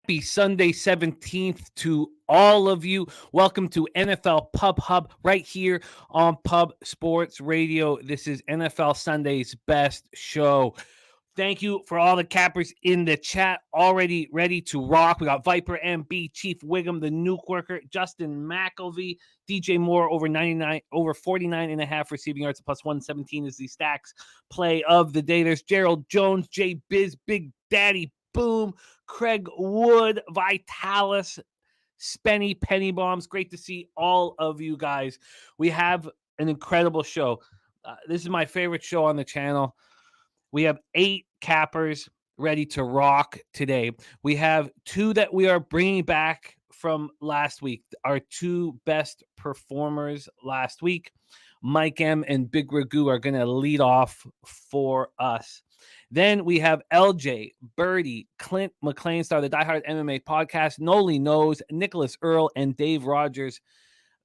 Happy Sunday 17th to all of you. Welcome to NFL Pub Hub right here on Pub Sports Radio. This is NFL Sunday's best show. Thank you for all the cappers in the chat already ready to rock. We got Viper MB, Chief Wiggum, the Nuke Worker, Justin McElvey, DJ Moore over 49 and a half receiving yards, plus 117 is the stacks play of the day. There's Gerald Jones, Jay Biz, Big Daddy Boom, Craig Wood, Vitalis, Spenny, Penny Bombs. Great to see all of you guys. We have an incredible show. This is my favorite show on the channel. We have 8 cappers ready to rock today. We have 2 that we are bringing back from last week. Our 2 best performers last week, Mike M and Big Ragu, are going to lead off for us. Then we have LJ, Birdie, Clint McLeanstar, the Die Hard MMA podcast, Noli Knows, Nicholas Earl, and Dave Rogers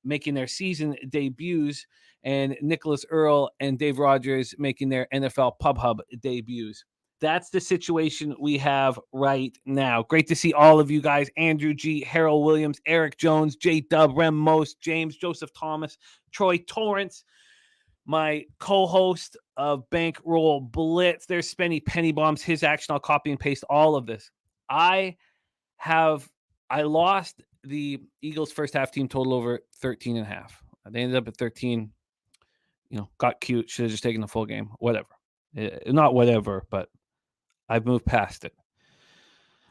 making their season debuts, and Nicholas Earl and Dave Rogers making their NFL Pub Hub debuts. That's the situation we have right now. Great to see all of you guys. Andrew G, Harold Williams, Eric Jones, J Dub, Rem Most, James, Joseph Thomas, Troy Torrance, my co-host of Bankroll Blitz. There's Spenny Penny Bombs, his action. I'll copy and paste all of this. I lost the Eagles first half team total over 13 and a half. They ended up at 13. Got cute. Should have just taken the full game. Whatever. Not whatever, but I've moved past it.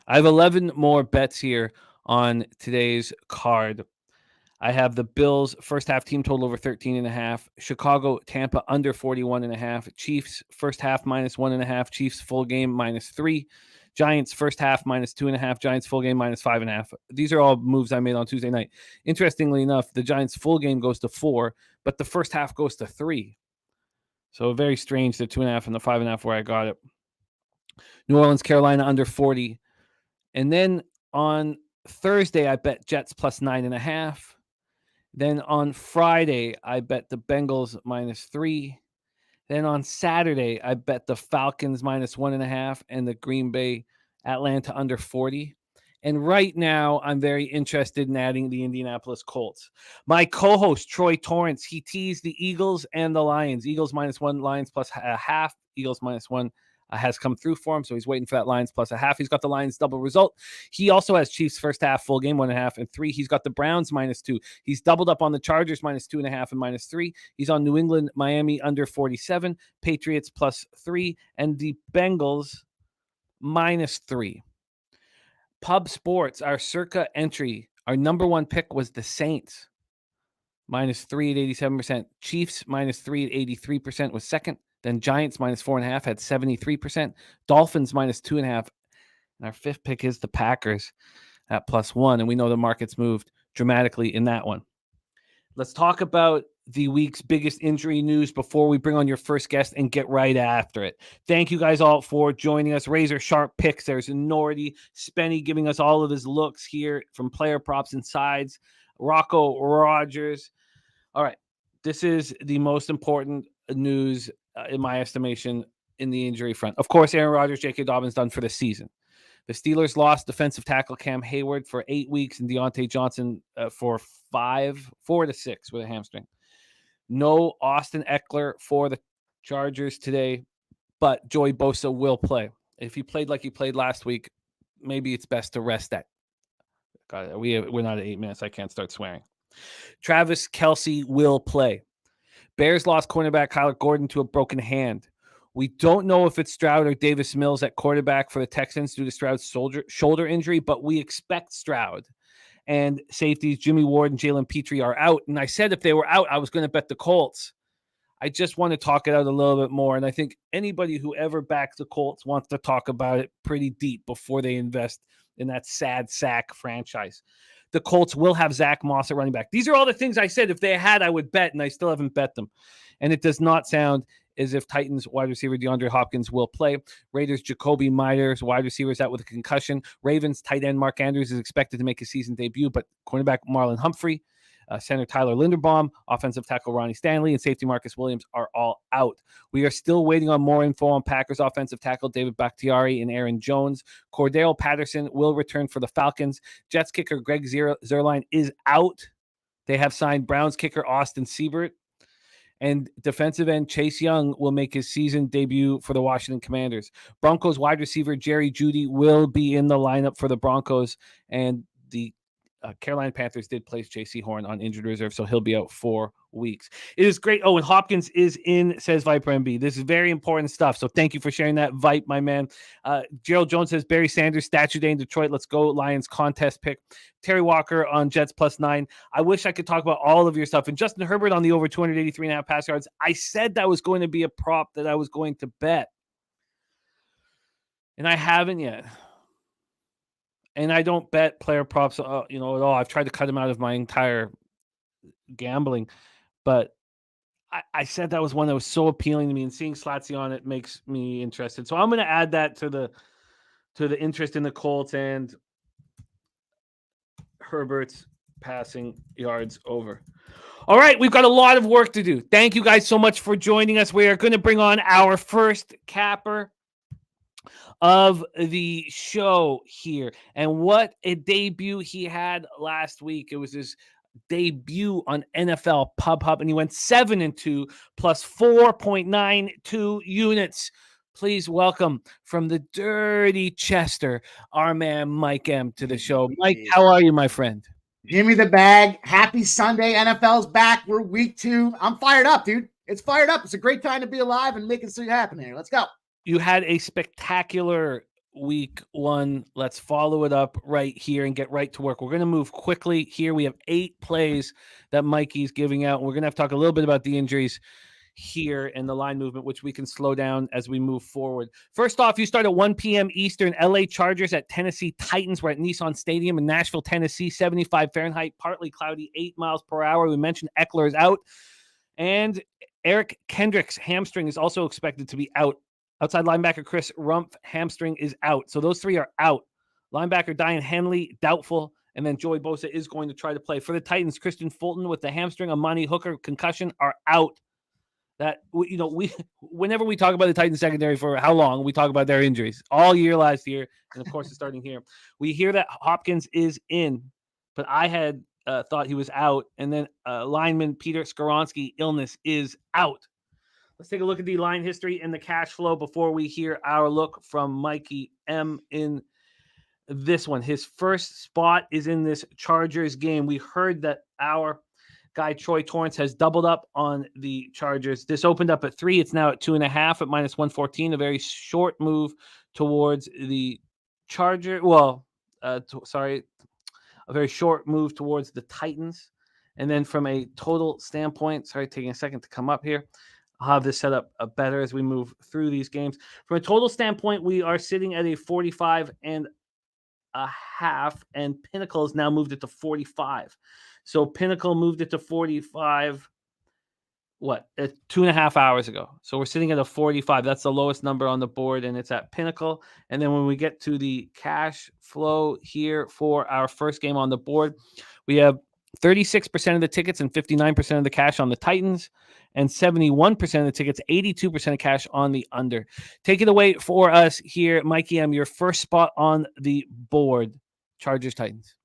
I have 11 more bets here on today's card. I have the Bills first half team total over 13 and a half. Chicago, Tampa under 41 and a half. Chiefs first half minus 1.5. Chiefs full game -3. Giants first half -2.5. Giants full game -5.5. These are all moves I made on Tuesday night. Interestingly enough, the Giants full game goes to 4, but the first half goes to 3. So very strange, the 2.5 and the 5.5 where I got it. New Orleans, Carolina under 40. And then on Thursday, I bet Jets plus 9.5. Then on Friday, I bet the Bengals -3. Then on Saturday, I bet the Falcons -1.5 and the Green Bay Atlanta under 40. And right now, I'm very interested in adding the Indianapolis Colts. My co-host, Troy Torrance, he teased the Eagles and the Lions. Eagles -1, Lions plus a half. Eagles -1 has come through for him, so he's waiting for that Lions plus a half. He's got the Lions double result. He also has Chiefs first half, full game, 1.5 and 3. He's got the Browns -2. He's doubled up on the Chargers -2.5 and -3. He's on New England, Miami under 47, Patriots +3, and the Bengals -3. Pub Sports, our circa entry, our number 1 pick was the Saints, -3 at 87%. Chiefs -3 at 83% was second. Then Giants -4.5 had 73%. Dolphins -2.5. And our 5th pick is the Packers at +1. And we know the market's moved dramatically in that one. Let's talk about the week's biggest injury news before we bring on your first guest and get right after it. Thank you guys all for joining us. Razor sharp picks. There's Nordy, Spenny giving us all of his looks here from player props and sides. Rocco Rogers. All right. This is the most important news in my estimation, in the injury front. Of course, Aaron Rodgers, J.K. Dobbins done for the season. The Steelers lost defensive tackle Cam Hayward for 8 weeks and Deontay Johnson for 4 to 6 with a hamstring. No Austin Eckler for the Chargers today, but Joey Bosa will play. If he played like he played last week, maybe it's best to rest that. God, we're not at 8 minutes. I can't start swearing. Travis Kelce will play. Bears lost cornerback Kyler Gordon to a broken hand. We don't know if it's Stroud or Davis Mills at quarterback for the Texans due to Stroud's shoulder injury, but we expect Stroud. And safeties Jimmy Ward and Jalen Petrie are out. And I said if they were out, I was going to bet the Colts. I just want to talk it out a little bit more. And I think anybody who ever backs the Colts wants to talk about it pretty deep before they invest in that sad sack franchise. The Colts will have Zach Moss at running back. These are all the things I said if they had, I would bet, and I still haven't bet them. And it does not sound as if Titans wide receiver DeAndre Hopkins will play. Raiders Jacoby Myers, wide receiver, is out with a concussion. Ravens tight end Mark Andrews is expected to make his season debut, but cornerback Marlon Humphrey Center Tyler Linderbaum, offensive tackle Ronnie Stanley, and safety Marcus Williams are all out. We are still waiting on more info on Packers offensive tackle David Bakhtiari and Aaron Jones. Cordell Patterson will return for the Falcons. Jets kicker Greg Zuerlein is out. They have signed Browns kicker Austin Siebert. And defensive end Chase Young will make his season debut for the Washington Commanders. Broncos wide receiver Jerry Jeudy will be in the lineup for the Broncos, and the Carolina Panthers did place J.C. Horn on injured reserve, so he'll be out 4 weeks. It is great. Oh, and Hopkins is in, says Viper MB. This is very important stuff, so thank you for sharing that, Vipe, my man. Gerald Jones says Barry Sanders, Statue Day in Detroit. Let's go, Lions contest pick. Terry Walker on Jets +9. I wish I could talk about all of your stuff. And Justin Herbert on the over 283.5 pass yards. I said that was going to be a prop that I was going to bet, and I haven't yet. And I don't bet player props, at all. I've tried to cut them out of my entire gambling, but I said that was one that was so appealing to me, and seeing Slatsy on it makes me interested. So I'm going to add that to the interest in the Colts and Herbert's passing yards over. All right, we've got a lot of work to do. Thank you guys so much for joining us. We are going to bring on our first capper of the show here. And what a debut he had last week. It was his debut on NFL Pub Hub, and he went 7-2 plus 4.92 units. Please welcome from the dirty Chester, our man Mike M to the show. Mike, how are you, my friend? Give me the bag. Happy Sunday. NFL's back. We're week 2. I'm fired up, dude. It's fired up. It's a great time to be alive and making something happen here. Let's go. You had a spectacular week 1. Let's follow it up right here and get right to work. We're going to move quickly here. We have 8 plays that Mikey's giving out. We're going to have to talk a little bit about the injuries here and the line movement, which we can slow down as we move forward. First off, you start at 1 p.m. Eastern. LA Chargers at Tennessee Titans. We're at Nissan Stadium in Nashville, Tennessee. 75 Fahrenheit, partly cloudy, 8 miles per hour. We mentioned Eckler is out. And Eric Kendricks' hamstring is also expected to be out. Outside linebacker Chris Rumpf, hamstring is out. So those 3 are out. Linebacker Diane Henley, doubtful. And then Joey Bosa is going to try to play. For the Titans, Christian Fulton with the hamstring, Amani Hooker, concussion are out. That, whenever we talk about the Titans secondary for how long, we talk about their injuries. All year last year, and of course it's starting here. We hear that Hopkins is in, but I had thought he was out. And then lineman Peter Skoronski, illness is out. Let's take a look at the line history and the cash flow before we hear our look from Mikey M in this one. His first spot is in this Chargers game. We heard that our guy Troy Torrance has doubled up on the Chargers. This opened up at 3. It's now at 2.5 at -114. A very short move towards the Charger. Well, a very short move towards the Titans. And then from a total standpoint, taking a second to come up here. I'll have this set up better as we move through these games. From a total standpoint, we are sitting at a 45.5, and Pinnacle has now moved it to 45. So Pinnacle moved it to 45, 2.5 hours ago. So we're sitting at a 45. That's the lowest number on the board, and it's at Pinnacle. And then when we get to the cash flow here for our first game on the board, we have 36% of the tickets and 59% of the cash on the Titans, and 71% of the tickets, 82% of cash on the under. Take it away for us here, Mikey M. Your first spot on the board, Chargers Titans.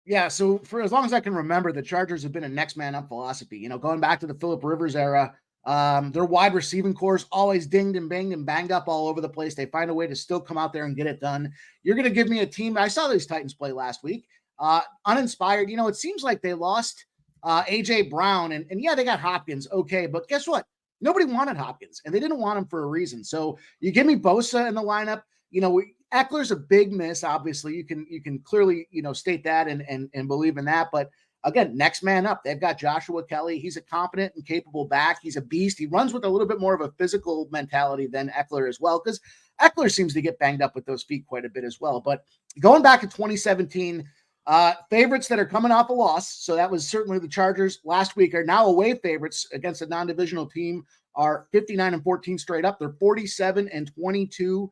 Yeah, so for as long as I can remember, the Chargers have been a next man up philosophy. Going back to the Phillip Rivers era, their wide receiving core is always dinged and banged and banged up all over the place. They find a way to still come out there and get it done. You're going to give me a team. I saw these Titans play last week. Uninspired. It seems like they lost A.J. Brown, and yeah, they got Hopkins. Okay, but guess what? Nobody wanted Hopkins, and they didn't want him for a reason. So you give me Bosa in the lineup. Eckler's a big miss. Obviously, you can clearly state that and believe in that. But again, next man up. They've got Joshua Kelly. He's a competent and capable back. He's a beast. He runs with a little bit more of a physical mentality than Eckler as well, because Eckler seems to get banged up with those feet quite a bit as well. But going back to 2017. Favorites that are coming off a loss, so that was certainly the Chargers last week, are now away favorites against a non-divisional team, are 59-14 straight up. They're 47-22 to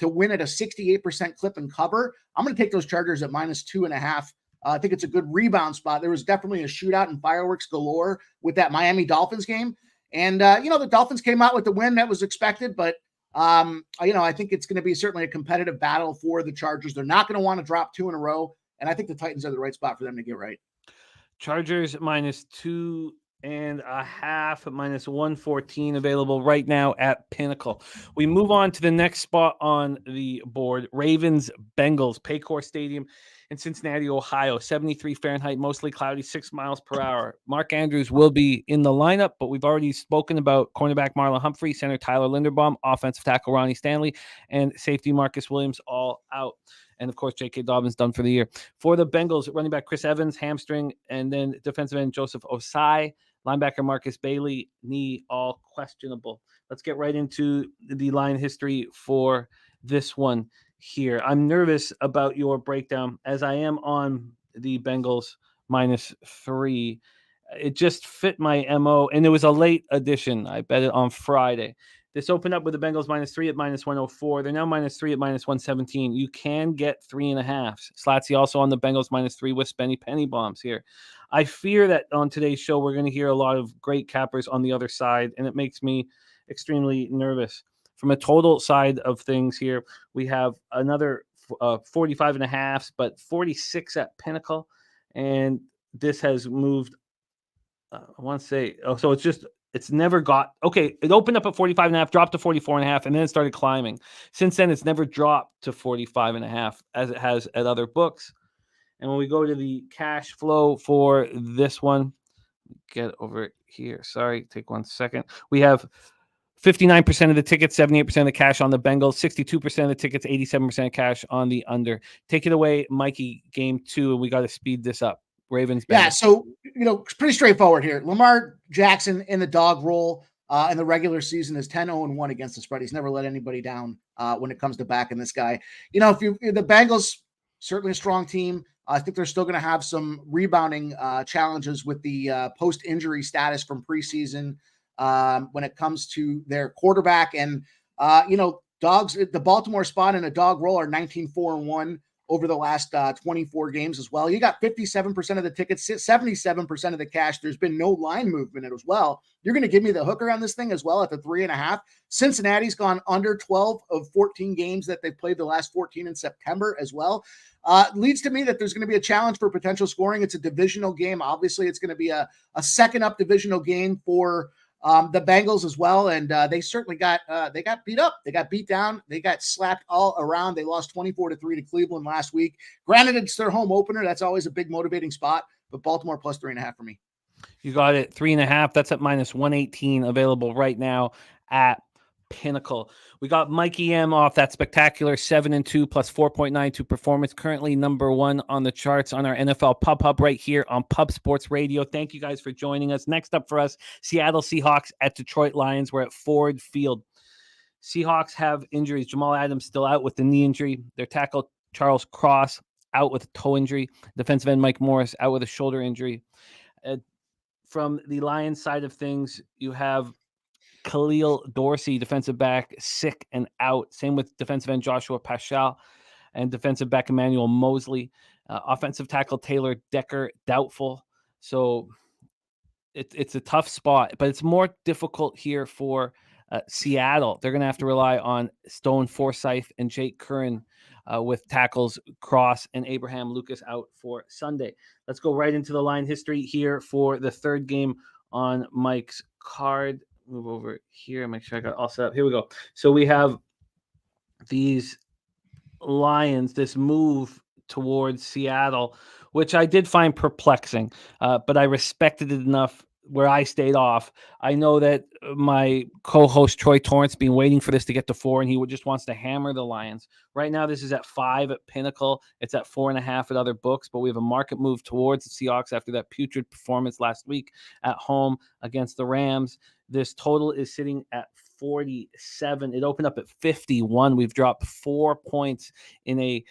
win at a 68% clip and cover. I'm going to take those Chargers at -2.5 I think it's a good rebound spot. There was definitely a shootout and fireworks galore with that Miami Dolphins game. And, the Dolphins came out with the win that was expected, but, I think it's going to be certainly a competitive battle for the Chargers. They're not going to want to drop 2 in a row. And I think the Titans are the right spot for them to get right. Chargers -2.5, -114 available right now at Pinnacle. We move on to the next spot on the board. Ravens, Bengals, Paycor Stadium in Cincinnati, Ohio. 73 Fahrenheit, mostly cloudy, 6 miles per hour. Mark Andrews will be in the lineup, but we've already spoken about cornerback Marlon Humphrey, center Tyler Linderbaum, offensive tackle Ronnie Stanley, and safety Marcus Williams all out. And, of course, J.K. Dobbins done for the year. For the Bengals, running back Chris Evans, hamstring, and then defensive end Joseph Osai, linebacker Marcus Bailey, knee, all questionable. Let's get right into the line history for this one here. I'm nervous about your breakdown as I am on the Bengals -3. It just fit my MO, and it was a late addition. I bet it on Friday. This opened up with the Bengals -3 at -104. They're now -3 at -117. You can get 3.5. Slatsy also on the Bengals -3 with Spenny Penny bombs here. I fear that on today's show, we're going to hear a lot of great cappers on the other side, and it makes me extremely nervous. From a total side of things here, we have another 45.5, but 46 at Pinnacle. And this has moved, I want to say, so it's never got, okay, it opened up at 45.5, dropped to 44.5, and then it started climbing. Since then, it's never dropped to 45.5 as it has at other books. And when we go to the cash flow for this one, get over here. Sorry, take 1 second. We have 59% of the tickets, 78% of the cash on the Bengals, 62% of the tickets, 87% of cash on the under. Take it away, Mikey, game 2, and we got to speed this up. Ravens, Bengals. Yeah, so, pretty straightforward here. Lamar Jackson in the dog role in the regular season is 10-0-1 against the spread. He's never let anybody down when it comes to backing this guy. The Bengals, certainly a strong team. I think they're still going to have some rebounding challenges with the post-injury status from preseason when it comes to their quarterback. And, dogs, the Baltimore spot in a dog roll are 19-4-1 over the last 24 games as well. You got 57% of the tickets, 77% of the cash. There's been no line movement as well. You're going to give me the hooker on this thing as well at the 3.5. Cincinnati's gone under 12 of 14 games that they've played the last 14 in September as well. Leads to me that there's going to be a challenge for potential scoring. It's a divisional game. Obviously, it's going to be a second up divisional game for the Bengals as well. And they certainly got beat up. They got beat down. They got slapped all around. They lost 24-3 to Cleveland last week. Granted, it's their home opener. That's always a big motivating spot, but Baltimore plus 3.5 for me. You got it. 3.5. That's at -118 available right now at Pinnacle. We got Mikey M off that spectacular 7-2 plus 4.92 performance. Currently number 1 on the charts on our NFL Pub Hub right here on Pub Sports Radio. Thank you guys for joining us. Next up for us, Seattle Seahawks at Detroit Lions. We're at Ford Field. Seahawks have injuries. Jamal Adams still out with the knee injury. Their tackle Charles Cross out with a toe injury. Defensive end Mike Morris out with a shoulder injury. From the Lions side of things, you have Khalil Dorsey, defensive back, sick and out. Same with defensive end Joshua Paschal and defensive back Emmanuel Mosley. Offensive tackle Taylor Decker, doubtful. So it's a tough spot, but it's more difficult here for Seattle. They're going to have to rely on Stone Forsyth and Jake Curran with tackles Cross and Abraham Lucas out for Sunday. Let's go right into the line history here for the third game on Mike's card. Move over here and make sure I got all set up. Here we go. So we have these Lions, this move towards Seattle, which I did find perplexing, but I respected it enough where I stayed off. I know that my co-host Troy Torrance been waiting for this to get to 4, and he just wants to hammer the Lions. Right now, this is at 5 at Pinnacle. It's at 4.5 at other books, but we have a market move towards the Seahawks after that putrid performance last week at home against the Rams. This total is sitting at 47. It opened up at 51. We've dropped 4 points in a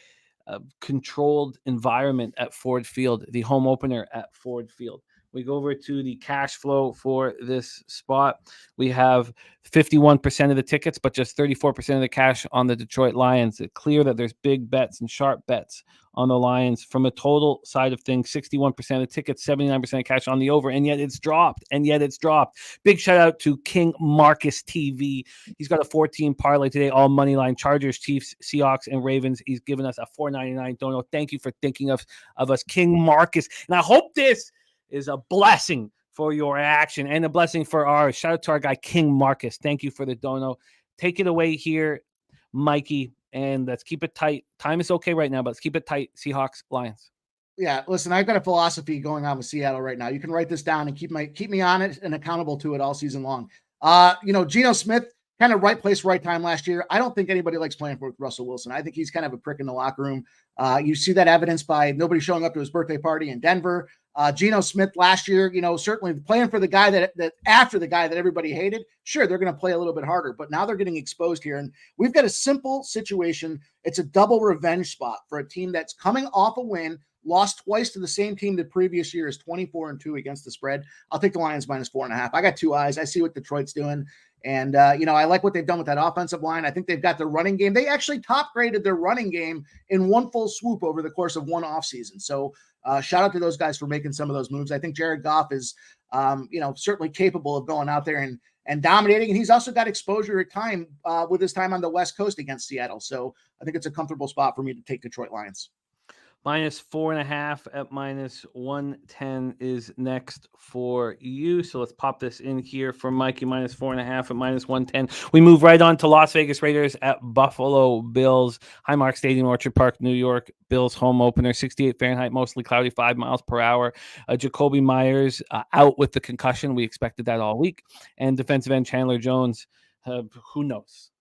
controlled environment at Ford Field, the home opener at Ford Field. We go over to the cash flow for this spot. We have 51% of the tickets, but just 34% of the cash on the Detroit Lions. It's clear that there's big bets and sharp bets on the Lions. From a total side of things, 61% of tickets, 79% of cash on the over, and yet it's dropped. Big shout out to King Marcus TV. He's got a 14 parlay today, all money line: Chargers, Chiefs, Seahawks, and Ravens. He's given us a $4.99 dono. Thank you for thinking of us, King Marcus. And I hope this is a blessing for your action and a blessing for ours. Shout out to our guy, King Marcus. Thank you for the dono. Take it away here, Mikey, and let's keep it tight. Time is okay right now, but let's keep it tight. Seahawks, Lions. Yeah, listen, I've got a philosophy going on with Seattle right now. You can write this down and keep me on it and accountable to it all season long. Geno Smith, kind of right place, right time last year. I don't think anybody likes playing for Russell Wilson. I think he's kind of a prick in the locker room. You see that evidence by nobody showing up to his birthday party in Denver. Geno Smith last year, certainly playing for the guy that after the guy that everybody hated. Sure, they're going to play a little bit harder, but now they're getting exposed here. And we've got a simple situation. It's a double revenge spot for a team that's coming off a win, lost twice to the same team the previous year, is 24-2 against the spread. I'll take the Lions -4.5. I got two eyes. I see what Detroit's doing. And, I like what they've done with that offensive line. I think they've got their running game. They actually top graded their running game in one full swoop over the course of one offseason. So shout out to those guys for making some of those moves. I think Jared Goff is, certainly capable of going out there and dominating. And he's also got exposure at time with his time on the West Coast against Seattle. So I think it's a comfortable spot for me to take Detroit Lions. -4.5 at -110 is next for you. So let's pop this in here for Mikey. -4.5 at -110. We move right on to Las Vegas Raiders at Buffalo Bills. Highmark Stadium, Orchard Park, New York. Bills home opener, 68 Fahrenheit, mostly cloudy, 5 miles per hour. Jacoby Myers out with the concussion. We expected that all week. And defensive end Chandler Jones, who knows?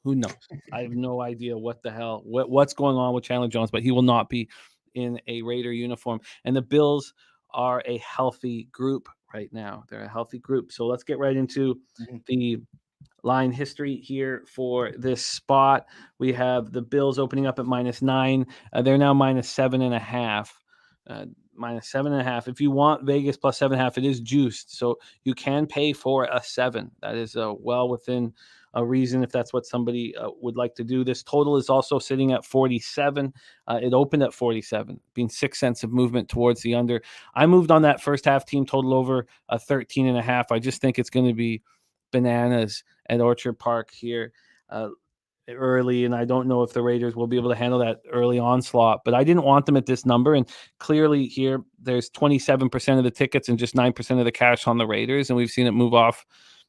Who knows? I have no idea what's going on with Chandler Jones, but he will not be in a Raider uniform. And the Bills are a healthy group right now. They're a healthy group. So let's get right into the line history here for this spot. We have the Bills opening up at -9. They're now -7.5. -7.5. If you want Vegas +7.5, it is juiced. So you can pay for a 7. That is well within a reason if that's what somebody would like to do. This total is also sitting at 47. It opened at 47, being 6 cents of movement towards the under. I moved on that first half team total over a 13.5. I just think it's going to be bananas at Orchard Park here early, and I don't know if the Raiders will be able to handle that early onslaught, but I didn't want them at this number. And clearly here, there's 27% of the tickets and just 9% of the cash on the Raiders, and we've seen it move off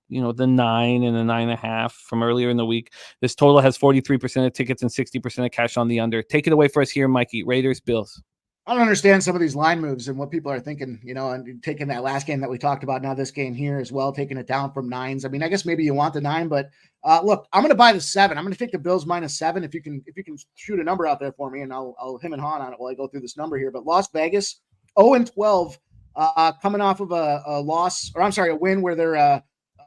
the 9 and the 9.5 from earlier in the week. This total has 43% of tickets and 60% of cash on the under. Take it away for us here, Mikey. Raiders, Bills. I don't understand some of these line moves and what people are thinking, and taking that last game that we talked about, now this game here as well, taking it down from 9s. I mean, I guess maybe you want the 9, but look, I'm going to buy the 7. I'm going to take the Bills -7. If you can shoot a number out there for me, and I'll him and Han on it while I go through this number here. But Las Vegas, 0-12, coming off of a win where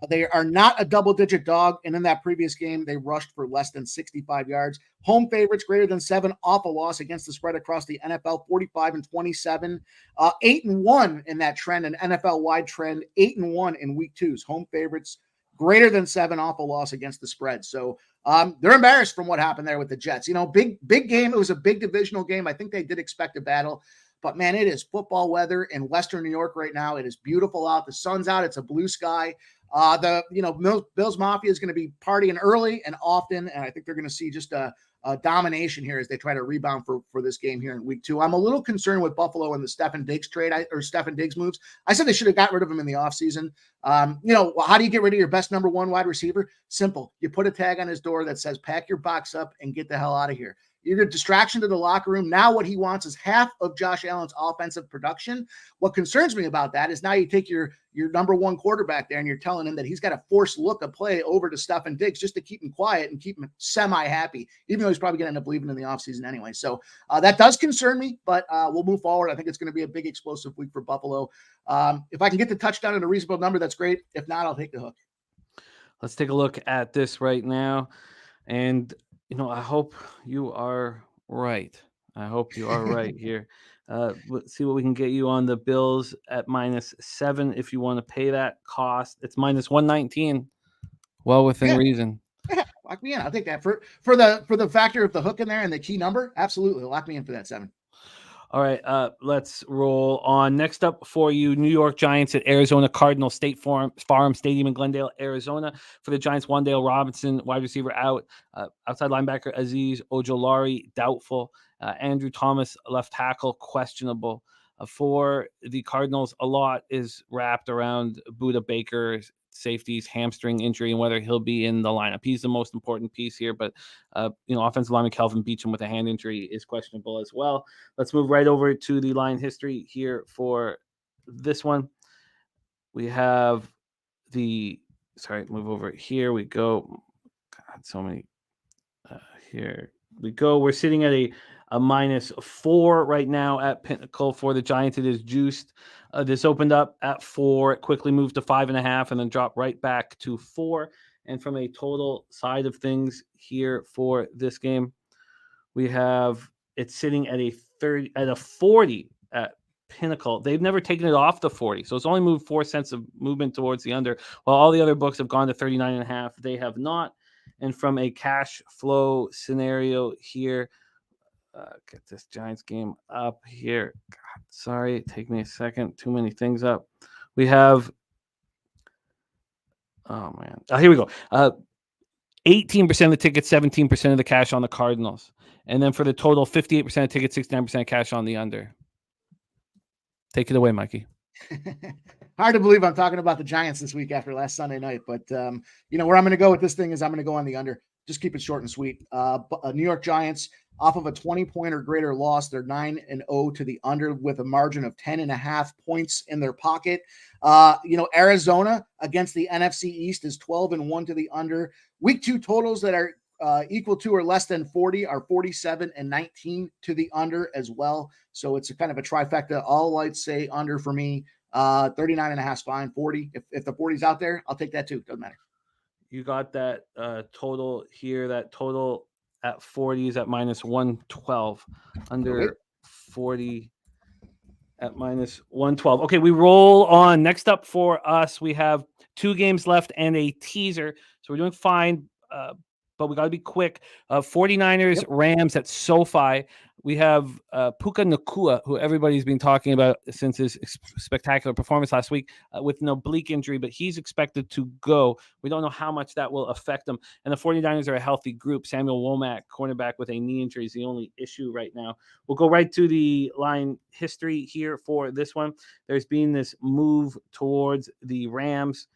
they are not a double-digit dog, and in that previous game, they rushed for less than 65 yards. Home favorites greater than 7 off a loss against the spread across the NFL, 45-27, 8-1 in that trend, an NFL-wide trend, 8-1 in week 2's. Home favorites greater than 7 off a loss against the spread. So they're embarrassed from what happened there with the Jets. Big game. It was a big divisional game. I think they did expect a battle. But, man, it is football weather in Western New York right now. It is beautiful out. The sun's out. It's a blue sky. Bills Mafia is going to be partying early and often, and I think they're going to see just a domination here as they try to rebound for this game here in week 2. I'm a little concerned with Buffalo and the Stefon Diggs moves. I said they should have got rid of him in the offseason. How do you get rid of your best number 1 wide receiver? Simple. You put a tag on his door that says, pack your box up and get the hell out of here. You're a distraction to the locker room. Now what he wants is half of Josh Allen's offensive production. What concerns me about that is now you take your number 1 quarterback there and you're telling him that he's got to force look a play over to Stefon Diggs just to keep him quiet and keep him semi-happy, even though he's probably going to end up leaving in the offseason anyway. So that does concern me, but we'll move forward. I think it's going to be a big explosive week for Buffalo. If I can get the touchdown at a reasonable number, that's great. If not, I'll take the hook. Let's take a look at this right now. And I hope you are right. I hope you are right here. Let's see what we can get you on the Bills at -7 if you want to pay that cost. It's -119. Well within reason. Yeah, lock me in. I'll take that for the factor of the hook in there and the key number. Absolutely, lock me in for that 7. All right, let's roll on. Next up for you, New York Giants at Arizona Cardinals, State Farm Stadium in Glendale, Arizona. For the Giants, Wan'Dale Robinson, wide receiver out. Outside linebacker Azeez Ojulari, doubtful. Andrew Thomas, left tackle, questionable. For the Cardinals, a lot is wrapped around Budda Baker's safety's hamstring injury and whether he'll be in the lineup. He's the most important piece here, but offensive lineman Kelvin Beachum with a hand injury is questionable as well. Let's move right over to the line history here for this one. We have move over. Here we go. God, so many. Here we go. We're sitting at a -4 right now at Pinnacle for the Giants. It is juiced. This opened up at 4. It quickly moved to 5.5 and then dropped right back to 4. And from a total side of things here for this game, we have it sitting at a 40 at Pinnacle. They've never taken it off the 40, so it's only moved 4 cents of movement towards the under, while all the other books have gone to 39.5. They have not. And from a cash flow scenario here, get this Giants game up here. God, sorry, take me a second. Too many things up. We have, oh man, here we go. 18% of the tickets, 17% of the cash on the Cardinals. And then for the total, 58% of tickets, 69% of cash on the under. Take it away, Mikey. Hard to believe I'm talking about the Giants this week after last Sunday night, but where I'm going to go with this thing is I'm going to go on the under. Just keep it short and sweet. New York Giants, off of a 20-point or greater loss, they're 9-0 to the under with a margin of 10.5 points in their pocket. Arizona against the NFC East is 12-1 to the under. Week 2 totals that are equal to or less than 40 are 47 and 19 to the under as well. So it's a kind of a trifecta. All lights say under for me. 39.5 is fine. 40. If the 40's out there, I'll take that too. Doesn't matter. You got that total here. That total at 40 is at -112. Under 40 at -112. Okay, we roll on. Next up for us, we have 2 games left and a teaser. So we're doing fine, but we got to be quick. 49ers, Rams at SoFi. We have Puka Nacua, who everybody's been talking about since his spectacular performance last week with an oblique injury, but he's expected to go. We don't know how much that will affect him. And the 49ers are a healthy group. Samuel Womack, cornerback with a knee injury, is the only issue right now. We'll go right to the line history here for this one. There's been this move towards the Rams,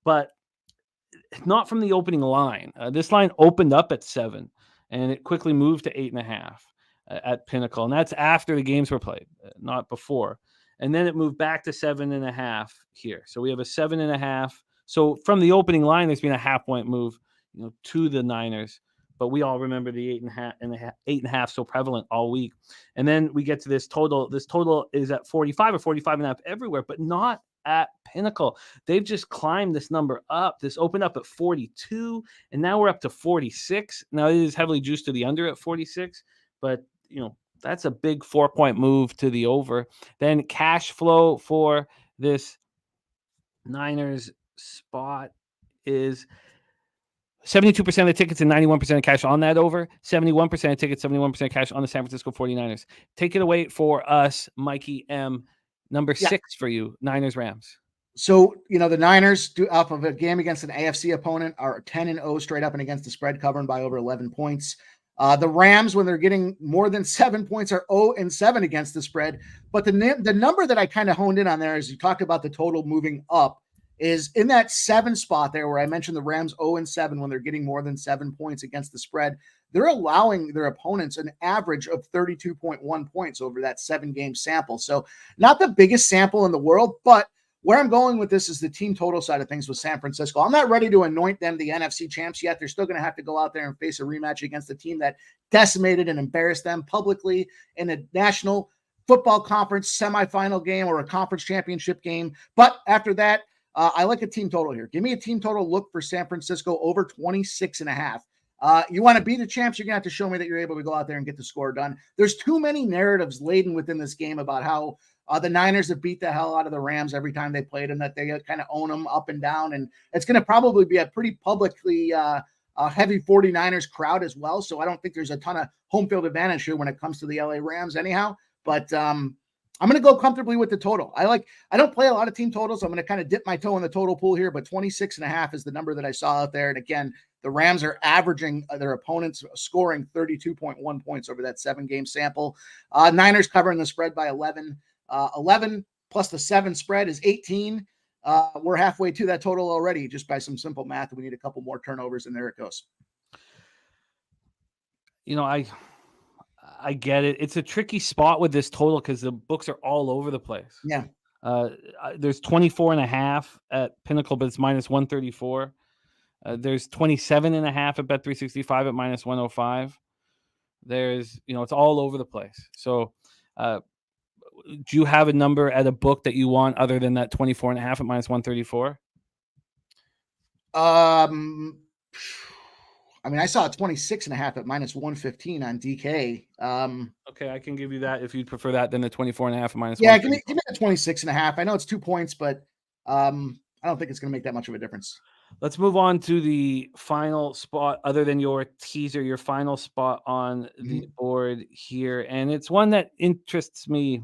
but not from the opening line. This line opened up at 7, and it quickly moved to 8.5 at Pinnacle. And that's after the games were played, not before. And then it moved back to 7.5 here. So we have a 7.5. So from the opening line, there's been a half-point move, to the Niners. But we all remember the 8.5 so prevalent all week. And then we get to this total. This total is at 45 or 45.5 everywhere, but not at Pinnacle. They've just climbed this number up. This opened up at 42, and now we're up to 46. Now it is heavily juiced to the under at 46, but that's a big 4-point move to the over. Then cash flow for this Niners spot is 72% of the tickets and 91% of cash on that over. 71% of tickets, 71% cash on the San Francisco 49ers. Take it away for us, Mikey M. Number 6 for you, Niners, Rams. So, the Niners, off of a game against an AFC opponent, are 10-0 straight up and against the spread, covering by over 11 points. The Rams, when they're getting more than 7 points, are 0-7 against the spread. But the number that I kind of honed in on there, as you talked about the total moving up, is in that 7 spot there where I mentioned the Rams 0-7 when they're getting more than 7 points against the spread. They're allowing their opponents an average of 32.1 points over that 7-game sample. So not the biggest sample in the world, but where I'm going with this is the team total side of things with San Francisco. I'm not ready to anoint them the NFC champs yet. They're still going to have to go out there and face a rematch against a team that decimated and embarrassed them publicly in a National Football Conference semifinal game or a conference championship game. But after that, I like a team total here. Give me a team total look for San Francisco over 26.5. You want to be the champs, you're going to have to show me that you're able to go out there and get the score done. There's too many narratives laden within this game about how the Niners have beat the hell out of the Rams every time they played them, that they kind of own them up and down. And it's going to probably be a pretty publicly heavy 49ers crowd as well. So I don't think there's a ton of home field advantage here when it comes to the LA Rams anyhow. But I'm going to go comfortably with the total. I don't play a lot of team totals. I'm going to kind of dip my toe in the total pool here, but 26.5 is the number that I saw out there. And again, the Rams are averaging their opponents scoring 32.1 points over that 7-game sample. Niners covering the spread by 11. 11 plus the 7 spread is 18. We're halfway to that total already just by some simple math. We need a couple more turnovers, and there it goes. I get it. It's a tricky spot with this total because the books are all over the place. Yeah. There's 24.5 at Pinnacle, but it's minus 134. There's 27.5 at Bet365 at minus 105. There's, it's all over the place. So, do you have a number at a book that you want other than that 24.5 at minus 134? I saw a 26.5 at minus 115 on DK. Okay, I can give you that if you'd prefer that than the 24.5 at minus. Yeah, give me the 26.5. I know it's 2 points, but I don't think it's going to make that much of a difference. Let's move on to the final spot, other than your teaser, your final spot on the board here, and it's one that interests me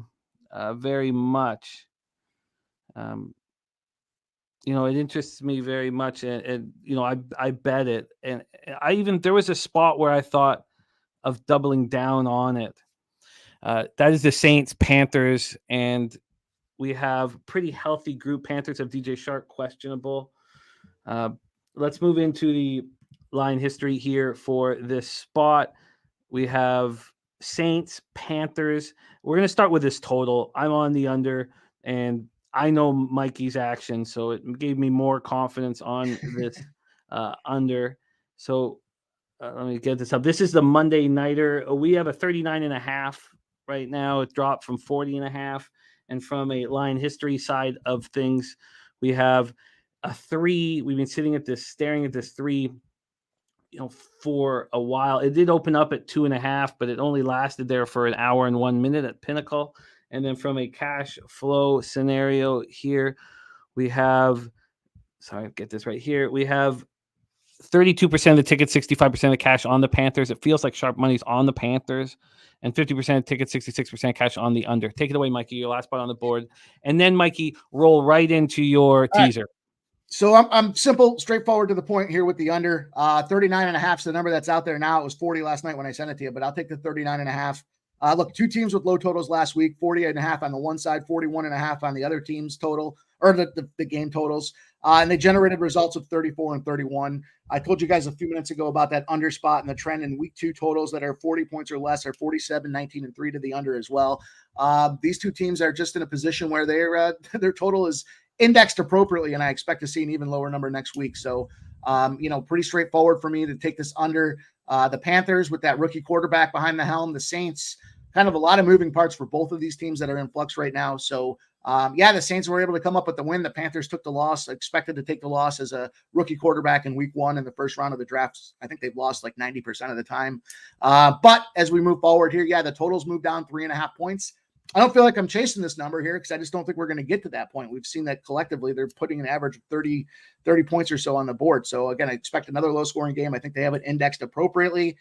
very much. It interests me very much, and I bet it, and there was a spot where I thought of doubling down on it. That is the Saints Panthers, and we have a pretty healthy group. Panthers have DJ Shark questionable. Let's move into the line history here for this spot. We have Saints, Panthers. We're going to start with this total. I'm on the under, and I know Mikey's action, so it gave me more confidence on this under. So let me get this up. This is the Monday Nighter. We have a 39.5 right now. It dropped from 40.5. And from a line history side of things, we have a 3. We've been staring at this 3, for a while. It did open up at 2.5, but it only lasted there for an hour and 1 minute at Pinnacle. And then from a cash flow scenario here, we have, get this right here. We have 32% of the tickets, 65% of cash on the Panthers. It feels like sharp money's on the Panthers, and 50% of tickets, 66% cash on the under. Take it away, Mikey, your last spot on the board. And then, Mikey, roll right into your teaser. Right. So I'm simple, straightforward to the point here with the under. 39.5 is the number that's out there now. It was 40 last night when I sent it to you, but I'll take the 39.5. Look, 2 teams with low totals last week, 48.5 on the one side, 41.5 on the other team's total, or the game totals. And they generated results of 34 and 31. I told you guys a few minutes ago about that under spot and the trend in week 2 totals that are 40 points or less are 47, 19, and 3 to the under as well. These 2 teams are just in a position where their total is indexed appropriately, and I expect to see an even lower number next week. So, pretty straightforward for me to take this under. The Panthers with that rookie quarterback behind the helm, the Saints, kind of a lot of moving parts for both of these teams that are in flux right now. So, the Saints were able to come up with the win. The Panthers took the loss, expected to take the loss as a rookie quarterback in week 1 in the first round of the draft. I think they've lost like 90% of the time. But as we move forward here, the totals moved down 3.5 points. I don't feel like I'm chasing this number here because I just don't think we're going to get to that point. We've seen that collectively they're putting an average of 30 points or so on the board. So again, I expect another low scoring game. I think they have it indexed appropriately.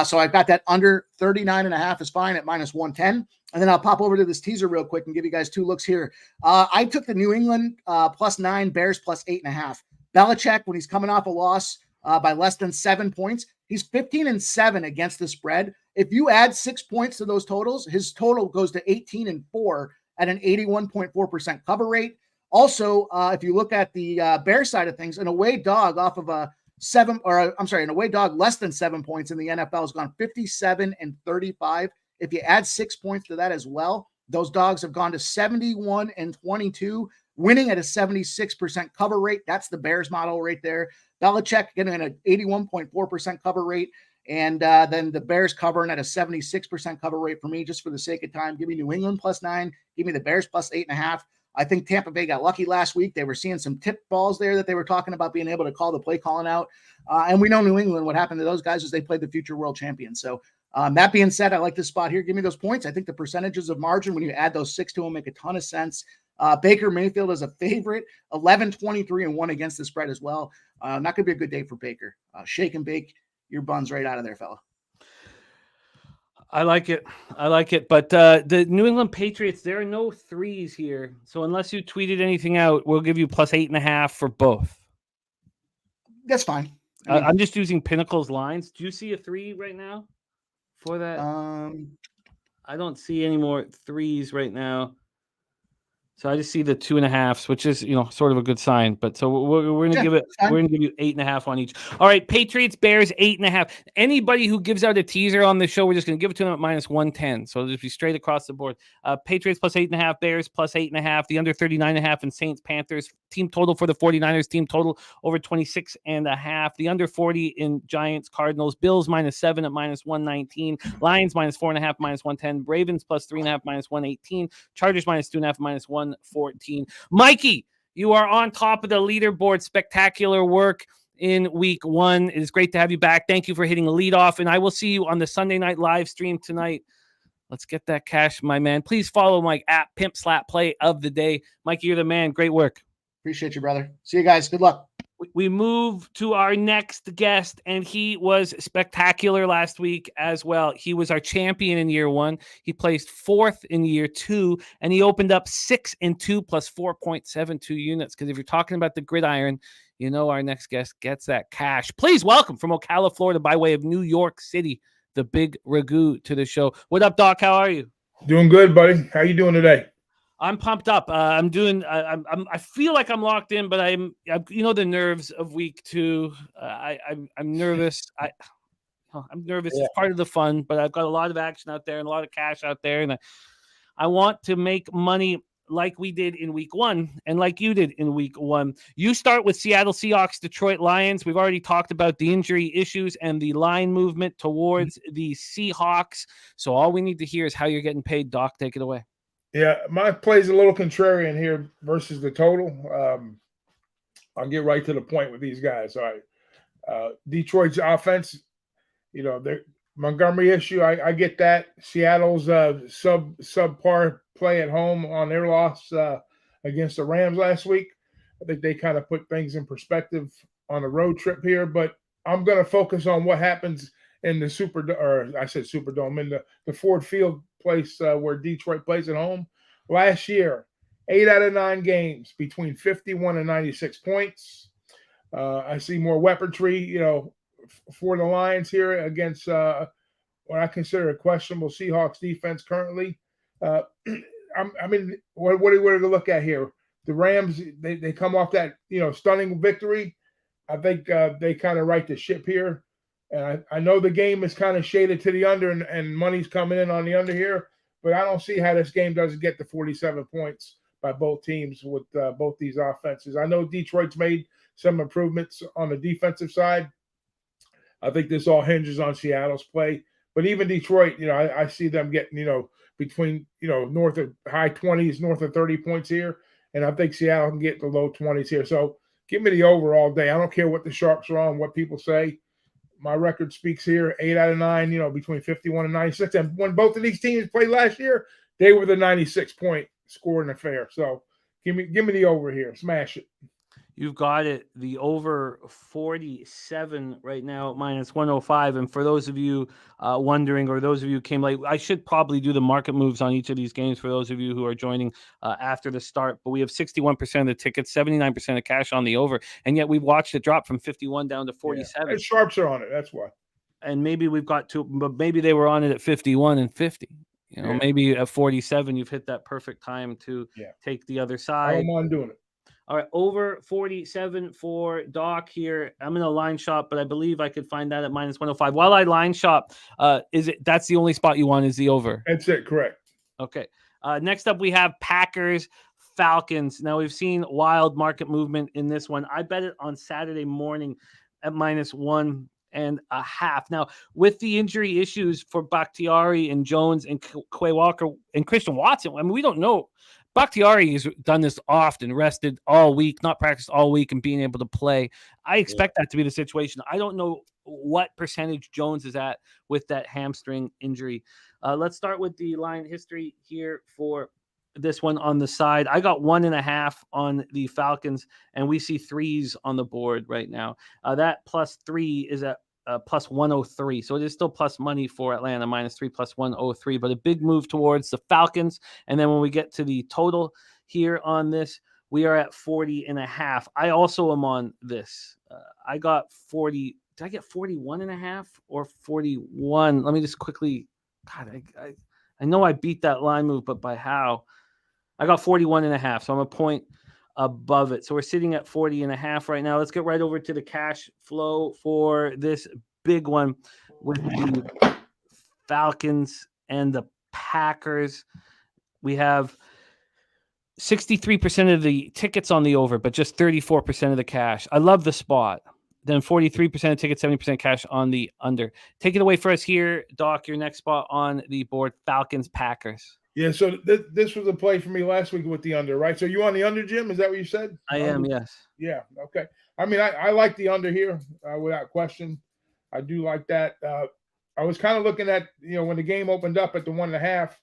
So I've got that under 39.5 is fine at minus 110. And then I'll pop over to this teaser real quick and give you guys 2 looks here. I took the New England +9, Bears +8.5. Belichick, when he's coming off a loss by less than 7 points, he's 15-7 against the spread. If you add 6 points to those totals, his total goes to 18-4 at an 81.4% cover rate. Also, if you look at the Bear side of things, an away dog off of an away dog less than 7 points in the NFL has gone 57-35. If you add 6 points to that as well, those dogs have gone to 71-22, winning at a 76% cover rate. That's the Bears model right there. Belichick getting an 81.4% cover rate. And then the Bears covering at a 76% cover rate for me, just for the sake of time. Give me New England +9. Give me the Bears +8.5. I think Tampa Bay got lucky last week. They were seeing some tip balls there that they were talking about being able to call the play calling out. And we know New England, what happened to those guys is they played the future world champions. So that being said, I like this spot here. Give me those points. I think the percentages of margin, when you add those 6 to them, make a ton of sense. Baker Mayfield is a favorite, 11-23-1 against the spread as well. Not going to be a good day for Baker. Shake and bake your buns right out of there, fella. I like it. But the New England Patriots, there are no 3s here. So unless you tweeted anything out, we'll give you plus 8.5 for both. That's fine. I'm just using Pinnacle's lines. Do you see a 3 right now for that? I don't see any more 3s right now. So I just see the 2.5s, which is, sort of a good sign. But so we're going to give you 8.5 on each. All right, Patriots, Bears, 8.5. Anybody who gives out a teaser on the show, we're just going to give it to them at minus 110. So it'll just be straight across the board. Patriots plus 8.5, Bears plus 8.5, the under 39.5, and Saints, Panthers. Team total for the 49ers, team total over 26.5. The under 40 in Giants, Cardinals, Bills minus 7 at minus 119, Lions minus 4.5, minus 110, Ravens plus 3.5, minus 118, Chargers minus 2.5, minus 114. Mikey, you are on top of the leaderboard. Spectacular work in week 1. It is great to have you back. Thank you for hitting the leadoff, and I will see you on the Sunday night live stream tonight. Let's get that cash, my man. Please follow Mike at Pimp Slap Play of the Day. Mikey, you're the man. Great work. Appreciate you, brother. See you guys. Good luck. We move to our next guest, and he was spectacular last week as well. He was our champion in year 1. He placed 4th in year 2, and he opened up 6-2 plus 4.72 units. Because if you're talking about the gridiron, our next guest gets that cash. Please welcome from Ocala, Florida, by way of New York City, the big Ragu to the show. What up, Doc? How are you? Doing good, buddy. How you doing today? I'm pumped up. I feel like I'm locked in, but I'm the nerves of week 2. I'm nervous. I'm nervous. Yeah. It's part of the fun, but I've got a lot of action out there and a lot of cash out there, and I want to make money like we did in week 1 and like you did in week 1. You start with Seattle Seahawks, Detroit Lions. We've already talked about the injury issues and the line movement towards the Seahawks. So all we need to hear is how you're getting paid. Doc, take it away. Yeah, my play's a little contrarian here versus the total. I'll get right to the point with these guys. All right. Detroit's offense, their Montgomery issue, I get that. Seattle's subpar play at home on their loss against the Rams last week. I think they kind of put things in perspective on a road trip here, but I'm going to focus on what happens in the Superdome, in the Ford Field place where Detroit plays at home. Last year, 8 out of 9 games between 51 and 96 points. I see more weaponry, for the Lions here against what I consider a questionable Seahawks defense currently. What are we to look at here? The Rams, they come off that, stunning victory. I think they kind of right the ship here. And I know the game is kind of shaded to the under and money's coming in on the under here, but I don't see how this game doesn't get to 47 points by both teams with both these offenses. I know Detroit's made some improvements on the defensive side. I think this all hinges on Seattle's play. But even Detroit, I see them getting, between, north of high 20s, north of 30 points here. And I think Seattle can get the low 20s here. So give me the over all day. I don't care what the sharps are on, what people say. My record speaks here, 8 out of 9, between 51 and 96. And when both of these teams played last year, they were the 96-point scoring affair. So give me the over here. Smash it. You've got it, the over 47 right now, minus 105. And for those of you wondering, or those of you who came late, I should probably do the market moves on each of these games for those of you who are joining after the start. But we have 61% of the tickets, 79% of cash on the over. And yet we've watched it drop from 51 down to 47. Yeah. Sharps are on it. That's why. And maybe we've got two, but maybe they were on it at 51 and 50. Maybe at 47, you've hit that perfect time to take the other side. I don't mind doing it. All right, over 47 for Doc here. I'm in a line shop, but I believe I could find that at minus 105. While I line shop, that's the only spot you want is the over? That's it, correct. Okay. Next up, we have Packers, Falcons. Now, we've seen wild market movement in this one. I bet it on Saturday morning at minus 1.5. Now, with the injury issues for Bakhtiari and Jones and Quay Walker and Christian Watson, I mean, we don't know. Bakhtiari has done this often, rested all week, not practiced all week, and being able to play. I expect that to be the situation. I don't know what percentage Jones is at with that hamstring injury. Let's start with the line history here for this one on the side. I got 1.5 on the Falcons, and we see 3s on the board right now. That +3 is at plus 103. So it is still plus money for Atlanta, -3 plus 103, but a big move towards the Falcons. And then when we get to the total here on this, we are at 40.5. I also am on this. I got 40. Did I get 41.5 or 41? Let me just quickly. God, I know I beat that line move, but by how? I got 41.5. So I'm a point above it. So we're sitting at 40.5 right now. Let's get right over to the cash flow for this big one with the Falcons and the Packers. We have 63% of the tickets on the over, but just 34% of the cash. I love the spot. Then 43% of tickets, 70% cash on the under. Take it away for us here, Doc. Your next spot on the board, Falcons, Packers. Yeah, so this was a play for me last week with the under, right? So you on the under, Jim? Is that what you said? I am, yes. Yeah, okay. I mean, I like the under here without question. I do like that. I was kind of looking at, when the game opened up at the 1.5,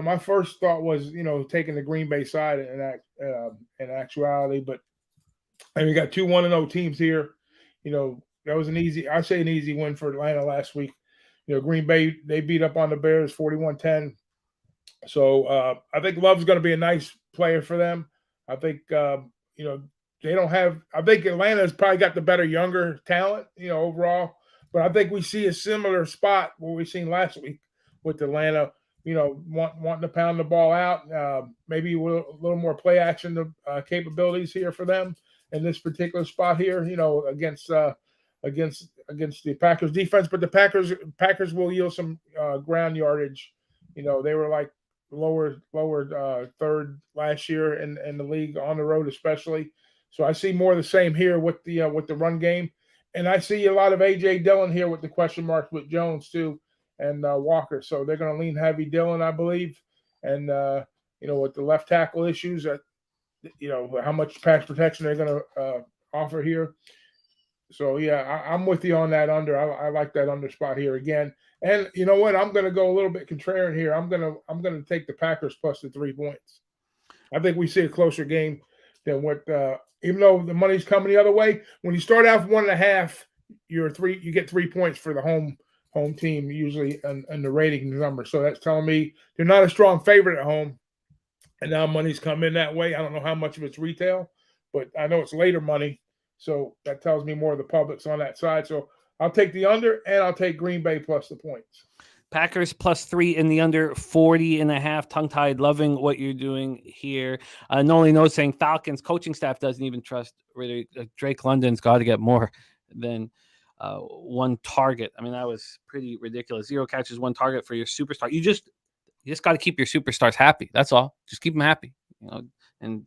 my first thought was, taking the Green Bay side in actuality. But we got 2 1-0 teams here. That was an easy win for Atlanta last week. Green Bay, they beat up on the Bears 41-10. So I think Love's going to be a nice player for them. I think, they don't have – I think Atlanta's probably got the better younger talent, overall. But I think we see a similar spot what we seen last week with Atlanta, wanting to pound the ball out. Maybe a little more play action capabilities here for them in this particular spot here, against the Packers defense. But the Packers will yield some ground yardage. They were like lower third last year in the league on the road, especially. So I see more of the same here with the run game, and I see a lot of AJ Dillon here with the question marks with Jones too, and Walker. So they're going to lean heavy Dillon, I believe, and with the left tackle issues, how much pass protection they're going to offer here. So yeah, I'm with you on that under. I like that under spot here again. And you know what? I'm going to go a little bit contrarian here. I'm going to take the Packers plus the 3 points. I think we see a closer game than what. Even though the money's coming the other way, when you start out 1.5, you get 3 points for the home team usually, and the rating number. So that's telling me they're not a strong favorite at home, and now money's come in that way. I don't know how much of it's retail, but I know it's later money. So that tells me more of the public's on that side. So I'll take the under, and I'll take Green Bay plus the points. Packers +3 in the under, 40.5. Tongue-tied, loving what you're doing here. Noli knows saying Falcons coaching staff doesn't even trust really. Drake London's got to get more than one target. I mean, that was pretty ridiculous. 0 catches, 1 target for your superstar. You just got to keep your superstars happy. That's all. Just keep them happy. And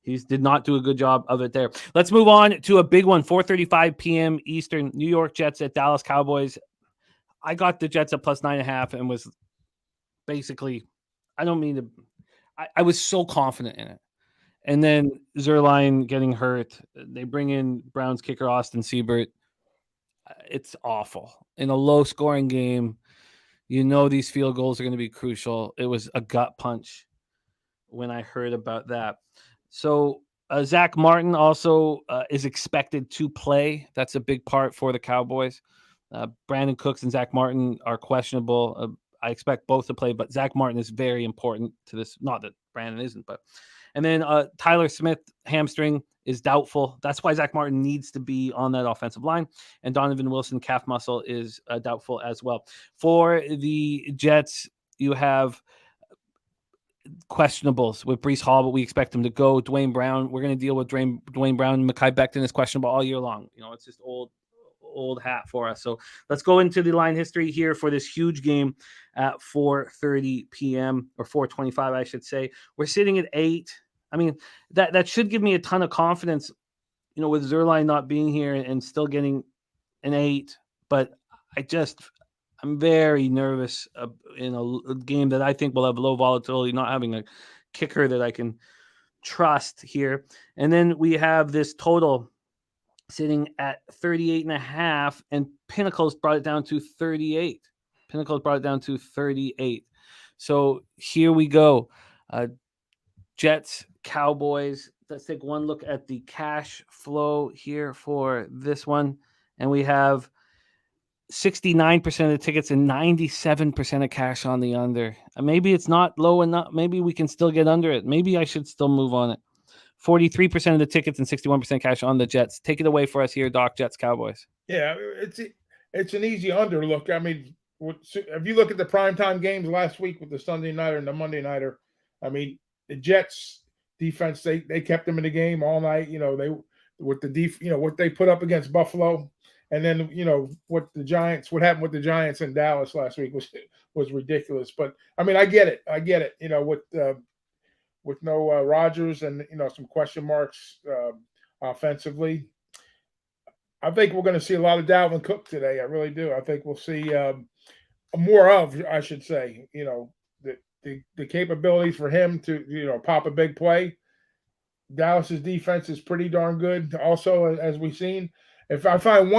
he did not do a good job of it there. Let's move on to a big one. 4:35 p.m. Eastern. New York Jets at Dallas Cowboys. I got the Jets at +9.5 and was basically, I was so confident in it. And then Zerline getting hurt. They bring in Browns kicker Austin Seibert. It's awful. In a low-scoring game, these field goals are going to be crucial. It was a gut punch when I heard about that. So Zach Martin also is expected to play. That's a big part for the Cowboys. Brandon Cooks and Zach Martin are questionable. I expect both to play, but Zach Martin is very important to this. Not that Brandon isn't, but. And then Tyler Smith, hamstring, is doubtful. That's why Zach Martin needs to be on that offensive line. And Donovan Wilson, calf muscle, is doubtful as well. For the Jets, you have questionables with Breece Hall, but we expect him to go. Dwayne Brown, we're going to deal with Dwayne Brown. Mekhi Becton is questionable all year long. It's just old hat for us. So let's go into the line history here for this huge game at 4:30 p.m. or 4:25, I should say. We're sitting at 8. I mean, that should give me a ton of confidence, with Zerline not being here and still getting an 8. But I'm very nervous in a game that I think will have low volatility, not having a kicker that I can trust here. And then we have this total sitting at 38.5, and Pinnacle's brought it down to 38. Pinnacle's brought it down to 38. So here we go. Jets, Cowboys. Let's take one look at the cash flow here for this one. And we have 69% of the tickets and 97% of cash on the under. Maybe it's not low enough. Maybe we can still get under it. Maybe I should still move on it. 43% of the tickets and 61% cash on the Jets. Take it away for us here, Doc. Jets, Cowboys. Yeah, it's an easy under look. I mean, if you look at the primetime games last week with the Sunday nighter and the Monday nighter, I mean, the Jets defense, they kept them in the game all night. They with the what they put up against Buffalo, and then what happened with the Giants in Dallas last week was ridiculous. But I mean, I get it. With no Rodgers and some question marks offensively, I think we're going to see a lot of Dalvin Cook today. I really do. I think we'll see more of, I should say, the capabilities for him to pop a big play. Dallas's defense is pretty darn good. Also, as we've seen, if I find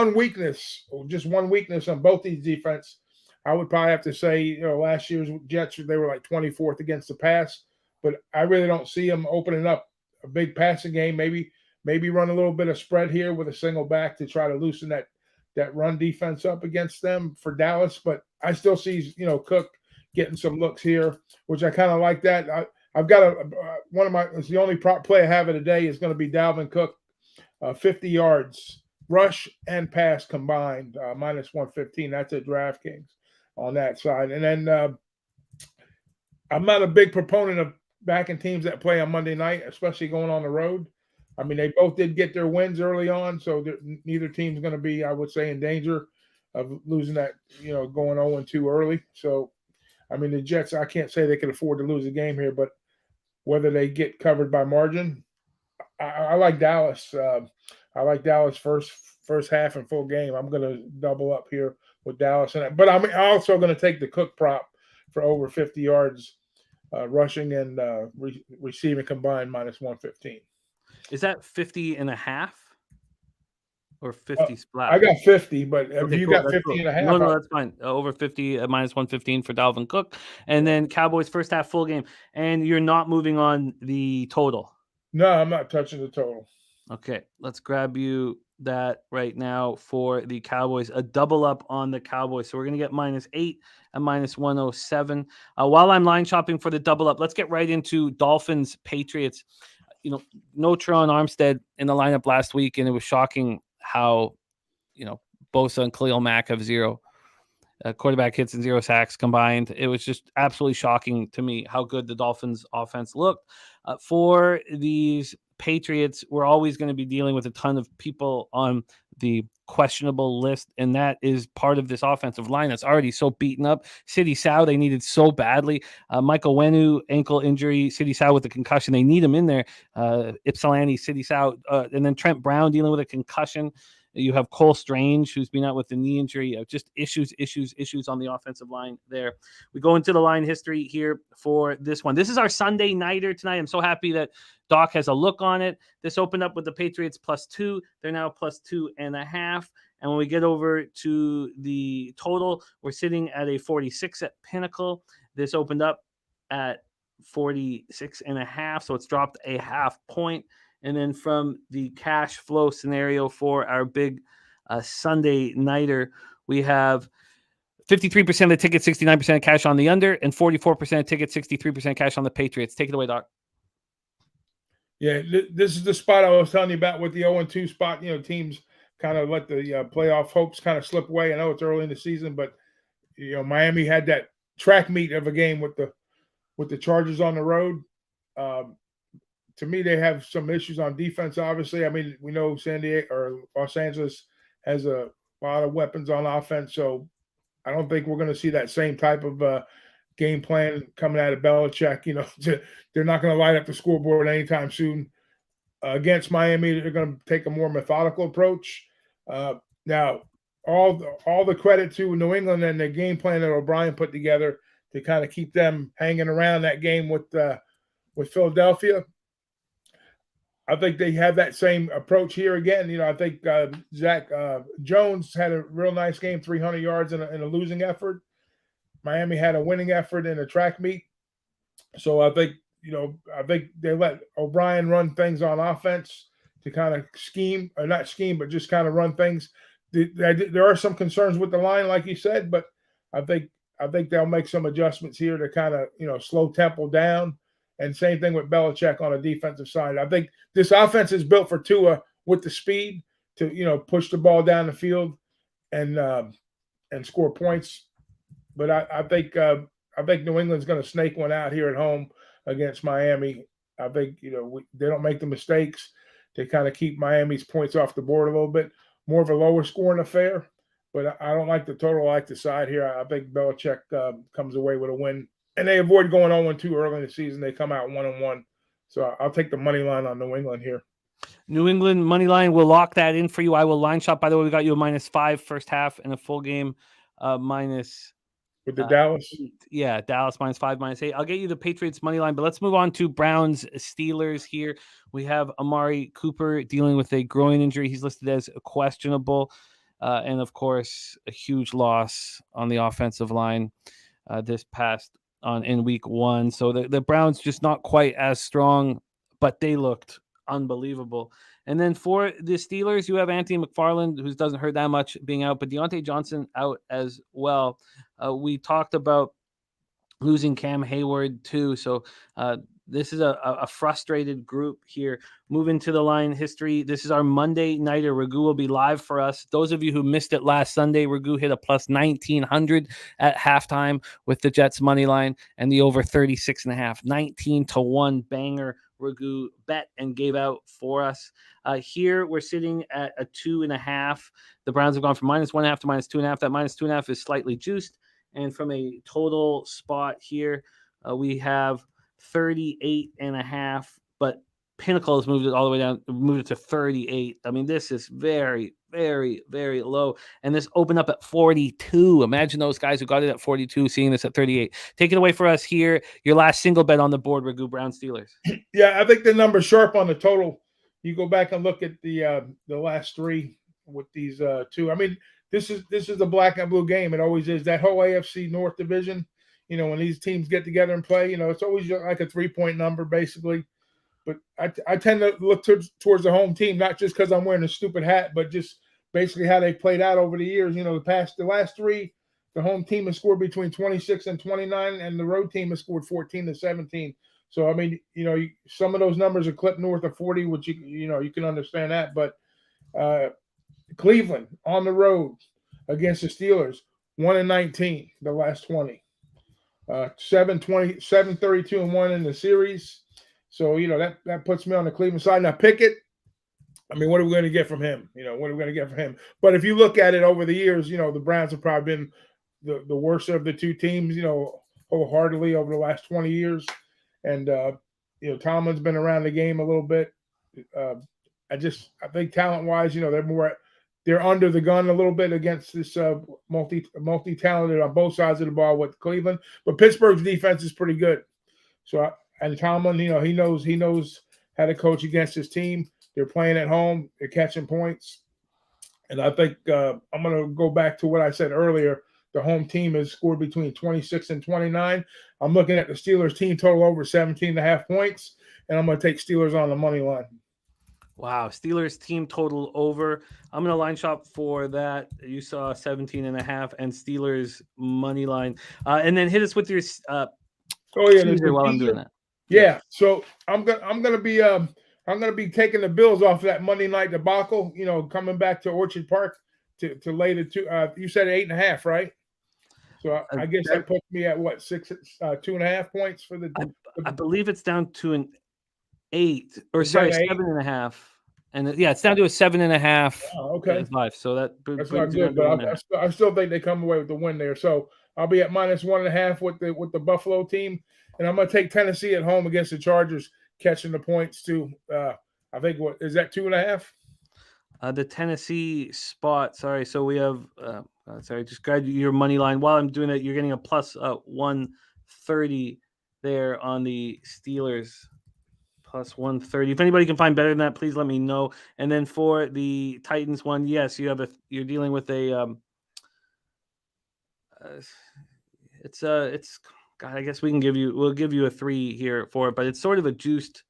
just one weakness on both these defense, I would probably have to say last year's Jets, they were like 24th against the pass. But I really don't see them opening up a big passing game. Maybe run a little bit of spread here with a single back to try to loosen that run defense up against them for Dallas. But I still see Cook getting some looks here, which I kind of like that. I've got it's the only prop play I have of the day is going to be Dalvin Cook, 50 yards rush and pass combined, minus 115. That's at DraftKings on that side. And then I'm not a big proponent of backing teams that play on Monday night, especially going on the road. I mean, they both did get their wins early on, so neither team's going to be, I would say, in danger of losing that, going 0-2 early. So, I mean, the Jets, I can't say they can afford to lose a game here, but whether they get covered by margin, I like Dallas. I like Dallas first half and full game. I'm going to double up here with Dallas, but I'm also going to take the Cook prop for over 50 yards. Rushing and receiving combined minus 115. Is that 50.5 or 50 splat? I got 50, but if you got 50.5. No, that's fine. Over 50 minus 115 for Dalvin Cook. And then Cowboys first half full game. And you're not moving on the total. No, I'm not touching the total. Okay, let's grab you that right now for the Cowboys. A double up on the Cowboys. So we're going to get -8 and minus 107. While I'm line shopping for the double up, let's get right into Dolphins Patriots. No Teron Armstead in the lineup last week, and it was shocking how Bosa and Khalil Mack have 0 quarterback hits and 0 sacks combined. It was just absolutely shocking to me how good the Dolphins offense looked. For these Patriots, we're always going to be dealing with a ton of people on the questionable list, and that is part of this offensive line that's already so beaten up. Sidy Sow, they needed so badly. Michael Wenu, ankle injury. Sidy Sow with a concussion. They need him in there. Ypsilanti, Sidy Sow, and then Trent Brown dealing with a concussion. You have Cole Strange, who's been out with the knee injury. Just issues on the offensive line there. We go into the line history here for this one. This is our Sunday nighter tonight. I'm so happy that Doc has a look on it. This opened up with the Patriots +2. They're now +2.5. And when we get over to the total, we're sitting at a 46 at Pinnacle. This opened up at 46.5, so it's dropped a half point. And then from the cash flow scenario for our big Sunday nighter, we have 53% of the tickets, 69% cash on the under, and 44% of tickets, 63% cash on the Patriots. Take it away, Doc. Yeah, this is the spot I was telling you about with the 0-2 spot. Teams kind of let the playoff hopes kind of slip away. I know it's early in the season, but Miami had that track meet of a game with the Chargers on the road. To me, they have some issues on defense, obviously. I mean, we know San Diego or Los Angeles has a lot of weapons on offense, so I don't think we're going to see that same type of game plan coming out of Belichick. They're not going to light up the scoreboard anytime soon. Against Miami, they're going to take a more methodical approach. Now, all the credit to New England and the game plan that O'Brien put together to kind of keep them hanging around that game with with Philadelphia. I think they have that same approach here again. I think Zach Jones had a real nice game, 300 yards in a losing effort. Miami had a winning effort in a track meet. So I think they let O'Brien run things on offense to kind of scheme, or not scheme, but just kind of run things. There are some concerns with the line, like you said, but I think they'll make some adjustments here to kind of slow tempo down. And same thing with Belichick on the defensive side. I think this offense is built for Tua with the speed to push the ball down the field and score points. But I think New England's going to snake one out here at home against Miami. I think they don't make the mistakes to kind of keep Miami's points off the board a little bit. More of a lower scoring affair, but I don't like the total. I like the side here. I think Belichick comes away with a win, and they avoid going 0-2 early in the season. They come out 1-1. So I'll take the money line on New England here. New England money line. We'll lock that in for you. I will line shop. By the way, we got you a -5 first half and a full game minus. With the Dallas? Yeah, Dallas -5, -8. I'll get you the Patriots money line, but let's move on to Browns Steelers here. We have Amari Cooper dealing with a groin injury. He's listed as questionable. And, of course, a huge loss on the offensive line this past in week 1. So the Browns just not quite as strong, but they looked unbelievable. And then for the Steelers, you have Anthony McFarland, who doesn't hurt that much being out, but Deontay Johnson out as well. We talked about losing Cam Hayward too. So this is a frustrated group here. Moving to the line history. This is our Monday nighter. Ragu will be live for us. Those of you who missed it last Sunday, Ragu hit a plus 1,900 at halftime with the Jets money line and the over 36.5, 19-1 banger. Ragu bet and gave out for us. Here we're sitting at a 2.5. The Browns have gone from -1.5 to -2.5. That -2.5 is slightly juiced. And from a total spot here, we have 38.5, but Pinnacle has moved it all the way down, moved it to 38. I mean, this is very, very, very low. And this opened up at 42. Imagine those guys who got it at 42 seeing this at 38. Take it away for us here. Your last single bet on the board, Ragu, Brown Steelers. Yeah, I think the number's sharp on the total. You go back and look at the last three with these two. I mean, this is the black and blue game. It always is. That whole AFC North division, when these teams get together and play, it's always like a 3-point number, basically. But I tend to look towards the home team, not just because I'm wearing a stupid hat, but just basically how they played out over the years. The last three, the home team has scored between 26 and 29, and the road team has scored 14 to 17. So, I mean, some of those numbers are clipped north of 40, which you can understand that. But Cleveland on the road against the Steelers, 1-19 the last 20, 7-32-1 in the series. So, that puts me on the Cleveland side. Now, Pickett, I mean, what are we going to get from him? What are we going to get from him? But if you look at it over the years, the Browns have probably been the worst of the two teams, wholeheartedly over the last 20 years. And, Tomlin's been around the game a little bit. I think talent-wise, they're under the gun a little bit against this multi-talented on both sides of the ball with Cleveland. But Pittsburgh's defense is pretty good. So, and Tomlin, he knows how to coach against his team. They're playing at home. They're catching points. And I think I'm going to go back to what I said earlier. The home team has scored between 26 and 29. I'm looking at the Steelers team total over 17.5 points, and I'm going to take Steelers on the money line. Wow, Steelers team total over. I'm going to line shop for that. You saw 17.5 and Steelers money line. And then hit us with your while I'm doing that. Yeah, so I'm gonna be taking the Bills off of that Monday night debacle. Coming back to Orchard Park to lay the two. You said 8.5, right? So I guess that puts me at what 2.5 points for the. I believe it's down to an 8 or sorry 7.5, and it's down to a 7.5. Oh, okay. Live, so that's not good, but I still think they come away with the win there. So I'll be at -1.5 with the Buffalo team. And I'm going to take Tennessee at home against the Chargers, catching the points too. I think what is that 2.5? The Tennessee spot. Sorry, so we have. Just grab your money line. While I'm doing it, you're getting a plus 130 there on the Steelers plus 130. If anybody can find better than that, please let me know. And then for the Titans one, yes, you're dealing with a it's God, I guess we'll give you a 3 here for it, but it's sort of a juiced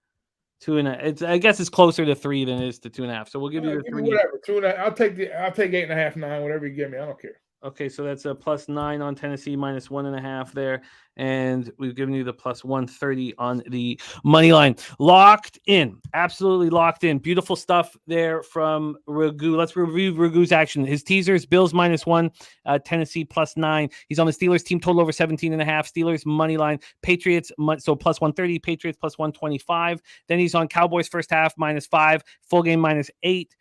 2.5. I guess it's closer to 3 than it is to 2.5. So we'll give you the 3. Whatever, 2.5. I'll take 8.5, 9, whatever you give me. I don't care. Okay, so that's a plus 9 on Tennessee, minus 1.5 there. And we've given you the plus 130 on the money line. Locked in. Absolutely locked in. Beautiful stuff there from Ragu. Let's review Ragu's action. His teasers, Bills minus 1, Tennessee plus 9. He's on the Steelers team total over 17.5. Steelers money line. Patriots, so plus 130. Patriots plus 125. Then he's on Cowboys first half minus 5. Full game minus 8.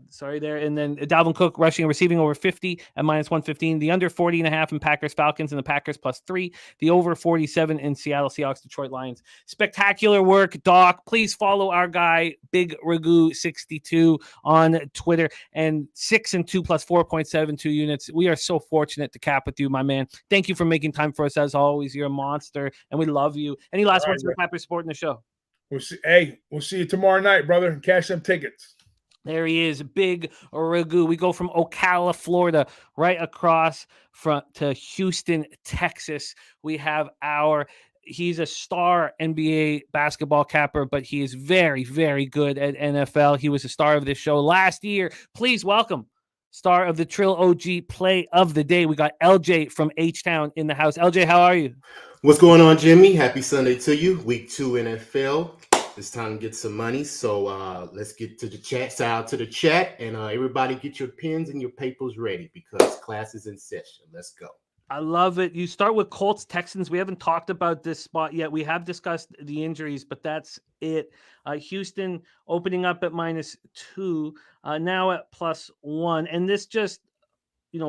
Sorry there. And then Dalvin Cook rushing and receiving over 50 at minus 115. The under 40.5 in Packers Falcons and the Packers plus 3. The over 47 in Seattle Seahawks Detroit Lions. Spectacular work, Doc. Please follow our guy Big Ragu 62 on Twitter, and 6 and 2 plus 4.72 units. We are so fortunate to cap with you, my man. Thank you for making time for us as always. You're a monster and we love you. Any last words for Clapper supporting the show? We'll see you tomorrow night, brother. Cash them tickets. There he is, Big Ragu. We go from Ocala, Florida, right across to Houston, Texas. We have he's a star NBA basketball capper, but he is very, very good at NFL. He was a star of this show last year. Please welcome star of the Trill OG play of the day. We got LJ from H-Town in the house. LJ, how are you? What's going on, Jimmy? Happy Sunday to you. Week 2 NFL. It's time to get some money. So let's get to the chat. Shout out to the chat. And everybody get your pens and your papers ready because class is in session. Let's go. I love it. You start with Colts, Texans. We haven't talked about this spot yet. We have discussed the injuries, but that's it. Houston opening up at minus 2, now at plus 1. And this just,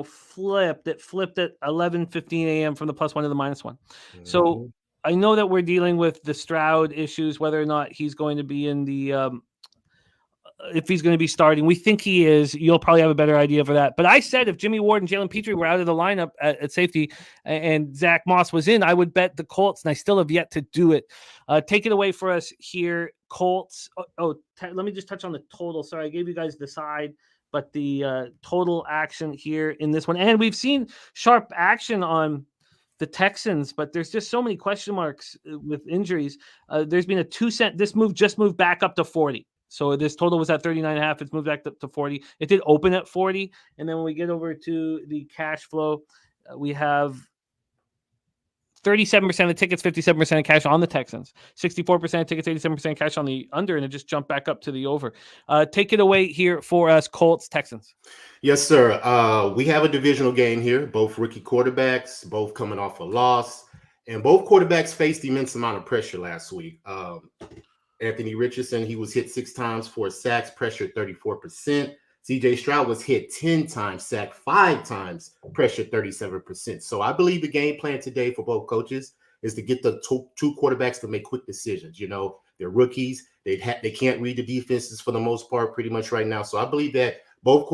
flipped. It flipped at 11:15 a.m. from the plus 1 to the minus 1. Mm-hmm. So I know that we're dealing with the Stroud issues, whether or not he's going to be in the if he's going to be starting. We think he is. You'll probably have a better idea for that. But I said if Jimmy Ward and Jalen Petrie were out of the lineup at safety and Zach Moss was in, I would bet the Colts, and I still have yet to do it. Take it away for us here, Colts. Let me just touch on the total. Sorry, I gave you guys the side, but the total action here in this one. And we've seen sharp action on the Texans, but there's just so many question marks with injuries. There's been a 2-cent. This move just moved back up to 40. So this total was at 39.5. It's moved back up to 40. It did open at 40. And then when we get over to the cash flow, we have 37% of the tickets, 57% of cash on the Texans, 64% of tickets, 87% cash on the under, and it just jumped back up to the over. Take it away here for us, Colts, Texans. Yes, sir. We have a divisional game here. Both rookie quarterbacks, both coming off a loss, and both quarterbacks faced immense amount of pressure last week. Anthony Richardson, he was hit 6 times for sacks, pressured 34%. CJ Stroud was hit 10 times, sacked 5 times, pressured 37%. So I believe the game plan today for both coaches is to get the two quarterbacks to make quick decisions. They're rookies. They can't read the defenses for the most part pretty much right now. So I believe that both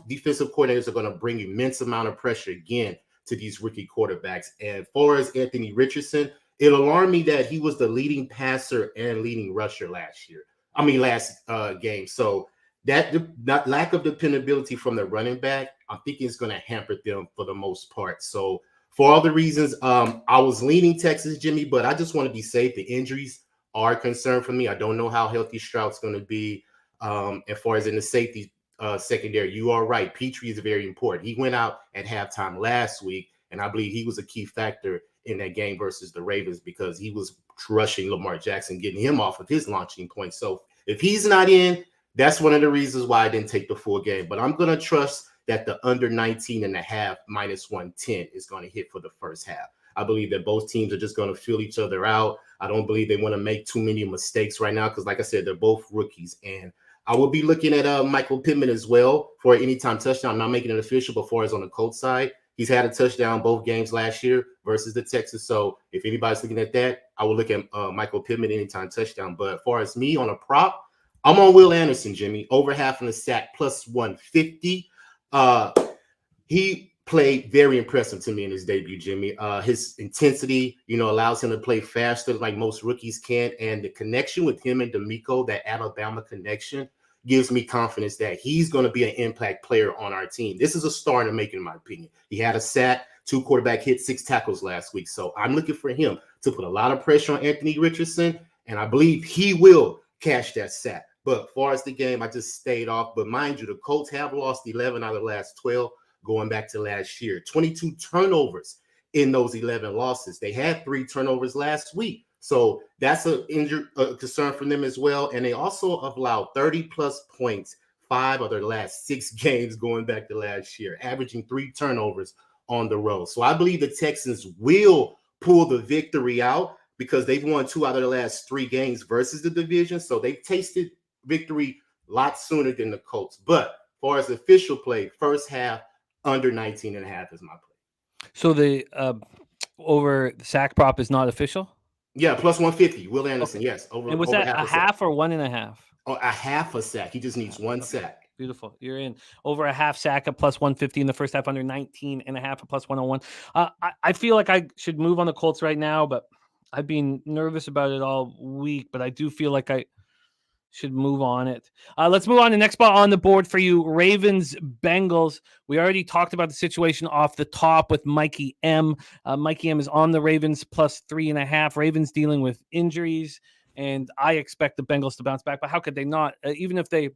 defensive coordinators are going to bring immense amount of pressure again to these rookie quarterbacks. And as far as Anthony Richardson, it alarmed me that he was the leading passer and leading rusher last game. So that lack of dependability from the running back, I'm thinking is going to hamper them for the most part. So for all the reasons, I was leaning Texas, Jimmy, but I just want to be safe. The injuries are a concern for me. I don't know how healthy Stroud's going to be. As far as in the safety secondary, you are right. Petrie is very important. He went out at halftime last week, and I believe he was a key factor in that game versus the Ravens because he was rushing Lamar Jackson, getting him off of his launching point. So if he's not in, that's one of the reasons why I didn't take the full game. But I'm going to trust that the under 19.5 minus 110 is going to hit for the first half. I believe that both teams are just going to feel each other out. I don't believe they want to make too many mistakes right now because, like I said, they're both rookies. And I will be looking at Michael Pittman as well for an anytime touchdown. I'm not making it official before it's on the Colts side. He's had a touchdown both games last year versus the Texans. So if anybody's looking at that, I will look at Michael Pittman anytime touchdown. But as far as me on a prop, I'm on Will Anderson, Jimmy, over half in the sack plus 150. He played very impressive to me in his debut, Jimmy. His intensity, allows him to play faster like most rookies can. And the connection with him and D'Amico, that Alabama connection, gives me confidence that he's going to be an impact player on our team. This is a star to make, in my opinion. He had a sack, 2 quarterback hits, 6 tackles last week. So I'm looking for him to put a lot of pressure on Anthony Richardson, and I believe he will cash that sack. But as far as the game, I just stayed off. But mind you, the Colts have lost 11 out of the last 12 going back to last year. 22 turnovers in those 11 losses. They had 3 turnovers last week. So that's a concern for them as well. And they also have allowed 30-plus points 5 of their last 6 games going back to last year, averaging 3 turnovers on the road. So I believe the Texans will pull the victory out because they've won 2 out of the last 3 games versus the division. So they've tasted victory a lot sooner than the Colts. But as far as official play, first half, under 19.5 is my play. So the over the sack prop is not official? Yeah, plus 150. Will Anderson, Okay. yes. And was that a half or 1.5? Oh, a half a sack. He just needs 1 sack. Beautiful. You're in. Over a half sack at plus 150 in the first half, under 19.5 at plus 101. I feel like I should move on the Colts right now, but I've been nervous about it all week, but I do feel like I should move on it. Let's move on to the next spot on the board for you. Ravens, Bengals. We already talked about the situation off the top with Mikey M. Mikey M is on the Ravens plus 3.5. Ravens dealing with injuries, and I expect the Bengals to bounce back, but how could they not? Even if they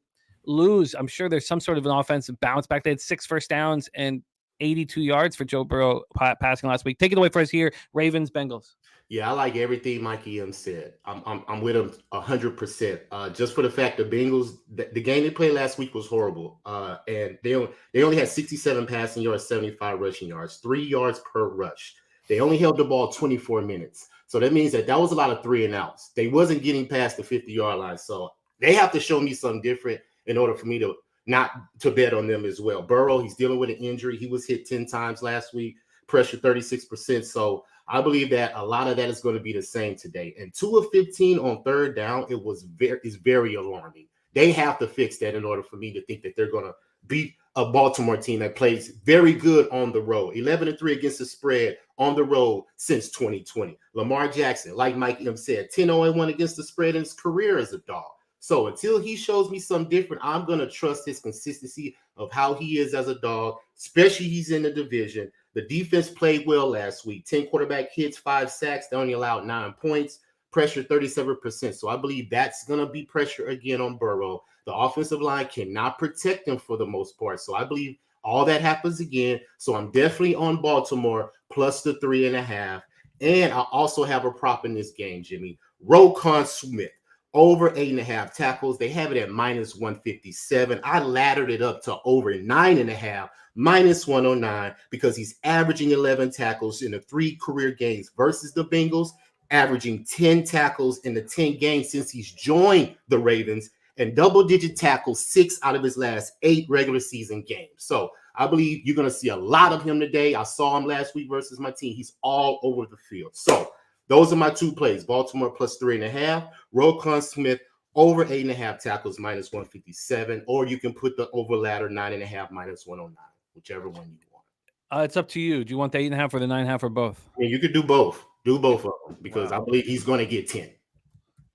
lose, I'm sure there's some sort of an offensive bounce back. They had 6 first downs and 82 yards for Joe Burrow passing last week. Take it away for us here. Ravens, Bengals. Yeah, I like everything Mikey M said. I'm with him 100%. Just for the fact the Bengals, the game they played last week was horrible. And they only had 67 passing yards, 75 rushing yards, 3 yards per rush. They only held the ball 24 minutes. So that means that was a lot of 3 and outs. They wasn't getting past the 50-yard line. So they have to show me something different in order for me to not to bet on them as well. Burrow, he's dealing with an injury. He was hit 10 times last week, pressure 36%. So I believe that a lot of that is going to be the same today. And 2 of 15 on third down, is very alarming. They have to fix that in order for me to think that they're going to beat a Baltimore team that plays very good on the road. 11-3 against the spread on the road since 2020. Lamar Jackson, like Mike M said, 10-0-1 against the spread in his career as a dog. So until he shows me something different, I'm going to trust his consistency of how he is as a dog, especially he's in the division. The defense played well last week. 10 quarterback hits, 5 sacks. They only allowed 9 points. Pressure 37%. So I believe that's going to be pressure again on Burrow. The offensive line cannot protect him for the most part. So I believe all that happens again. So I'm definitely on Baltimore plus the 3.5. And I also have a prop in this game, Jimmy. Roquan Smith. Over 8.5 tackles. They have it at minus 157. I laddered it up to over 9.5, minus 109, because he's averaging 11 tackles in the 3 career games versus the Bengals, averaging 10 tackles in the 10 games since he's joined the Ravens, and double-digit tackles 6 out of his last 8 regular season games. So I believe you're going to see a lot of him today. I saw him last week versus my team. He's all over the field. So those are my 2 plays. Baltimore plus 3.5. Roquan Smith over 8.5 tackles minus 157. Or you can put the over ladder 9.5 minus 109, whichever one you want. It's up to you. Do you want the 8.5 or the 9.5 or both? I mean, you could do both. Do both of them because I believe he's going to get 10.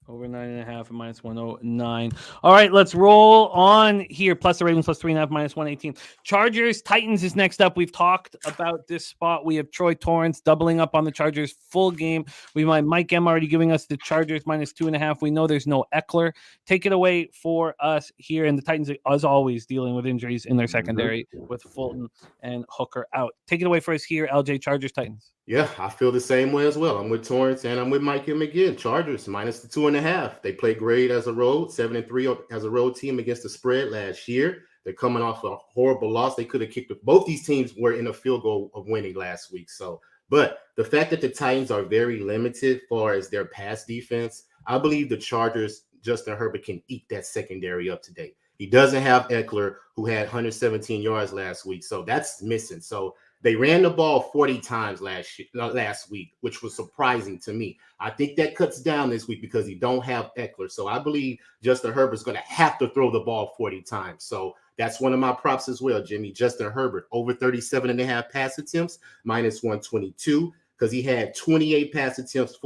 Over 9.5 and minus 109. All right, let's roll on here. Plus the Ravens plus 3.5, minus 118. Chargers, Titans is next up. We've talked about this spot. We have Troy Torrance doubling up on the Chargers full game. We might Mike M already giving us the Chargers minus 2.5. We know there's no Eckler. Take it away for us here. And the Titans, as always, dealing with injuries in their secondary with Fulton and Hooker out. Take it away for us here, LJ. Chargers, Titans. Yeah, I feel the same way as well. I'm with Torrance and I'm with Mike M again. Chargers minus the 2.5. They play great as a road, 7-3 as a road team against the spread last year. They're coming off a horrible loss. They could have kicked it. Both these teams were in a field goal of winning last week. So, but the fact that the Titans are very limited as far as their pass defense, I believe the Chargers, Justin Herbert, can eat that secondary up today. He doesn't have Eckler, who had 117 yards last week. So that's missing. So they ran the ball 40 times last week, which was surprising to me. I think that cuts down this week because he don't have Eckler. So I believe Justin Herbert's going to have to throw the ball 40 times. So That's one of my props as well, Jimmy. Justin Herbert, over 37.5 pass attempts, minus 122, because he had 28 pass attempts,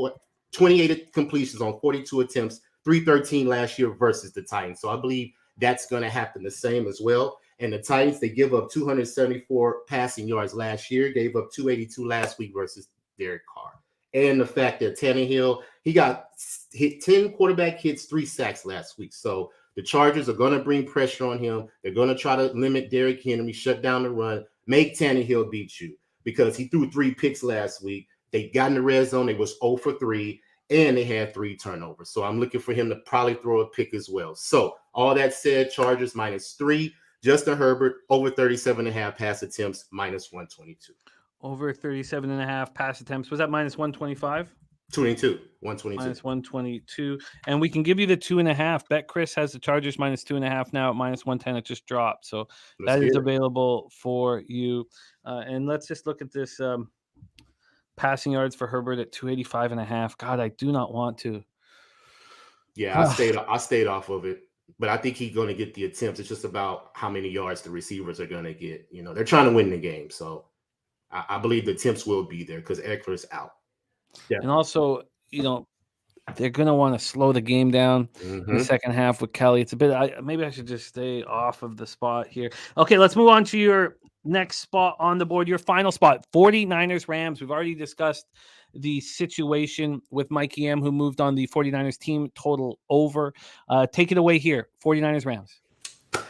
28 completions on 42 attempts, 313 last year versus the Titans. So I believe that's going to happen the same as well. And the Titans, they give up 274 passing yards last year, gave up 282 last week versus Derek Carr. And the fact that Tannehill, he got hit 10 quarterback hits, 3 sacks last week. So the Chargers are going to bring pressure on him. They're going to try to limit Derrick Henry, shut down the run, make Tannehill beat you, because he threw 3 picks last week. They got in the red zone. They was 0 for 3, and they had 3 turnovers. So I'm looking for him to probably throw a pick as well. So all that said, Chargers -3. Justin Herbert, over 37.5 pass attempts, minus 122. Over 37.5 pass attempts. Was that minus 125? 122. Minus 122. And we can give you the 2.5. Bet Chris has the Chargers minus 2.5 now at minus 110. It just dropped. So that is available for you. And let's just look at this passing yards for Herbert at 285.5. God, I do not want to. Yeah, I stayed off of it. But I think he's going to get the attempts. It's just about how many yards the receivers are going to get. You know, they're trying to win the game. So I believe the attempts will be there because Eckler's out. Yeah. And also, you know, they're going to want to slow the game down in the second half with Kelly. It's a bit, maybe I should just stay off of the spot here. Okay, let's move on to your next spot on the board, your final spot, 49ers Rams. We've already discussed the situation with Mikey M, who moved on the 49ers team total over. Take it away here, 49ers Rams.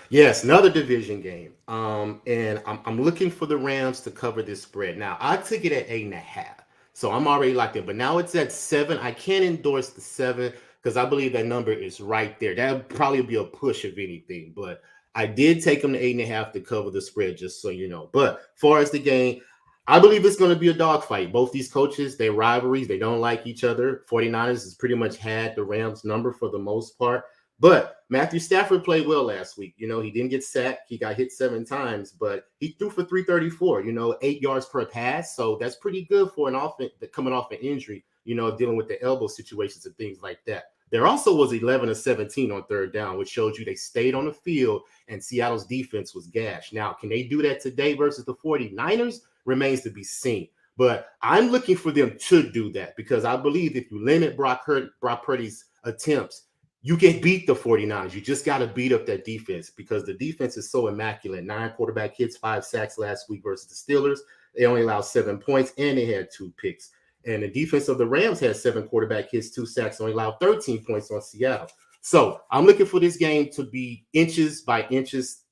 Yes, another division game. And I'm looking for the Rams to cover this spread. Now, I took it at 8.5. So I'm already locked in, but now it's at 7. I can't endorse the 7 because I believe that number is right there. That would probably be a push if anything, but I did take them to 8.5 to cover the spread, just so you know. But as far as the game, I believe it's going to be a dogfight. Both these coaches, they're rivalries. They don't like each other. 49ers has pretty much had the Rams number for the most part. But Matthew Stafford played well last week. You know, he didn't get sacked. He got hit 7 times, but he threw for 334, 8 yards per pass. So that's pretty good for an offense that coming off an injury, dealing with the elbow situations and things like that. There also was 11 of 17 on third down, which showed you they stayed on the field and Seattle's defense was gashed. Now, can they do that today versus the 49ers? Remains to be seen. But I'm looking for them to do that because I believe if you limit Brock Purdy's attempts, you can beat the 49ers. You just got to beat up that defense because the defense is so immaculate. 9 quarterback hits, 5 sacks last week versus the Steelers. They only allowed 7 points, and they had 2 picks. And the defense of the Rams had 7 quarterback hits, 2 sacks, only allowed 13 points on Seattle. So I'm looking for this game to be inches by inches,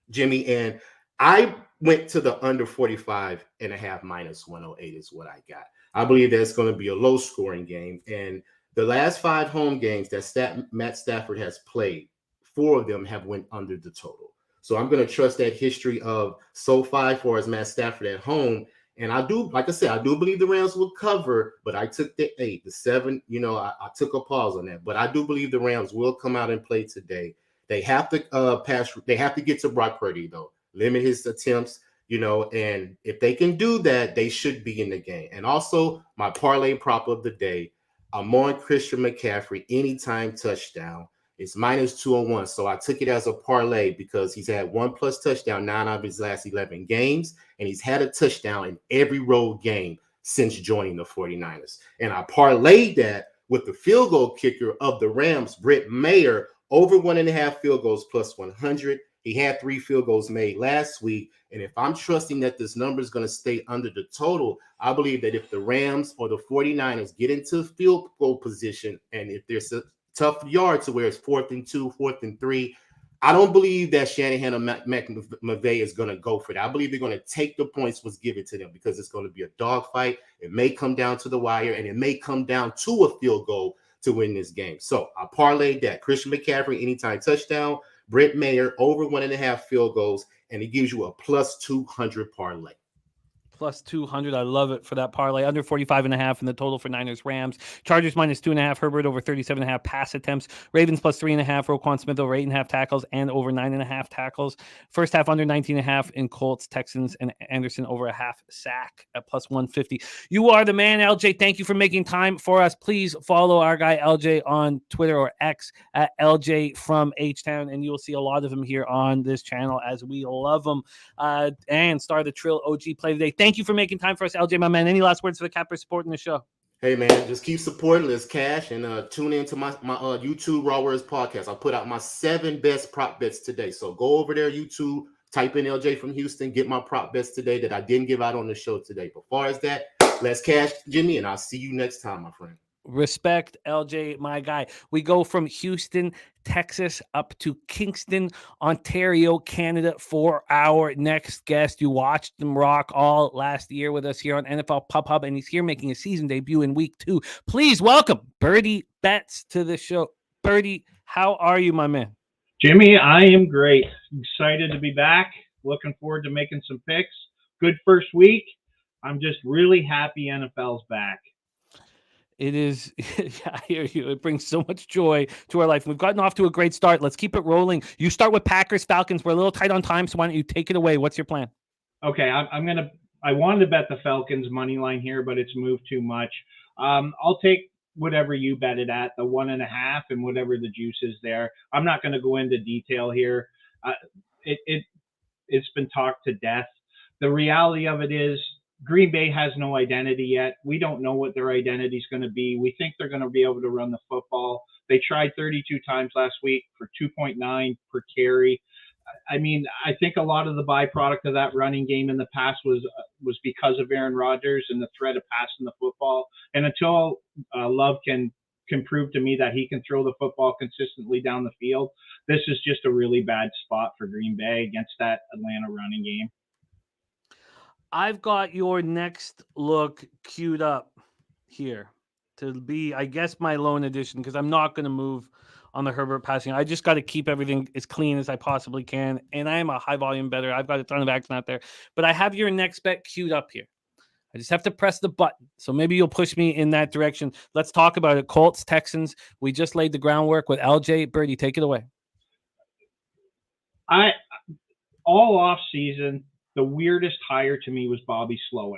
Jimmy. And I went to the under 45.5 minus 108 is what I got. I believe that's going to be a low-scoring game. And the last 5 home games that Matt Stafford has played, 4 of them have went under the total. So I'm going to trust that history of SoFi for as Matt Stafford at home. And I do, like I said, I do believe the Rams will cover, but I took the 8, the 7. I took a pause on that. But I do believe the Rams will come out and play today. They have to pass. They have to get to Brock Purdy, though. Limit his attempts, and if they can do that, they should be in the game. And also, my parlay prop of the day, I'm on Christian McCaffrey anytime touchdown. It's minus 201. So I took it as a parlay because he's had 1+ touchdown 9 out of his last 11 games, and he's had a touchdown in every road game since joining the 49ers. And I parlayed that with the field goal kicker of the Rams, Britt Mayer, over 1.5 field goals plus 100. He had 3 field goals made last week. And if I'm trusting that this number is going to stay under the total, I believe that if the Rams or the 49ers get into field goal position, and if there's a tough yard to where it's 4th and 2, 4th and 3, I don't believe that Shanahan or McVay is going to go for that. I believe they're going to take the points what's given to them because it's going to be a dogfight. It may come down to the wire, and it may come down to a field goal to win this game. So I parlayed that. Christian McCaffrey, anytime touchdown. Brent Mayer, over 1.5 field goals, and it gives you a plus 200 parlay. Plus 200. I love it for that parlay. Under 45.5 in the total for Niners Rams. Chargers minus 2.5. Herbert over 37.5 pass attempts. Ravens plus 3.5. Roquan Smith over 8.5 tackles and over 9.5 tackles. First half under 19.5 in Colts, Texans, and Anderson over a half sack at plus 150. You are the man, LJ. Thank you for making time for us. Please follow our guy LJ on Twitter or X at LJ from H-Town, and you will see a lot of him here on this channel as we love him. And start the Trill OG play today. Thank you for making time for us, LJ, my man. Any last words for the Cappers supporting the show? Hey, man, just keep supporting Let's Cash and tune into my YouTube Raw Words podcast. I put out my 7 best prop bets today. So go over there, YouTube, type in LJ from Houston, get my prop bets today that I didn't give out on the show today. But as far as that, Let's Cash, Jimmy, and I'll see you next time, my friend. Respect, LJ, my guy. We go from Houston, Texas, up to Kingston, Ontario, Canada for our next guest. You watched him rock all last year with us here on NFL Pub Hub, and he's here making a season debut in week 2. Please welcome Birdie Betts to the show. Birdie, how are you, my man? Jimmy, I am great. Excited to be back. Looking forward to making some picks. Good first week. I'm just really happy NFL's back. It is, yeah, I hear you. It brings so much joy to our life. We've gotten off to a great start. Let's keep it rolling. You start with Packers, Falcons. We're a little tight on time, so why don't you take it away? What's your plan? Okay, I wanted to bet the Falcons money line here, but it's moved too much. I'll take whatever you bet it at, the 1.5 and whatever the juice is there. I'm not going to go into detail here. It's been talked to death. The reality of it is, Green Bay has no identity yet. We don't know what their identity is going to be. We think they're going to be able to run the football. They tried 32 times last week for 2.9 per carry. I mean, I think a lot of the byproduct of that running game in the past was because of Aaron Rodgers and the threat of passing the football. And until Love can prove to me that he can throw the football consistently down the field, this is just a really bad spot for Green Bay against that Atlanta running game. I've got your next look queued up here to be, I guess, my lone edition, because I'm not going to move on the Herbert passing. I just got to keep everything as clean as I possibly can, and I am a high volume bettor. I've got a ton of action out there, but I have your next bet queued up here. I just have to press the button, so maybe you'll push me in that direction. Let's talk about it. Colts, Texans. We just laid the groundwork with LJ. Birdie, take it away. All off season, the weirdest hire to me was Bobby Slowick.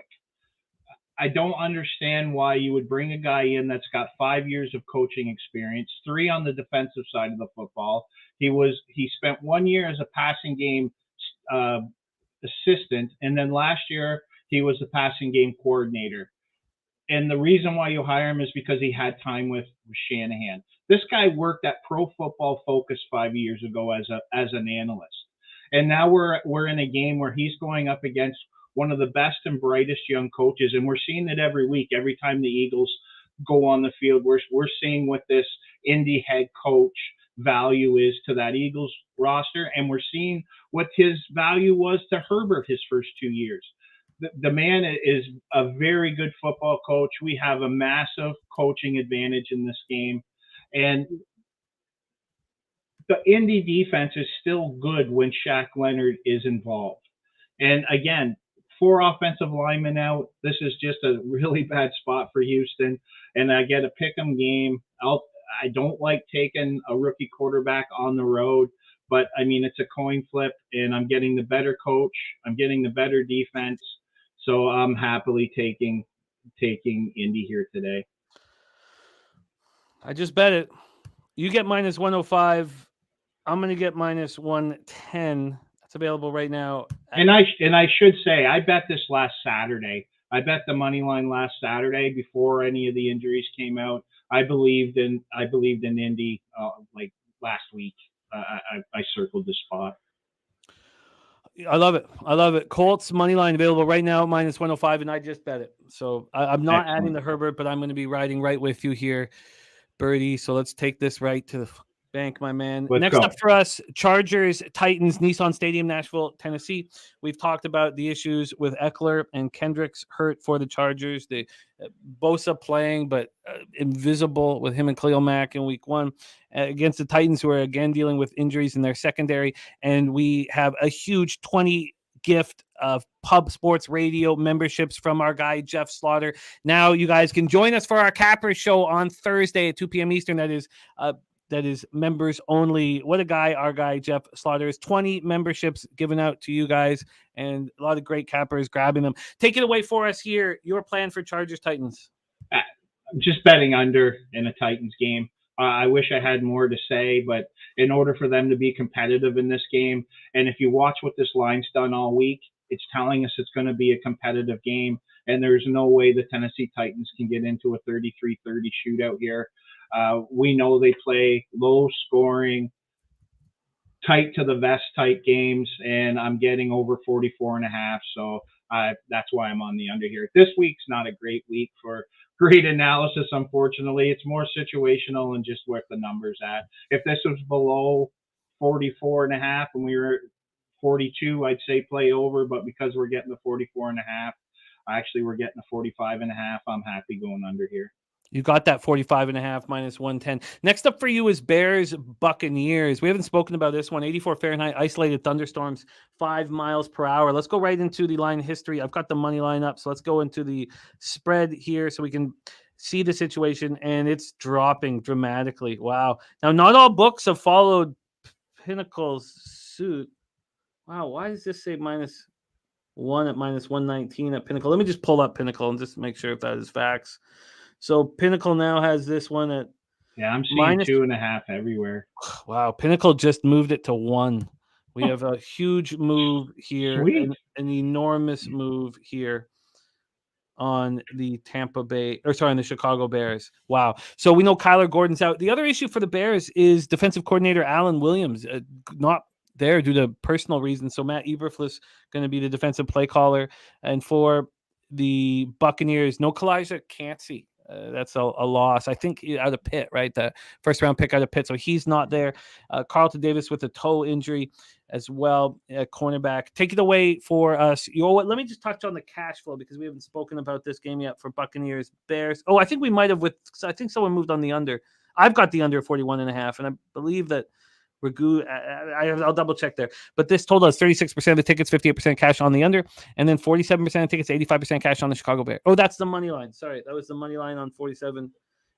I don't understand why you would bring a guy in that's got 5 years of coaching experience, 3 on the defensive side of the football. He spent 1 year as a passing game assistant, and then last year he was the passing game coordinator. And the reason why you hire him is because he had time with Shanahan. This guy worked at Pro Football Focus 5 years ago as an analyst. And now we're in a game where he's going up against one of the best and brightest young coaches, and we're seeing it every week. Every time the Eagles go on the field, we're seeing what this indie head coach value is to that Eagles roster, and we're seeing what his value was to Herbert his first 2 years. The man is a very good football coach. We have a massive coaching advantage in this game, and the Indy defense is still good when Shaq Leonard is involved. And again, 4 offensive linemen out. This is just a really bad spot for Houston. And I get a pick'em game. I don't like taking a rookie quarterback on the road, but I mean, it's a coin flip, and I'm getting the better coach. I'm getting the better defense. So I'm happily taking Indy here today. I just bet it. You get minus 105. I'm going to get minus 110. That's available right now. And I should say, I bet this last Saturday. I bet the money line last Saturday before any of the injuries came out. I believed in Indy like last week. I circled the spot. I love it. Colts money line available right now, minus 105, and I just bet it. So I'm not adding the Herbert, but I'm going to be riding right with you here, Birdie. So let's take this right to the bank, my man. Next up for us, Chargers, Titans, Nissan Stadium, Nashville, Tennessee. We've talked about the issues with Eckler and Kendricks hurt for the Chargers. The Bosa playing, but invisible with him and Khalil Mack in week 1 against the Titans, who are again dealing with injuries in their secondary. And we have a huge 20 gift of Pub Sports Radio memberships from our guy, Jeff Slaughter. Now you guys can join us for our Cappers show on Thursday at 2 p.m. Eastern. That is members only. What a guy, our guy, Jeff Slaughter is. 20 memberships given out to you guys, and a lot of great cappers grabbing them. Take it away for us here. Your plan for Chargers Titans. Just betting under in a Titans game. I wish I had more to say, but in order for them to be competitive in this game, and if you watch what this line's done all week, it's telling us it's going to be a competitive game, and there's no way the Tennessee Titans can get into a 33-30 shootout here. We know they play low-scoring, tight-to-the-vest type games, and I'm getting over 44.5, so that's why I'm on the under here. This week's not a great week for great analysis, unfortunately. It's more situational and just where the numbers at. If this was below 44.5 and we were 42, I'd say play over, but because we're getting the 44.5, actually we're getting the 45.5, I'm happy going under here. You got that 45.5 minus 110. Next up for you is Bears Buccaneers. We haven't spoken about this one. 84 Fahrenheit, isolated thunderstorms, 5 miles per hour. Let's go right into the line history. I've got the money line up, so let's go into the spread here so we can see the situation, and it's dropping dramatically. Wow. Now, not all books have followed Pinnacle's suit. Wow, why does this say -1 at minus 119 at Pinnacle? Let me just pull up Pinnacle and just make sure if that is facts. So Pinnacle now has this one at I'm seeing -2.5 everywhere. Wow, Pinnacle just moved it to 1. We have a huge move here, an enormous move here on the on the Chicago Bears. Wow. So we know Kyler Gordon's out. The other issue for the Bears is defensive coordinator Alan Williams, not there due to personal reasons. So Matt Eberflus going to be the defensive play caller, and for the Buccaneers, no Kalijah Cansey. That's a loss. I think out of Pitt, right? The first round pick out of Pitt. So he's not there. Carlton Davis with a toe injury as well, cornerback. Take it away for us. You know what? Let me just touch on the cash flow because we haven't spoken about this game yet for Buccaneers Bears. Oh, I think we might have I think someone moved on the under. I've got the under 41.5, and I believe that Ragu, I'll double check there. But this total is 36% of the tickets, 58% cash on the under, and then 47% of tickets, 85% cash on the Chicago Bears. Oh, that's the money line. Sorry, that was the money line on 47.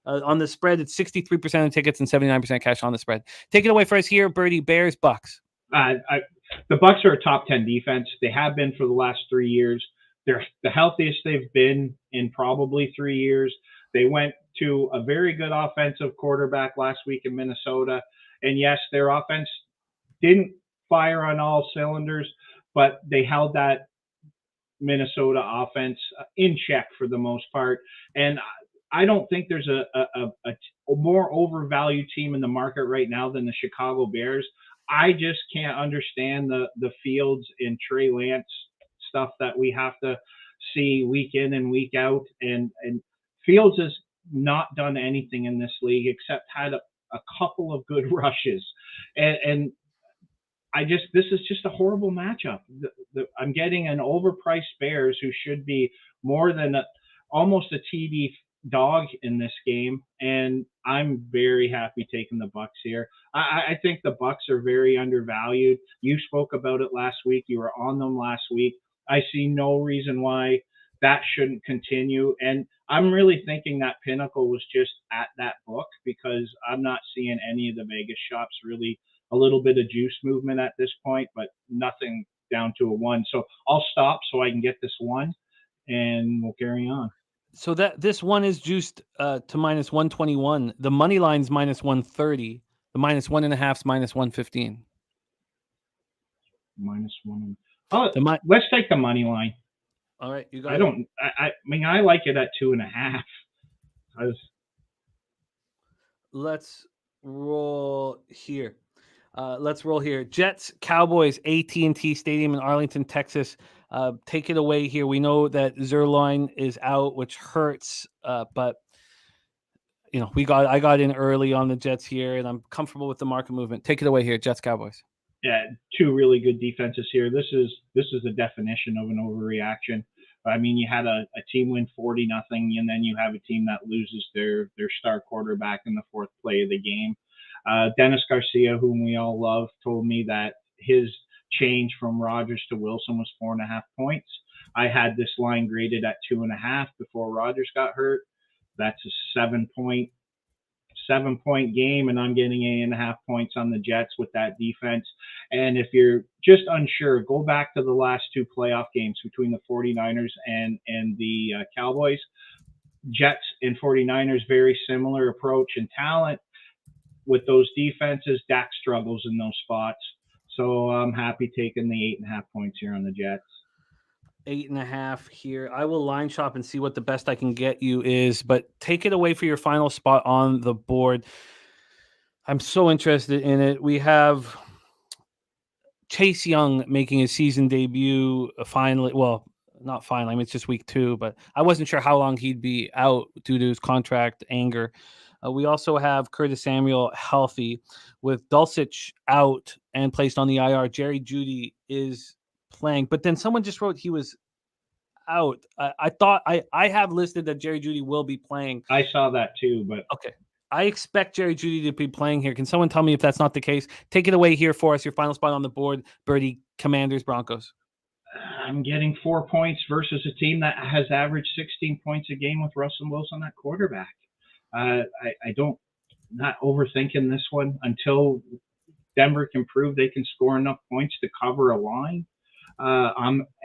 On the spread, it's 63% of tickets and 79% cash on the spread. Take it away for us here, Birdie. Bears, Bucs. The Bucs are a top 10 defense. They have been for the last 3 years. They're the healthiest they've been in probably 3 years. They went to a very good offensive quarterback last week in Minnesota. And yes, their offense didn't fire on all cylinders, but they held that Minnesota offense in check for the most part. And I don't think there's a more overvalued team in the market right now than the Chicago Bears. I just can't understand the Fields and Trey Lance stuff that we have to see week in and week out. And Fields has not done anything in this league except had a couple of good rushes, and this is just a horrible matchup. I'm getting an overpriced Bears who should be more than almost a TD dog in this game, and I'm very happy taking the Bucs here. I think the Bucs are very undervalued. You spoke about it last week. You were on them last week. I see no reason why that shouldn't continue, and I'm really thinking that Pinnacle was just at that book because I'm not seeing any of the Vegas shops really a little bit of juice movement at this point, but nothing down to a 1. So I'll stop so I can get this 1, and we'll carry on. So that this one is juiced to minus 121. The money line's minus 130. The minus 1.5's minus 115. -1. Oh, let's take the money line. All right, you got. I mean, I like it at 2.5. Let's roll here. Jets, Cowboys, AT&T Stadium in Arlington, Texas. Take it away here. We know that Zerline is out, which hurts, but you know I got in early on the Jets here, and I'm comfortable with the market movement. Take it away here, Jets, Cowboys. Yeah, 2 really good defenses here. This is the definition of an overreaction. I mean, you had a team win 40-0, and then you have a team that loses their star quarterback in the 4th play of the game. Dennis Garcia, whom we all love, told me that his change from Rodgers to Wilson was 4.5 points. I had this line graded at 2.5 before Rodgers got hurt. That's a 7-point game, and I'm getting 8.5 points on the Jets with that defense. And if you're just unsure, go back to the last 2 playoff games between the 49ers and the Cowboys. Jets and 49ers, very similar approach and talent. With those defenses, Dak struggles in those spots. So I'm happy taking the 8.5 points here on the Jets. 8.5 here. I will line shop and see what the best I can get you is, but take it away for your final spot on the board. I'm so interested in it. We have Chase Young making his season debut finally. Well, not finally. I mean, it's just week 2, but I wasn't sure how long he'd be out due to his contract anger. We also have Curtis Samuel healthy with Dulcich out and placed on the IR. Jerry Jeudy is playing, but then someone just wrote he was out. I thought I have listed that Jerry Jeudy will be playing. I saw that too, but okay. I expect Jerry Jeudy to be playing here. Can someone tell me if that's not the case? Take it away here for us. Your final spot on the board, Birdie, Commanders, Broncos. I'm getting 4 points versus a team that has averaged 16 points a game with Russell Wilson at quarterback. I don't, not overthinking this one until Denver can prove they can score enough points to cover a line.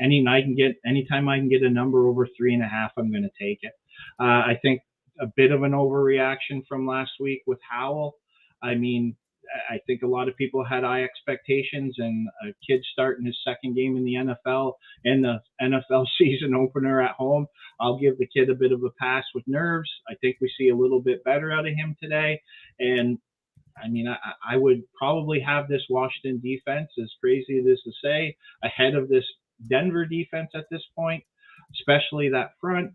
Anytime I can get a number over 3.5, I'm going to take it. I think a bit of an overreaction from last week with Howell. I mean, I think a lot of people had high expectations, and a kid starting his second game in the NFL and the NFL season opener at home. I'll give the kid a bit of a pass with nerves. I think we see a little bit better out of him today. And I mean, I would probably have this Washington defense, as crazy it is to say, ahead of this Denver defense at this point, especially that front.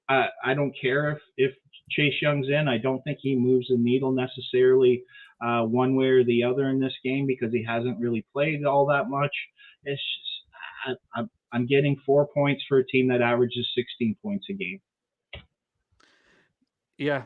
I don't care if Chase Young's in. I don't think he moves the needle necessarily one way or the other in this game because he hasn't really played all that much. It's just, I'm getting 4 points for a team that averages 16 points a game. Yeah,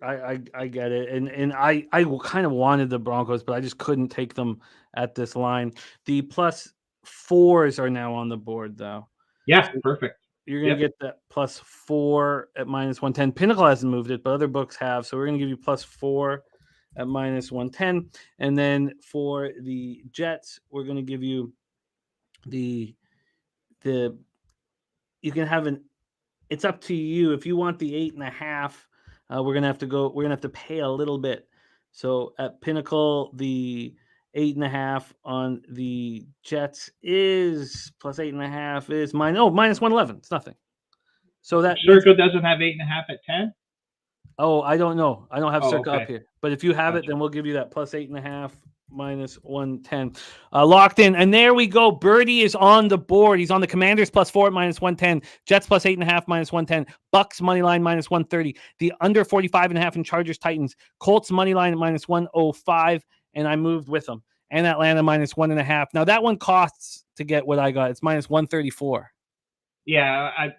I get it. And I kind of wanted the Broncos, but I just couldn't take them at this line. The +4s are now on the board, though. Yeah, perfect. You're going to get that +4 at -110. Pinnacle hasn't moved it, but other books have. So we're going to give you +4 at -110. And then for the Jets, we're going to give you you can have it's up to you. If you want the 8.5, we're going to have to pay a little bit. So at Pinnacle, the 8.5 on the Jets is +8.5 is -111. It's nothing. So that Circa doesn't have 8.5 at 10. Oh, I don't know. I don't have Circa okay. up here. But if you have it, then we'll give you that +8.5 -110 locked in. And there we go. Birdie is on the board. He's on the Commanders +4 at -110. Jets +8.5 -110. Bucs money line -130. The under 45.5 in Chargers Titans. Colts money line at -105. And I moved with them. And Atlanta -1.5. Now that one costs to get what I got. It's -134. Yeah,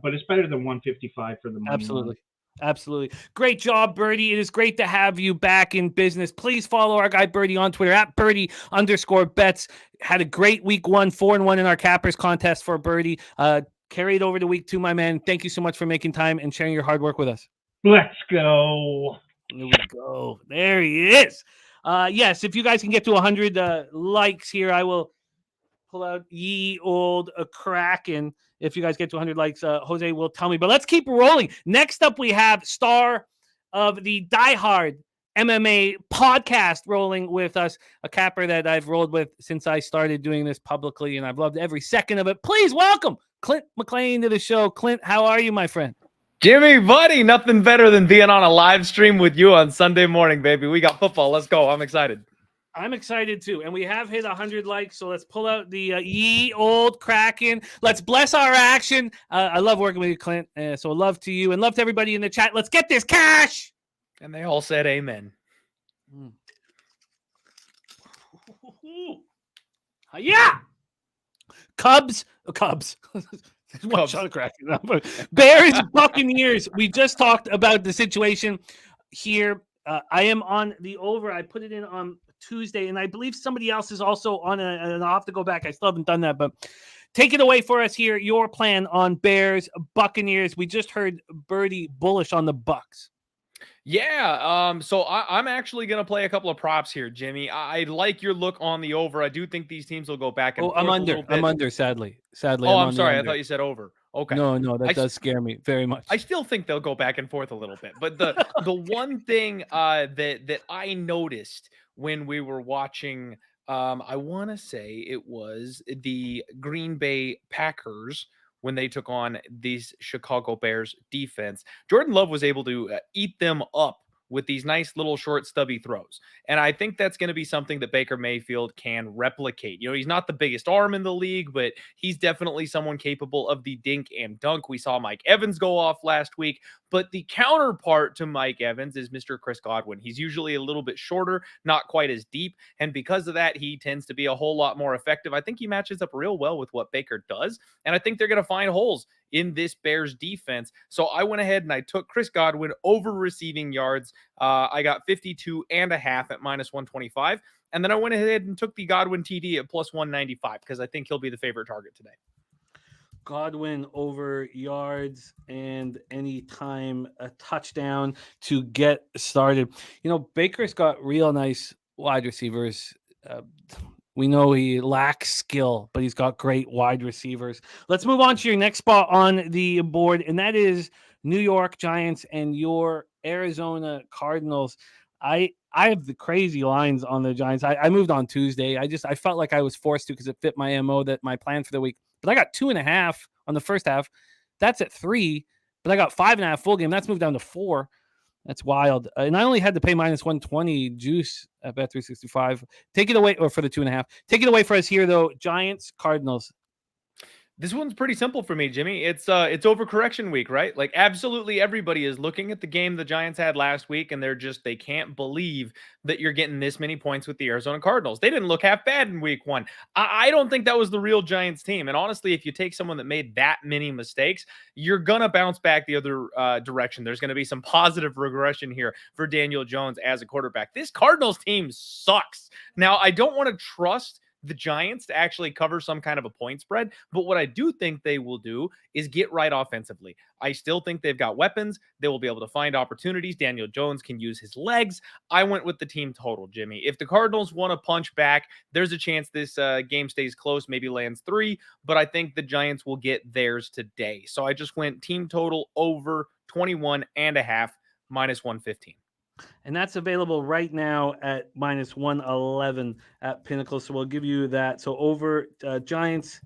but it's better than 155 for the money. Absolutely. Line. Absolutely. Great job, Birdie. It is great to have you back in business. Please follow our guy Birdie on Twitter at Birdie_bets. Had a great week 1, 4-1 in our cappers contest for Birdie. Carry it over to week 2, my man. Thank you so much for making time and sharing your hard work with us. Let's go. There we go. There he is. Yes, if you guys can get to 100 likes here, I will pull out ye old Kraken. If you guys get to 100 likes, Jose will tell me. But let's keep rolling. Next up, we have star of the Die Hard MMA podcast rolling with us, a capper that I've rolled with since I started doing this publicly, and I've loved every second of it. Please welcome Clint McLean to the show. Clint, how are you, my friend? Jimmy, buddy, nothing better than being on a live stream with you on Sunday morning, baby. We got football. Let's go. I'm excited. I'm excited too. And we have hit 100 likes. So let's pull out the ye old Kraken. Let's bless our action. I love working with you, Clint. So love to you and love to everybody in the chat. Let's get this cash. And they all said amen. Yeah. Cubs. One shot of Kraken. Bears, Buccaneers. We just talked about the situation here. I am on the over. I put it in on Tuesday, and I believe somebody else is also on and I'll have to go back. I still haven't done that, but take it away for us here. Your plan on Bears, Buccaneers. We just heard Birdie bullish on the Bucs. Yeah, so I'm actually going to play a couple of props here, Jimmy. I like your look on the over. I do think these teams will go back and forth I'm a under. little bit. I'm under, sadly. Oh, I'm on the sorry. I under. thought you said over. Okay. No, that I does scare me very much. I still think they'll go back and forth a little bit. But the one thing that I noticed when we were watching, I want to say it was the Green Bay Packers when they took on these Chicago Bears defense. Jordan Love was able to eat them up with these nice little short stubby throws. And I think that's going to be something that Baker Mayfield can replicate. You know, he's not the biggest arm in the league, but he's definitely someone capable of the dink and dunk. We saw Mike Evans go off last week, but the counterpart to Mike Evans is Mr. Chris Godwin. He's usually a little bit shorter, not quite as deep. And because of that, he tends to be a whole lot more effective. I think he matches up real well with what Baker does. And I think they're going to find holes in this Bears defense. So I went ahead and I took Chris Godwin over receiving yards. I got 52.5 at minus 125. And then I went ahead and took the Godwin TD at plus 195 because I think he'll be the favorite target today. Godwin over yards and anytime a touchdown to get started. You know, Baker's got real nice wide receivers. We know he lacks skill, but he's got great wide receivers. Let's move on to your next spot on the board, and that is New York Giants and your Arizona Cardinals. I have the crazy lines on the Giants. I moved on Tuesday. I felt like I was forced to because it fit my MO, that my plan for the week. But I got 2.5 on the first half. That's at 3, but I got 5.5 full game. That's moved down to 4. That's wild. And I only had to pay minus 120 juice at Bet365. Take it away, or for the 2.5. Take it away for us here, though. Giants, Cardinals. This one's pretty simple for me, Jimmy. It's overcorrection week, right? Like absolutely everybody is looking at the game the Giants had last week, and they can't believe that you're getting this many points with the Arizona Cardinals. They didn't look half bad in week 1. I don't think that was the real Giants team. And honestly, if you take someone that made that many mistakes, you're going to bounce back the other direction. There's going to be some positive regression here for Daniel Jones as a quarterback. This Cardinals team sucks. Now, I don't want to trust the Giants to actually cover some kind of a point spread. But what I do think they will do is get right offensively. I still think they've got weapons. They will be able to find opportunities. Daniel Jones can use his legs. I went with the team total, Jimmy. If the Cardinals want to punch back, there's a chance this game stays close, maybe lands 3, but I think the Giants will get theirs today. So I just went team total over 21.5 minus 115. And that's available right now at minus 111 at Pinnacle. So we'll give you that. So over Giants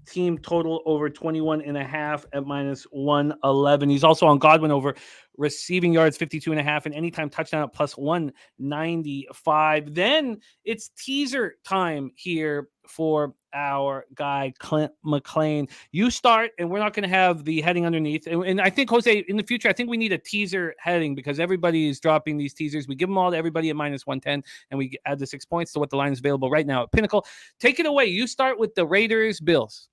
team total over 21.5 at minus 111. He's also on Godwin over receiving yards 52.5 and anytime touchdown at plus 195. Then it's teaser time here for our guy Clint McLean. You start, and we're not going to have the heading underneath. And I think, Jose, in the future, I think we need a teaser heading because everybody is dropping these teasers. We give them all to everybody at minus 110, and we add the 6 points to what the line is available right now at Pinnacle. Take it away. You start with the Raiders Bills.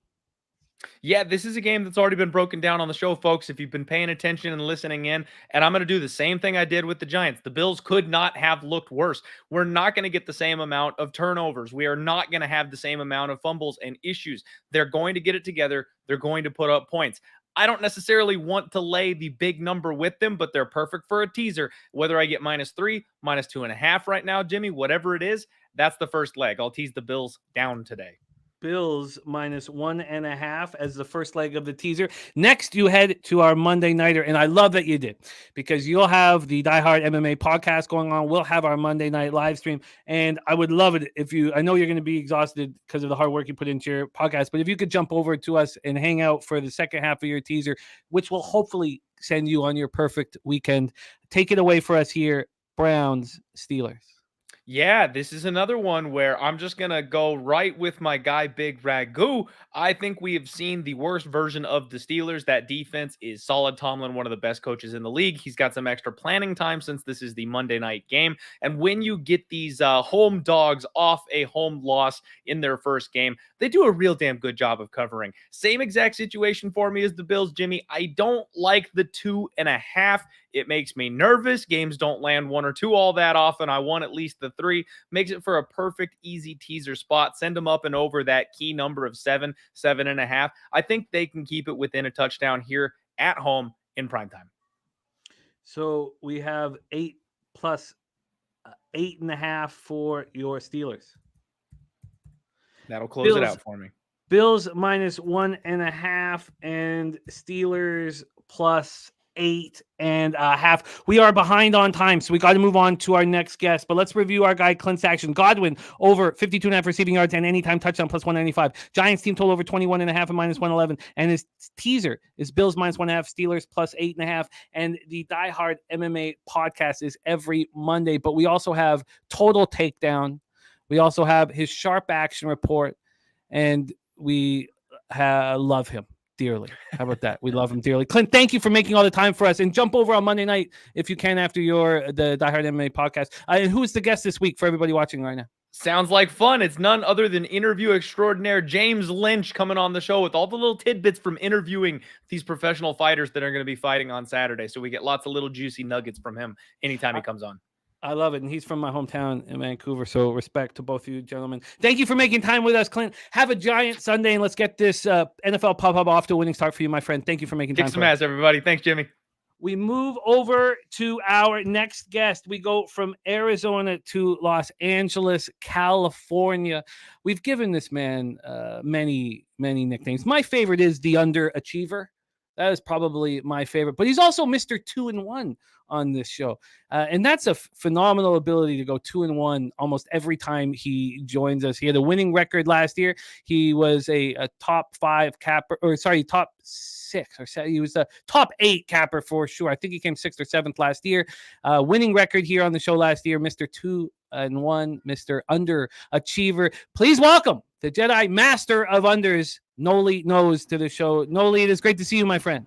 Yeah, this is a game that's already been broken down on the show, folks, if you've been paying attention and listening in. And I'm going to do the same thing I did with the Giants. The Bills could not have looked worse. We're not going to get the same amount of turnovers. We are not going to have the same amount of fumbles and issues. They're going to get it together. They're going to put up points. I don't necessarily want to lay the big number with them, but they're perfect for a teaser. Whether I get minus 3, minus 2.5 right now, Jimmy, whatever it is, that's the first leg. I'll tease the Bills down today. Bills minus 1.5 as the first leg of the teaser. Next, you head to our Monday nighter, and I love that you did because you'll have the Die Hard MMA podcast going on. We'll have our Monday night live stream, and I would love it if you. I know you're going to be exhausted because of the hard work you put into your podcast, but if you could jump over to us and hang out for the second half of your teaser, which will hopefully send you on your perfect weekend. Take it away for us here, Browns Steelers. Yeah, this is another one where I'm just going to go right with my guy, Big Ragu. I think we have seen the worst version of the Steelers. That defense is solid. Tomlin, one of the best coaches in the league. He's got some extra planning time since this is the Monday night game. And when you get these home dogs off a home loss in their first game, they do a real damn good job of covering. Same exact situation for me as the Bills, Jimmy. I don't like the 2.5. It makes me nervous. Games don't land 1 or 2 all that often. I want at least the 3. Makes it for a perfect, easy teaser spot. Send them up and over that key number of 7.5. I think they can keep it within a touchdown here at home in primetime. So we have 8 plus 8.5 for your Steelers. That'll close it out for me. Bills minus 1.5 and Steelers plus 8.5. We are behind on time, so we got to move on to our next guest. But let's review our guy Clint's action. Godwin over 52.5 receiving yards and anytime touchdown plus 195. Giants team total over 21.5 and minus 111. And his teaser is Bills minus 1.5, Steelers plus 8.5. And the Die Hard MMA podcast is every Monday. But we also have Total Takedown. We also have his Sharp Action Report, and we love him dearly. How about that? We love him dearly. Clint, thank you for making all the time for us, and jump over on Monday night if you can after the Die Hard MMA podcast. And who is the guest this week for everybody watching right now? Sounds like fun. It's none other than interview extraordinaire James Lynch coming on the show with all the little tidbits from interviewing these professional fighters that are going to be fighting on Saturday. So we get lots of little juicy nuggets from him anytime he comes on. I love it. And he's from my hometown in Vancouver. So respect to both of you gentlemen. Thank you for making time with us, Clint. Have a giant Sunday, and let's get this NFL pop-up off to a winning start for you, my friend. Thank you for making time. Kick some ass, everybody. Thanks, Jimmy. We move over to our next guest. We go from Arizona to Los Angeles, California. We've given this man many nicknames. My favorite is the Underachiever. That is probably my favorite. But he's also Mr. 2-1 on this show. And that's a phenomenal ability to go 2-1 almost every time he joins us. He had a winning record last year. He was a top 5 capper, top 6 or 7. He was a top 8 capper for sure. I think he came 6th or 7th last year. Winning record here on the show last year, Mr. 2-1, Mr. Underachiever. Please welcome the Jedi Master of Unders, Noli knows, to the show. Noli, it is great to see you, my friend.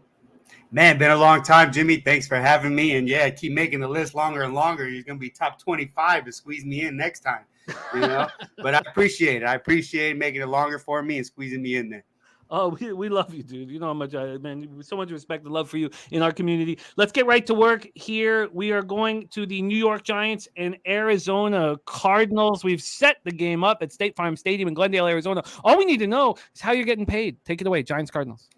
Man, been a long time, Jimmy. Thanks for having me. And yeah, keep making the list longer and longer. You're going to be top 25 to squeeze me in next time, you know. But I appreciate it. I appreciate making it longer for me and squeezing me in there. Oh, we love you, dude. You know how much so much respect and love for you in our community. Let's get right to work here. We are going to the New York Giants and Arizona Cardinals. We've set the game up at State Farm Stadium in Glendale, Arizona. All we need to know is how you're getting paid. Take it away, Giants Cardinals.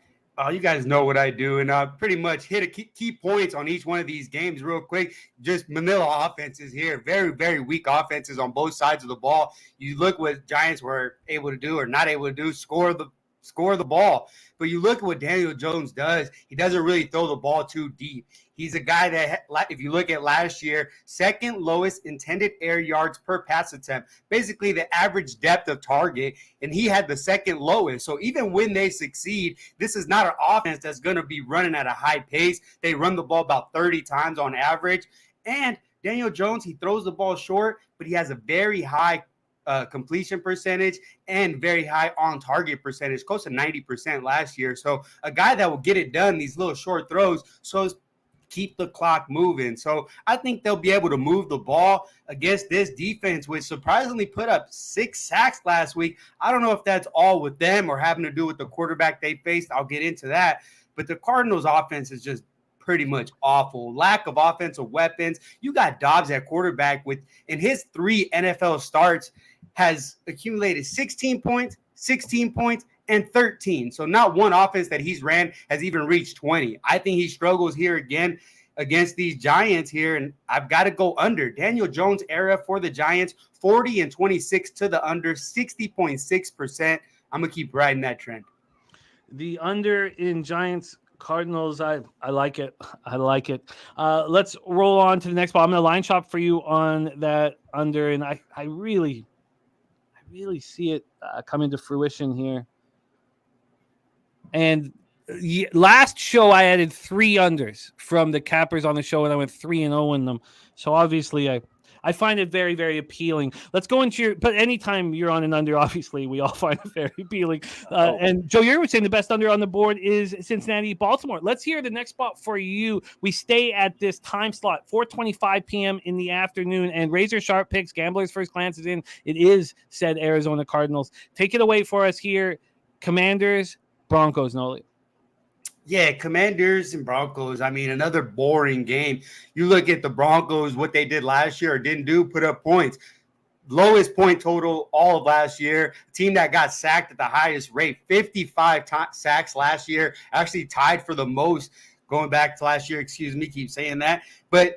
You guys know what I do, and pretty much hit a key points on each one of these games real quick. Just Manila offenses here, very, very weak offenses on both sides of the ball. You look what Giants were able to do or not able to do, score the ball. But you look at what Daniel Jones does. He doesn't really throw the ball too deep. He's a guy that, if you look at last year, second lowest intended air yards per pass attempt, basically the average depth of target, and he had the second lowest. So even when they succeed, this is not an offense that's going to be running at a high pace. They run the ball about 30 times on average. And Daniel Jones, he throws the ball short, but he has a very high completion percentage and very high on target percentage, close to 90% last year. So a guy that will get it done, these little short throws, so keep the clock moving. So I think they'll be able to move the ball against this defense, which surprisingly put up 6 sacks last week. I don't know if that's all with them or having to do with the quarterback they faced. I'll get into that. But the Cardinals offense is just pretty much awful. Lack of offensive weapons. You got Dobbs at quarterback, with in his 3 NFL starts has accumulated 16 points, and 13. So not one offense that he's ran has even reached 20. I think he struggles here again against these Giants here, and I've got to go under. Daniel Jones era for the Giants, 40-26 to the under, 60.6%. I'm going to keep riding that trend. The under in Giants Cardinals, I like it. I like it. Let's roll on to the next ball. I'm going to line shop for you on that under, and I really see it coming to fruition here. And last show, I added 3 unders from the cappers on the show, and I went 3-0 in them. So obviously, I find it very, very appealing. Let's go into but anytime you're on an under, obviously, we all find it very appealing. And Joe, you're saying the best under on the board is Cincinnati, Baltimore. Let's hear the next spot for you. We stay at this time slot, 4:25 p.m. in the afternoon, and razor sharp picks, Gambler's First Glance is in. It is said Arizona Cardinals. Take it away for us here. Commanders, Broncos, Noli. Yeah, Commanders and Broncos. I mean, another boring game. You look at the Broncos, what they did last year or didn't do, put up points. Lowest point total all of last year. Team that got sacked at the highest rate, 55 sacks last year, actually tied for the most going back to last year. Excuse me, keep saying that. But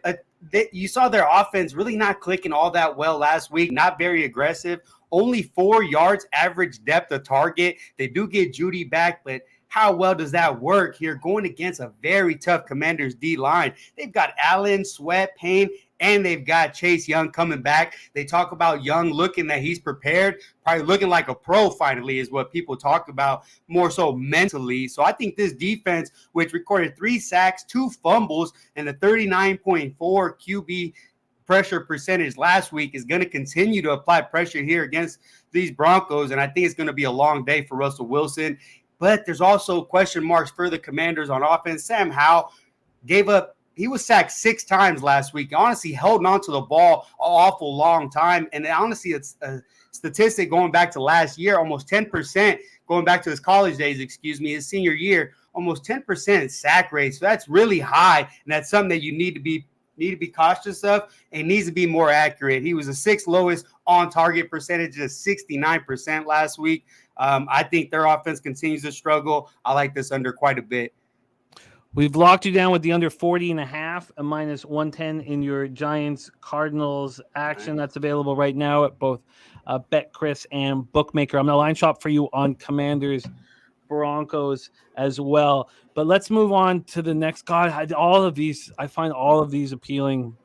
you saw their offense really not clicking all that well last week, not very aggressive, only 4 yards average depth of target. They do get Judy back, but how well does that work here going against a very tough Commanders D line? They've got Allen, Sweat, Payne, and they've got Chase Young coming back. They talk about Young looking that he's prepared, probably looking like a pro finally is what people talk about more so mentally. So I think this defense, which recorded 3 sacks, 2 fumbles, and a 39.4 QB pressure percentage last week, is going to continue to apply pressure here against these Broncos. And I think it's going to be a long day for Russell Wilson. But there's also question marks for the Commanders on offense. Sam Howell he was sacked 6 times last week. Honestly, held on to the ball an awful long time. And honestly, it's a statistic going back to last year, almost 10%, going back to his college days, his senior year, almost 10% sack rate. So that's really high. And that's something that you need to be cautious of and needs to be more accurate. He was the 6th lowest on target percentage at 69% last week. I think their offense continues to struggle. I like this under quite a bit. We've locked you down with the under 40.5, a minus 110 in your Giants Cardinals action. That's available right now at both BetCris and Bookmaker. I'm going to line shop for you on Commanders Broncos as well. But let's move on to the next. God, I find all of these appealing,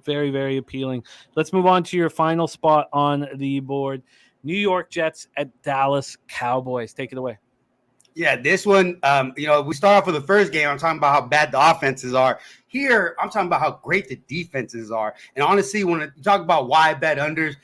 very, very appealing. Let's move on to your final spot on the board. New York Jets at Dallas Cowboys. Take it away. Yeah, this one, we start off with the first game. I'm talking about how bad the offenses are. Here, I'm talking about how great the defenses are. And honestly, when you talk about why I bet unders,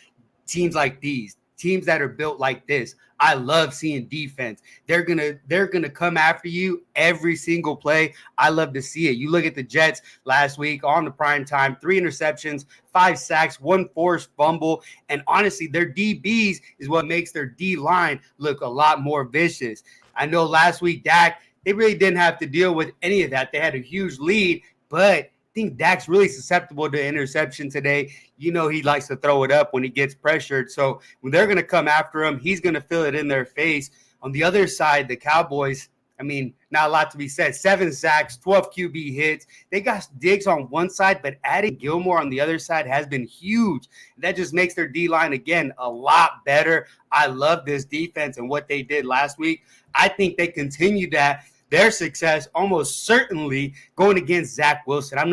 teams like these, teams that are built like this, I love seeing defense. They're gonna come after you every single play. I love to see it. You look at the Jets last week on the prime time, 3 interceptions, 5 sacks, 1 forced fumble. And honestly, their DBs is what makes their D line look a lot more vicious. I know last week, Dak, they really didn't have to deal with any of that. They had a huge lead, but I think Dak's really susceptible to interception today. You know he likes to throw it up when he gets pressured. So when they're going to come after him, he's going to feel it in their face. On the other side, the Cowboys, I mean, not a lot to be said. 7 sacks, 12 QB hits. They got Diggs on one side, but adding Gilmore on the other side has been huge. That just makes their D-line, again, a lot better. I love this defense and what they did last week. I think they continue their success almost certainly going against Zach Wilson. I'm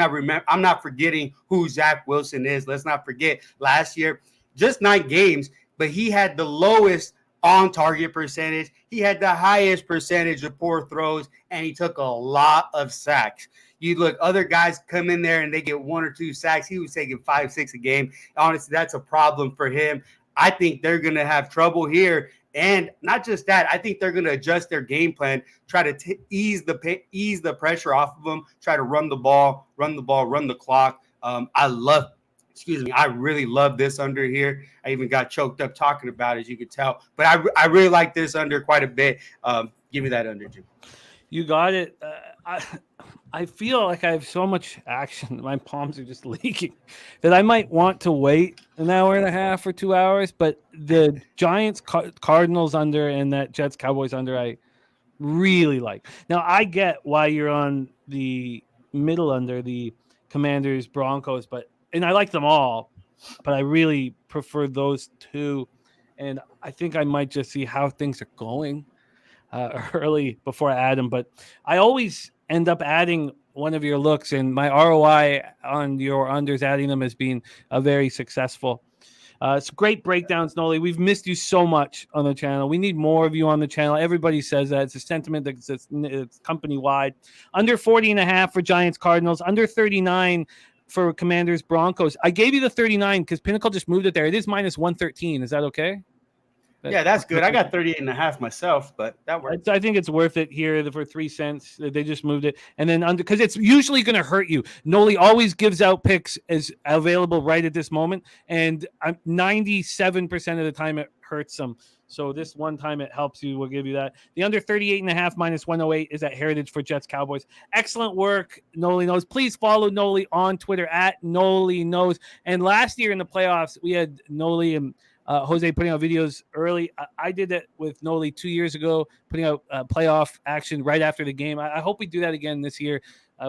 not forgetting who Zach Wilson is. Let's not forget last year, just 9 games, but he had the lowest on target percentage. He had the highest percentage of poor throws, and he took a lot of sacks. You look, other guys come in there and they get 1 or 2 sacks. He was taking 5, 6 a game. Honestly, that's a problem for him. I think they're going to have trouble here. And not just that, I think they're going to adjust their game plan, try to ease the pressure off of them, try to run the ball, run the clock. I really love this under here. I even got choked up talking about it, as you could tell. But I really like this under quite a bit. Give me that under, Jim. You got it. I feel like I have so much action. My palms are just leaking that I might want to wait an hour and a half or 2 hours. But the Giants Cardinals under and that Jets Cowboys under, I really like. Now, I get why you're on the middle under, the Commanders Broncos, and I like them all, but I really prefer those 2. And I think I might just see how things are going early before I add them. But I always end up adding one of your looks, and my ROI on your unders adding them has been very successful. It's great breakdowns, Noli. We've missed you so much on the channel. We need more of you on the channel. Everybody says that. It's a sentiment that it's company-wide. Under 40.5 for Giants Cardinals, under 39 for Commanders Broncos. I gave you the 39 because Pinnacle just moved it there. It is minus 113. Is that okay? Yeah, that's good. I got 38.5 myself, but that works. I think it's worth it here for 3 cents. They just moved it. And then because it's usually going to hurt you. Noli always gives out picks as available right at this moment. And 97% of the time it hurts them. So this one time it helps you. We'll give you that. The under 38.5 minus 108 is at Heritage for Jets Cowboys. Excellent work, Noli Knows. Please follow Noli on Twitter at Noli Knows. And last year in the playoffs, we had Noli and Jose putting out videos early. I did that with Noli 2 years ago, putting out playoff action right after the game. I hope we do that again this year.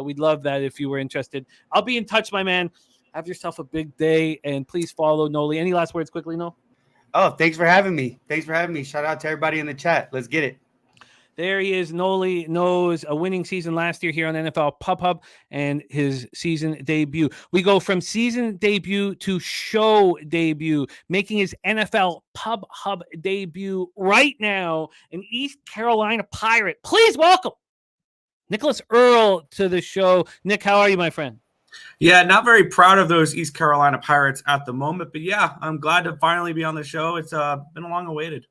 We'd love that if you were interested. I'll be in touch, my man. Have yourself a big day, and please follow Noli. Any last words quickly, No? Oh, thanks for having me. Shout out to everybody in the chat. Let's get it. There he is. Noli Knows, a winning season last year here on NFL Pub Hub and his season debut. We go from season debut to show debut, making his NFL Pub Hub debut right now, an East Carolina Pirate. Please welcome Nicholas Earl to the show. Nick, how are you, my friend? Yeah, not very proud of those East Carolina Pirates at the moment, but yeah, I'm glad to finally be on the show. It's been long awaited.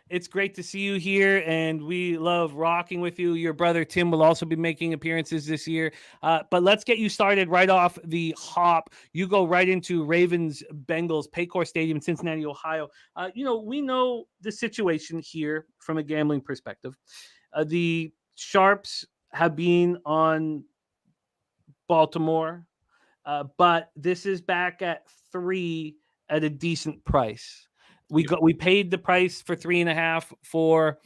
It's great to see you here, and we love rocking with you. Your brother Tim will also be making appearances this year. But let's get you started right off the hop. You go right into Ravens Bengals, Paycor Stadium, Cincinnati, Ohio. We know the situation here from a gambling perspective. The Sharps have been on Baltimore, but this is back at 3 at a decent price. We paid the price for 3.5 for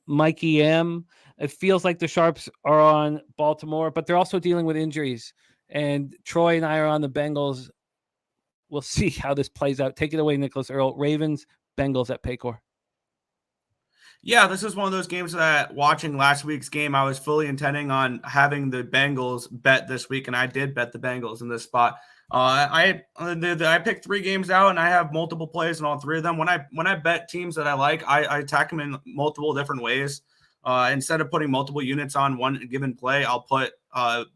Mikey M. It feels like the Sharps are on Baltimore, but they're also dealing with injuries. And Troy and I are on the Bengals. We'll see how this plays out. Take it away, Nicholas Earl. Ravens, Bengals at Paycor. Yeah, this is one of those games that watching last week's game, I was fully intending on having the Bengals bet this week, and I did bet the Bengals in this spot. I picked 3 games out, and I have multiple plays in all 3 of them. When I bet teams that I like, I attack them in multiple different ways. Instead of putting multiple units on one given play, I'll put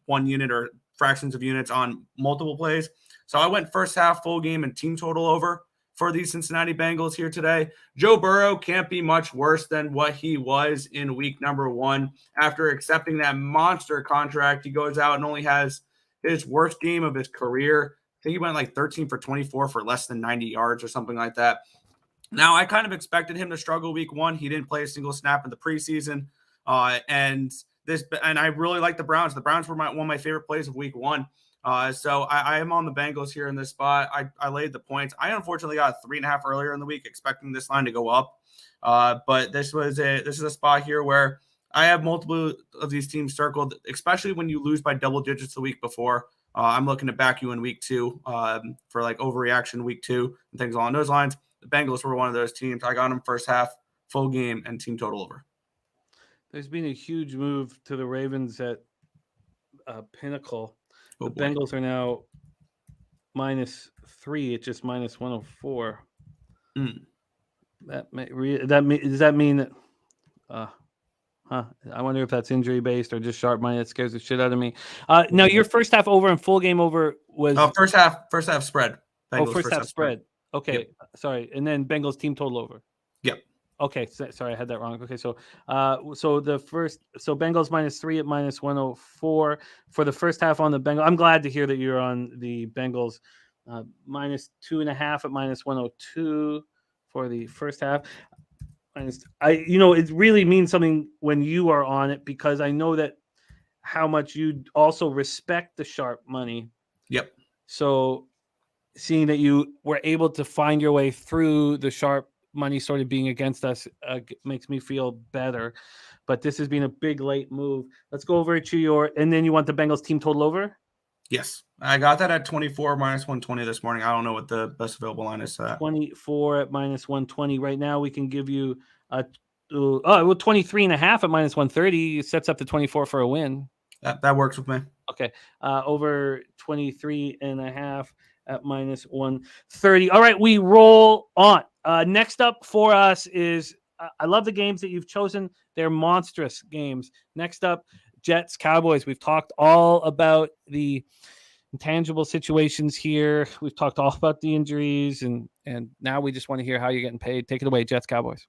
1 unit or fractions of units on multiple plays. So I went first half, full game, and team total over for these Cincinnati Bengals here today. Joe Burrow can't be much worse than what he was in week number 1. After accepting that monster contract, he goes out and only has his worst game of his career. I think he went like 13 for 24 for less than 90 yards or something like that. Now, I kind of expected him to struggle week 1. He didn't play a single snap in the preseason. And I really like the Browns. The Browns were one of my favorite plays of week 1. So I am on the Bengals here in this spot. I laid the points. I unfortunately got 3.5 earlier in the week, expecting this line to go up. But this is a spot here where I have multiple of these teams circled, especially when you lose by double digits the week before. I'm looking to back you in week 2 for like overreaction week 2 and things along those lines. The Bengals were one of those teams. I got them first half, full game, and team total over. There's been a huge move to the Ravens at Pinnacle. The Bengals are now -3. It's just -104. Does that mean that? I wonder if that's injury based or just sharp money that scares the shit out of me. Now your first half over and full game over was first half spread. Bengals first half spread. Okay, yep. Sorry, and then Bengals team total over. Yep. Okay, sorry, I had that wrong. Okay, so Bengals -3 at -104 for the first half on the Bengals. I'm glad to hear that you're on the Bengals -2.5 at -102 for the first half. It really means something when you are on it because I know that how much you also respect the sharp money. Yep. So seeing that you were able to find your way through the sharp money sort of being against us makes me feel better. But this has been a big late move. Let's go over to and then you want the Bengals team total over? Yes. I got that at 24 -120 this morning. I don't know what the best available line is. 24 at -120. Right now we can give you 23.5 at -130. Sets up the 24 for a win. That works with me. Okay. Over 23.5 at -130. All right, we roll on. Next up for us is I love the games that you've chosen. They're monstrous games. Next up, Jets, Cowboys. We've talked all about the intangible situations here. We've talked all about the injuries, and now we just want to hear how you're getting paid. Take it away, Jets Cowboys.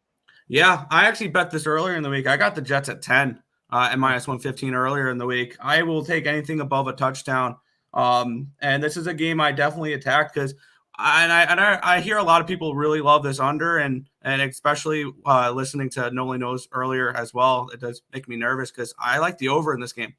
Yeah, I actually bet this earlier in the week. I got the Jets at 10 and minus 115 earlier in the week. I will take anything above a touchdown. And this is a game I definitely attack because I hear a lot of people really love this under, and especially listening to Noli knows earlier as well. It does make me nervous because I like the over in this game.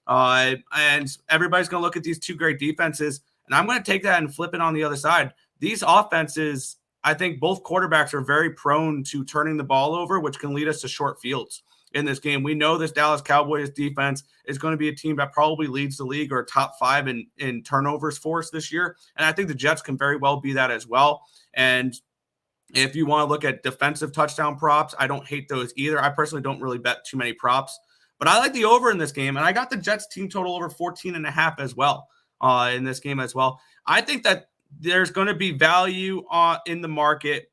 And everybody's going to look at these two great defenses, and I'm going to take that and flip it on the other side. These offenses, I think both quarterbacks are very prone to turning the ball over, which can lead us to short fields in this game. We know this Dallas Cowboys defense is going to be a team that probably leads the league or top 5 in turnovers force this year. And I think the Jets can very well be that as well. And if you want to look at defensive touchdown props, I don't hate those either. I personally don't really bet too many props, but I like the over in this game. And I got the Jets team total over 14.5 as well in this game as well. I think that there's going to be value in the market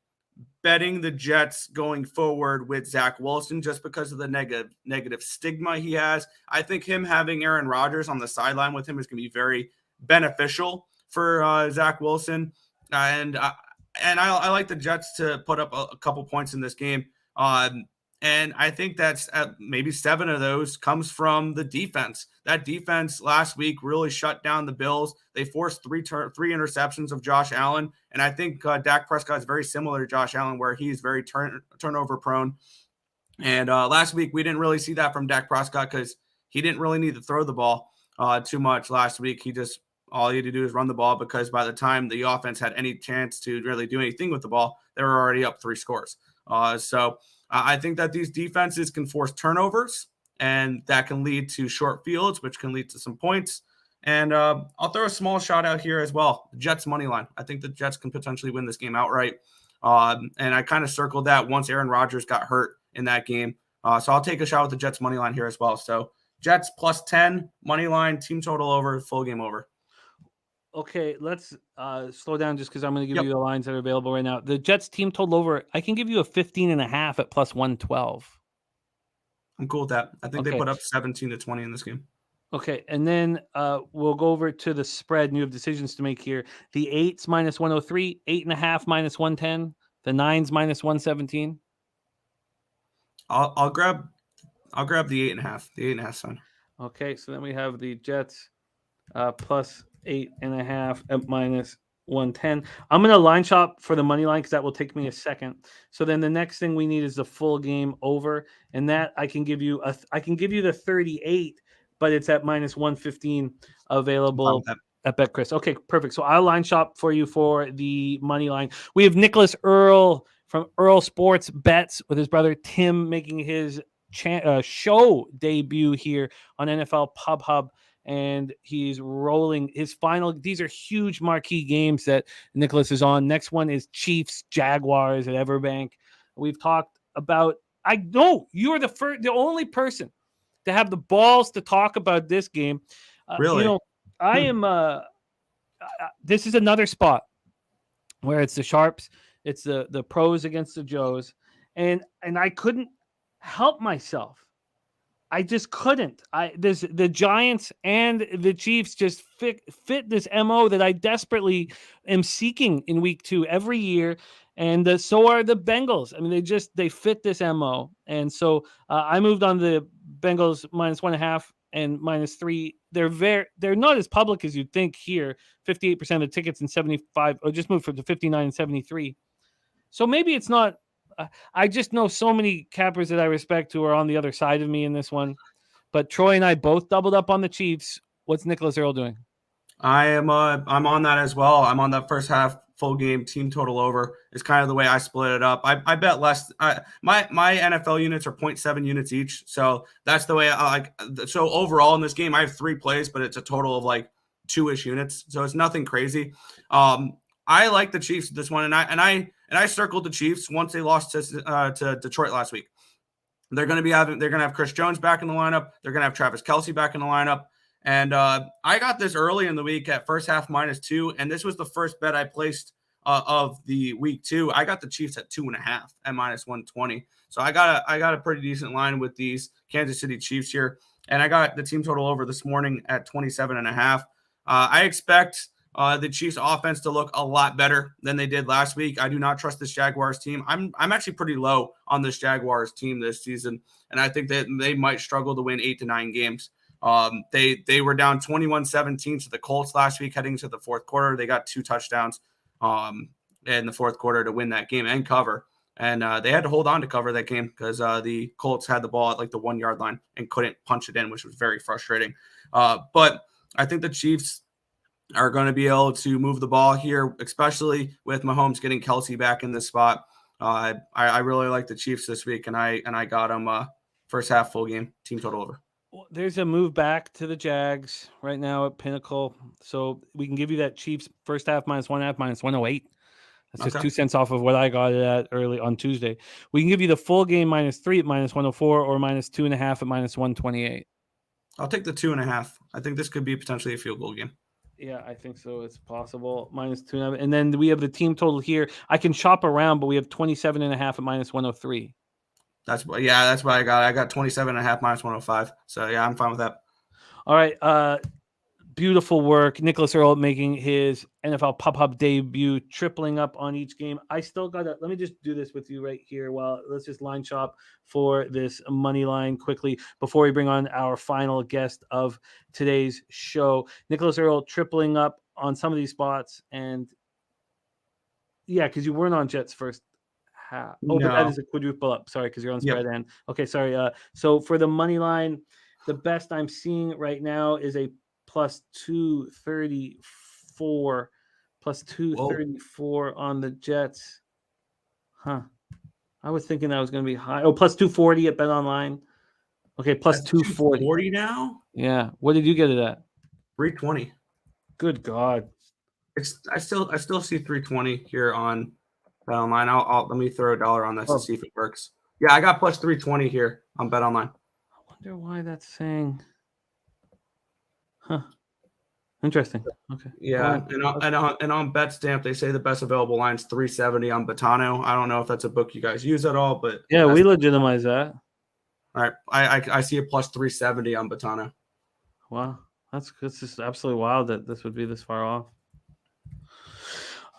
betting the Jets going forward with Zach Wilson just because of the negative stigma he has. I think him having Aaron Rodgers on the sideline with him is going to be very beneficial for Zach Wilson. And I like the Jets to put up a couple points in this game. And I think that's maybe 7 of those comes from the defense. That defense last week really shut down the Bills. They forced three interceptions of Josh Allen. And I think Dak Prescott is very similar to Josh Allen, where he's very turnover prone. And last week, we didn't really see that from Dak Prescott because he didn't really need to throw the ball too much last week. All he had to do is run the ball because by the time the offense had any chance to really do anything with the ball, they were already up 3 scores. So I think that these defenses can force turnovers, and that can lead to short fields, which can lead to some points. And I'll throw a small shot out here as well. The Jets money line. I think the Jets can potentially win this game outright. And I kind of circled that once Aaron Rodgers got hurt in that game. So I'll take a shot with the Jets money line here as well. So Jets plus 10 money line, team total over, full game over. Okay, let's slow down just because I'm going to give you the lines that are available right now. The Jets team total over, I can give you a 15.5 at plus 112. I'm cool with that. I think they put up 17-20 in this game. Okay, and then we'll go over to the spread, and you have decisions to make here. The 8's minus 103, 8.5 minus 110, the 9's minus 117. I'll grab the 8.5. The 8.5 sign. Okay, so then we have the Jets plus 8.5 at minus 110. I'm going to line shop for the money line because that will take me a second. So then the next thing we need is the full game over, and that I can give you the 38, but it's at minus 115 available at BetChris. Okay, perfect. So I'll line shop for you for the money line. We have Nicholas Earl from Earl Sports Bets with his brother Tim making his show debut here on NFL Pub Hub. And he's rolling his final. These are huge marquee games that Nicholas is on. Next one is Chiefs Jaguars at Everbank. We've talked about. I know you are the only person to have the balls to talk about this game. Really, I am. This is another spot where it's the sharps, it's the pros against the Joes, and I couldn't help myself. I just couldn't. The Giants and the Chiefs just fit this MO that I desperately am seeking in week 2 every year, and so are the Bengals. I mean, they fit this MO, and so I moved on the Bengals minus 1.5 and minus 3. They're not as public as you'd think here. 58% of the tickets and 75, or just moved from the 59 and 73. So maybe it's not. I just know so many cappers that I respect who are on the other side of me in this one. But Troy and I both doubled up on the Chiefs. What's Nicholas Earl doing? I'm on that as well. I'm on that first half full game team total over. It's kind of the way I split it up. I bet less. My NFL units are 0.7 units each. So that's the way I like. So overall in this game, I have 3 plays, but it's a total of like 2-ish units. So it's nothing crazy. I like the Chiefs this one, and I circled the Chiefs once they lost to Detroit last week. They're going to have Chris Jones back in the lineup. They're going to have Travis Kelce back in the lineup. And I got this early in the week at first half -2, and this was the first bet I placed of the week 2. I got the Chiefs at 2.5 at minus 120. So I got a pretty decent line with these Kansas City Chiefs here, and I got the team total over this morning at 27.5. I expect the Chiefs offense to look a lot better than they did last week. I do not trust this Jaguars team. I'm actually pretty low on this Jaguars team this season, and I think that they might struggle to win 8 to 9 games. They were down 21-17 to the Colts last week heading to the fourth quarter. They got 2 touchdowns in the fourth quarter to win that game and cover. And they had to hold on to cover that game because the Colts had the ball at like the 1 yard line and couldn't punch it in, which was very frustrating. But I think the Chiefs are going to be able to move the ball here, especially with Mahomes getting Kelsey back in this spot. I really like the Chiefs this week, and I got them first half full game, team total over. Well, there's a move back to the Jags right now at Pinnacle, so we can give you that Chiefs first half -1.5 -108. That's just 2 cents off of what I got it at early on Tuesday. We can give you the full game -3 at -104 or -2.5 at -128. I'll take the 2.5. I think this could be potentially a field goal game. Yeah, I think so. It's possible. -2.5. And then we have the team total here. I can shop around, but we have 27.5 at -103. That's what I got. I got 27.5 -105. So yeah, I'm fine with that. All right. Beautiful work. Nicholas Earl making his NFL Pop-Up debut, tripling up on each game. I still got to, let me just do this with you right here. Let's just line shop for this money line quickly before we bring on our final guest of today's show. Nicholas Earl tripling up on some of these spots. And yeah, because you weren't on Jets first half. Oh, No. but that is a quadruple up. Sorry, because you're on spread end. Okay, sorry. So for the money line, the best I'm seeing right now is a +234 on the Jets. Huh. I was thinking that was going to be high. Oh, +240 at Bet Online. Okay, +240. 240 now? Yeah. What did you get it at? 320. Good God. I still see 320 here on Bet Online. I'll let me throw $1 on this to see if it works. Yeah, I got +320 here on Bet Online. I wonder why that's saying. Huh. Interesting. Okay. Yeah, and on BetStamp they say the best available line is 370 on Betano. I don't know if that's a book you guys use at all, but yeah, we legitimize that. All right, I see a +370 on Betano. Wow, that's just absolutely wild that this would be this far off.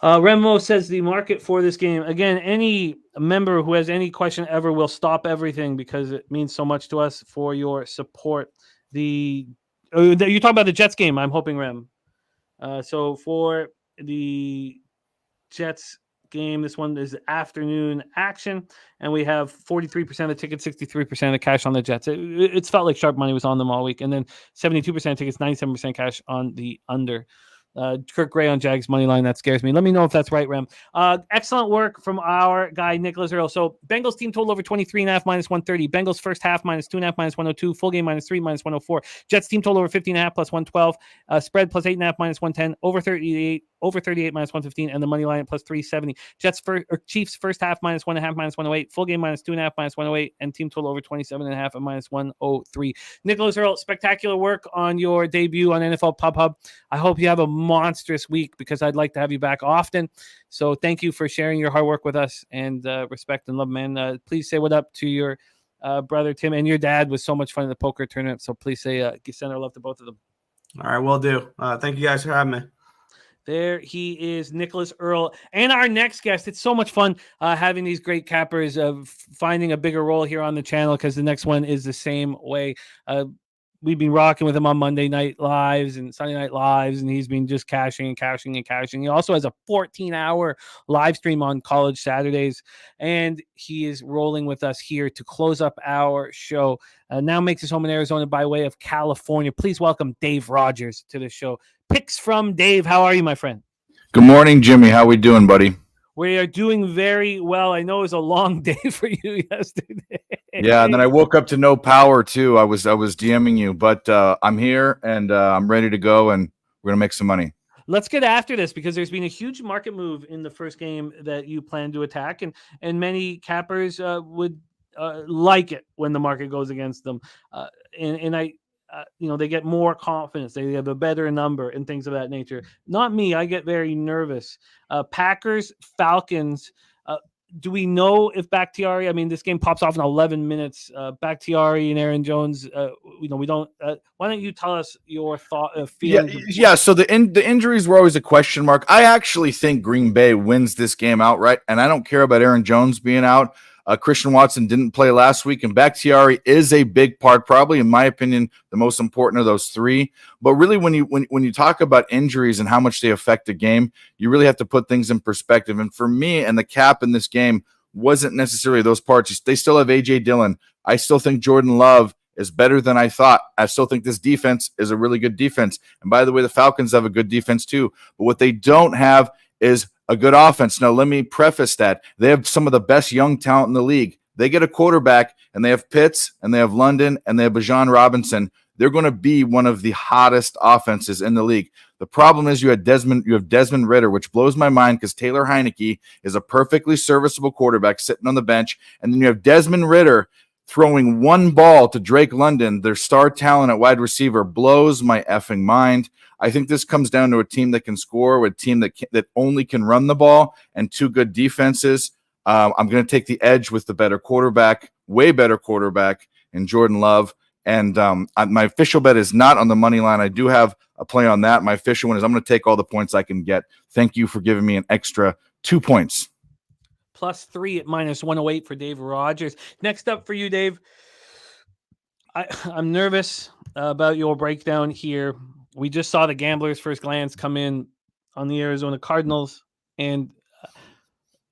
Remo says the market for this game, again, any member who has any question ever will stop everything because it means so much to us for your support. You talk about the Jets game, I'm hoping, Rem. So for the Jets game, this one is afternoon action, and we have 43% of the tickets, 63% of the cash on the Jets. It's felt like sharp money was on them all week, and then 72% of tickets, 97% cash on the under. Kirk Gray on Jags money line. That scares me. Let me know if that's right, Rem. Excellent work from our guy, Nicholas Earl. So Bengals team total over 23.5 -130. Bengals first half -2.5 -102. Full game -3 -104. Jets team total over 15.5 +112. Spread +8.5 -110. Over 38 -115. And the money line +370. Chiefs first half -1.5 -108. Full game -2.5 -108. And team total over 27.5 at -103. Nicholas Earl, spectacular work on your debut on NFL Pub Hub. I hope you have a monstrous week because I'd like to have you back often. So thank you for sharing your hard work with us, and respect and love, man. Please say what up to your brother Tim, and your dad was so much fun in the poker tournament. So please say send our love to both of them. All right, will do. Thank you guys for having me. There he is, Nicholas Earl. And our next guest, it's so much fun having these great cappers finding a bigger role here on the channel, because the next one is the same way. We've been rocking with him on Monday Night Lives and Sunday Night Lives, and he's been just cashing and cashing and cashing. He also has a 14-hour live stream on College Saturdays, and he is rolling with us here to close up our show. Now makes his home in Arizona by way of California. Please welcome Dave Rogers to the show. Picks from Dave. How are you, my friend? Good morning, Jimmy. How we doing, buddy? We are doing very well. I know it was a long day for you yesterday. Yeah, and then I woke up to no power too. I was DMing you, but I'm here and I'm ready to go, and we're gonna make some money. Let's get after this, because there's been a huge market move in the first game that you plan to attack, and many cappers would like it when the market goes against them, and I. They get more confidence. They have a better number and things of that nature. Not me. I get very nervous. Packers, Falcons. do we know if Bakhtiari? I mean, this game pops off in 11 minutes. Bakhtiari and Aaron Jones. We don't. Why don't you tell us your feelings? Yeah. So the injuries were always a question mark. I actually think Green Bay wins this game outright, and I don't care about Aaron Jones being out. Christian Watson didn't play last week, and Bakhtiari is a big part, probably in my opinion, the most important of those three. But really, when you talk about injuries and how much they affect a game, you really have to put things in perspective. And for me, and the cap in this game wasn't necessarily those parts. They still have A.J. Dillon. I still think Jordan Love is better than I thought. I still think this defense is a really good defense. And by the way, the Falcons have a good defense too. But what they don't have is a good offense. Now, let me preface that. They have some of the best young talent in the league. They get a quarterback, and they have Pitts, and they have London, and they have Bijan Robinson. They're going to be one of the hottest offenses in the league. The problem is you have Desmond Ridder, which blows my mind because Taylor Heineke is a perfectly serviceable quarterback sitting on the bench. And then you have Desmond Ridder throwing one ball to Drake London, their star talent at wide receiver. Blows my effing mind. I think this comes down to a team that can score, a team that only can run the ball, and two good defenses. I'm going to take the edge with the better quarterback, way better quarterback, in Jordan Love. And my official bet is not on the money line. I do have a play on that. My official one is I'm going to take all the points I can get. Thank you for giving me an extra 2 points. +3 at -108 for Dave Rogers. Next up for you, Dave. I'm nervous about your breakdown here. We just saw the Gamblers' first glance come in on the Arizona Cardinals, and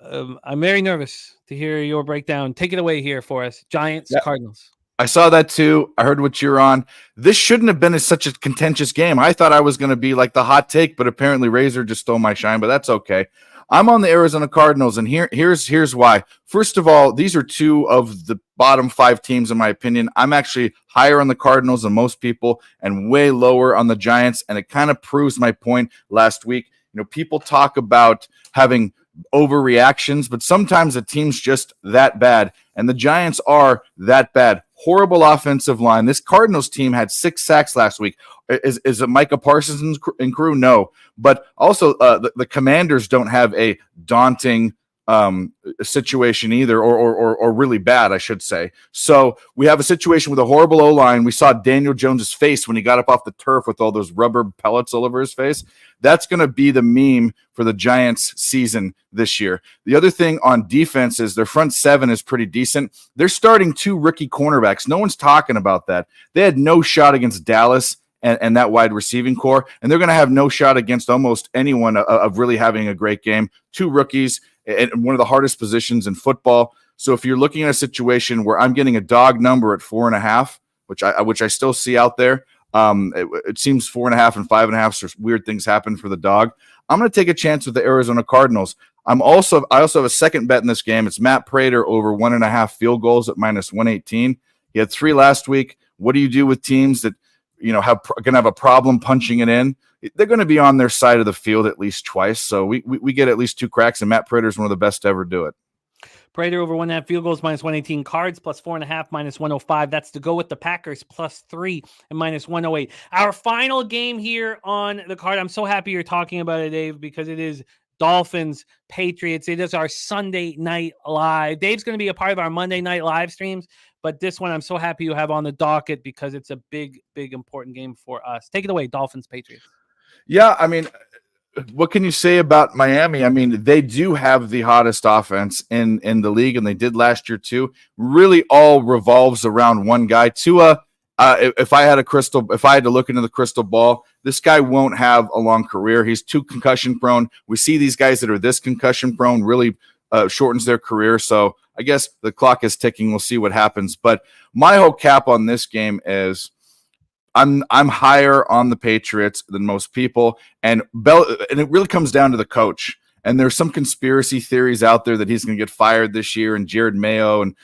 I'm very nervous to hear your breakdown. Take it away here for us. Giants, Yep. Cardinals. I saw that too. I heard what you're on. This shouldn't have been such a contentious game. I thought I was going to be like the hot take, but apparently Razor just stole my shine, but that's okay. I'm on the Arizona Cardinals, and here's why. First of all, these are two of the bottom 5 teams, in my opinion. I'm actually higher on the Cardinals than most people and way lower on the Giants, and it kind of proves my point last week. People talk about having overreactions, but sometimes a team's just that bad, and the Giants are that bad. Horrible offensive line. This Cardinals team had 6 sacks last week. Is it Micah Parsons and crew? No. But also the Commanders don't have a daunting situation either, or really bad, I should say. So we have a situation with a horrible O-line. We saw Daniel Jones's face when he got up off the turf with all those rubber pellets all over his face. That's going to be the meme for the Giants season this year. The other thing on defense is their front 7 is pretty decent. They're starting 2 rookie cornerbacks. No one's talking about that. They had no shot against Dallas and that wide receiving core, and they're going to have no shot against almost anyone of really having a great game. 2 rookies and one of the hardest positions in football. So if you're looking at a situation where I'm getting a dog number at 4.5, which I still see out there, it seems 4.5 and 5.5. So weird things happen for the dog. I'm going to take a chance with the Arizona Cardinals. I also have a second bet in this game. It's Matt Prater over 1.5 field goals at -118. He had 3 last week. What do you do with teams that going to have a problem punching it in? They're going to be on their side of the field at least twice. So we get at least 2 cracks, and Matt Prater is one of the best to ever do it. Prater over 1.5 field goals -118. Cards +4.5 -105. That's to go with the Packers +3 and -108. Our final game here on the card. I'm so happy you're talking about it, Dave, because it is Dolphins, Patriots. It is our Sunday night live. Dave's going to be a part of our Monday night live streams, but this one I'm so happy you have on the docket because it's a big, big, important game for us. Take it away, Dolphins, Patriots. Yeah, I mean, what can you say about Miami? I mean, they do have the hottest offense in the league, and they did last year too. Really all revolves around one guy. Tua, if I had to look into the crystal ball, this guy won't have a long career. He's too concussion prone. We see these guys that are this concussion prone really shortens their career. So I guess the clock is ticking. We'll see what happens. But my whole cap on this game is I'm higher on the Patriots than most people, and it really comes down to the coach. And there's some conspiracy theories out there that he's going to get fired this year, and Jared Mayo, and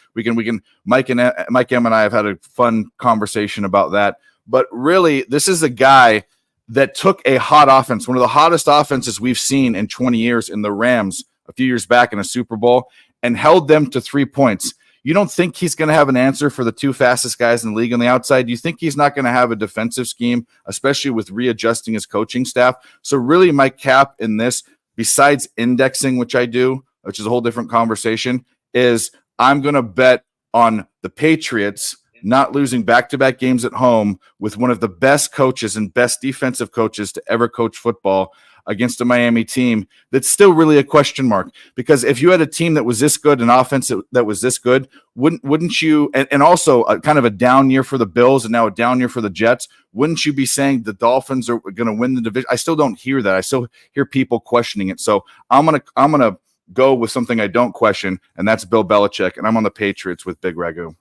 Mike M and I have had a fun conversation about that. But really, this is a guy that took a hot offense, one of the hottest offenses we've seen in 20 years, in the Rams a few years back in a Super Bowl, and held them to 3 points. You don't think he's going to have an answer for the 2 fastest guys in the league on the outside? You think he's not going to have a defensive scheme, especially with readjusting his coaching staff? So really my cap in this, besides indexing, which I do, which is a whole different conversation, is I'm going to bet on the Patriots not losing back-to-back games at home with one of the best coaches and best defensive coaches to ever coach football against a Miami team that's still really a question mark. Because if you had a team that was this good, an offense that was this good, wouldn't you, and also kind of a down year for the Bills and now a down year for the Jets, wouldn't you be saying the Dolphins are going to win the division? I still don't hear that. I still hear people questioning it. So I'm gonna go with something I don't question, and that's Bill Belichick, and I'm on the Patriots with Big Ragu.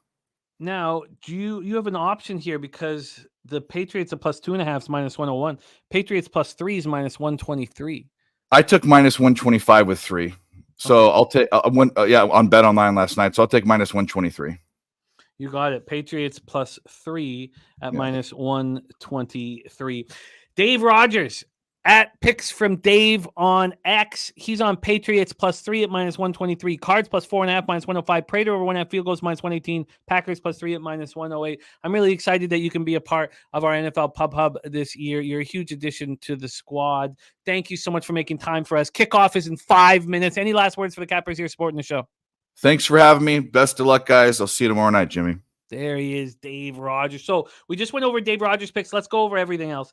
Now, do you have an option here, because the Patriots are plus 2.5 is minus 101. Patriots plus 3 is minus 123. I took minus 125 with 3. So Okay. I'll take on Bet Online last night. So I'll take minus 123. You got it. Patriots plus 3 at minus 123. Dave Rogers at Picks from Dave on X. He's on Patriots plus 3 at minus 123. Cards plus 4.5 minus 105. Prater over 1.5 field goals minus 118. Packers plus 3 at minus 108. I'm really excited that you can be a part of our NFL Pub Hub this year. You're a huge addition to the squad. Thank you so much for making time for us. Kickoff is in 5 minutes. Any last words for the Cappers here supporting the show? Thanks for having me. Best of luck, guys. I'll see you tomorrow night, Jimmy. There he is, Dave Rogers. So we just went over Dave Rogers' picks. Let's go over everything else.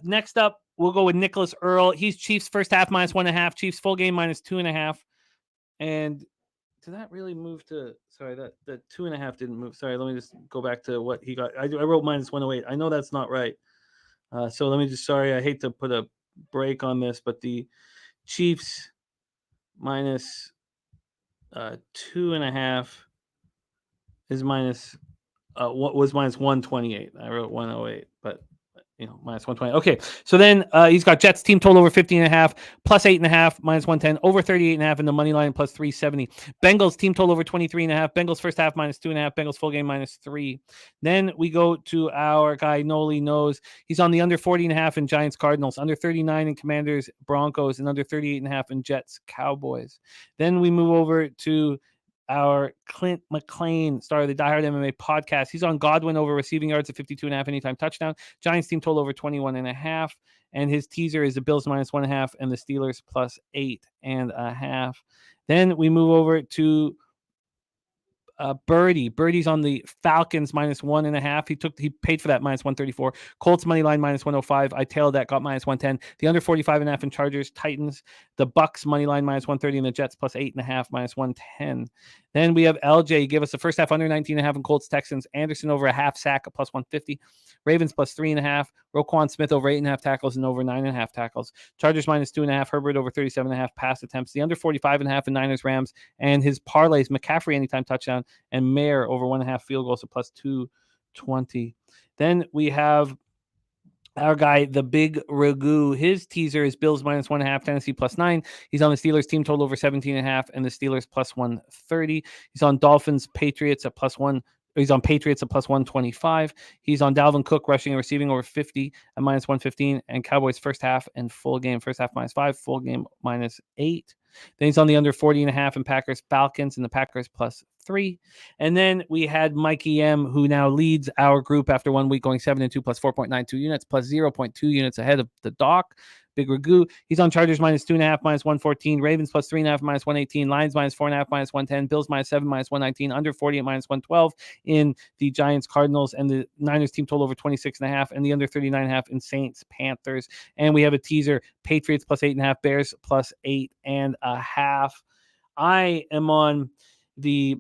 Next up, we'll go with Nicholas Earl. He's Chiefs first half minus 1.5. Chiefs full game minus 2.5. And did that really move to? Sorry, that 2.5 didn't move. Sorry, let me just go back to what he got. I wrote minus 108. I know that's not right. So let me just. Sorry, I hate to put a break on this, but the Chiefs minus 2.5 is minus. What was minus 128? I wrote 108, but minus 120. Okay, so then he's got Jets team total over 15.5, plus 8.5, minus 110, over 38.5, and the money line plus 370. Bengals team total over 23.5. Bengals first half minus 2.5. Bengals full game minus 3. Then we go to our guy Noli knows. He's on the under 40.5 in Giants Cardinals, under 39 in Commanders Broncos, and under 38.5 in Jets Cowboys. Then we move over to our Clint McLean, star of the Die Hard MMA podcast. He's on Godwin over receiving yards at 52.5 anytime touchdown. Giants team total over 21.5. And his teaser is the Bills minus 1.5 and the Steelers plus 8.5. Then we move over to Birdie. Birdie's on the Falcons minus 1.5. He paid for that minus 134. Colts money line minus 105. I tailed that, got minus 110. The under 45.5 in Chargers Titans. The Bucs money line minus 130 and the Jets plus 8.5 minus 110. Then we have LJ give us the first half under 19.5 in Colts Texans. Anderson over a half sack at plus 150. Ravens plus 3.5. Roquan Smith over 8.5 tackles and over 9.5 tackles. Chargers minus 2.5. Herbert over 37.5 pass attempts. The under 45.5 in Niners Rams, and his parlays McCaffrey anytime touchdown and Mayer over 1.5 field goals at plus 220. Then we have our guy, the Big Ragu. His teaser is Bills minus 1.5, Tennessee plus 9. He's on the Steelers team total over 17.5 and the Steelers plus 130. He's on Dolphins Patriots at plus 1. He's on Patriots at plus 125. He's on Dalvin Cook rushing and receiving over 50 at minus 115, and Cowboys first half and full game. First half minus 5, full game minus 8. Then he's on the under 40.5 in Packers Falcons and the Packers plus 3. And then we had Mikey M, who now leads our group after 1 week, going 7-2 plus 4.92 units plus 0.2 units ahead of the Doc. Big Ragu. He's on Chargers minus 2.5, minus 114. Ravens plus 3.5, minus 118. Lions minus 4.5, minus 110. Bills minus 7, minus 119. Under 40 at minus 112 in the Giants Cardinals, and the Niners team total over 26.5, and the under 39.5 in Saints Panthers. And we have a teaser: Patriots plus 8.5, Bears plus 8.5. I am on the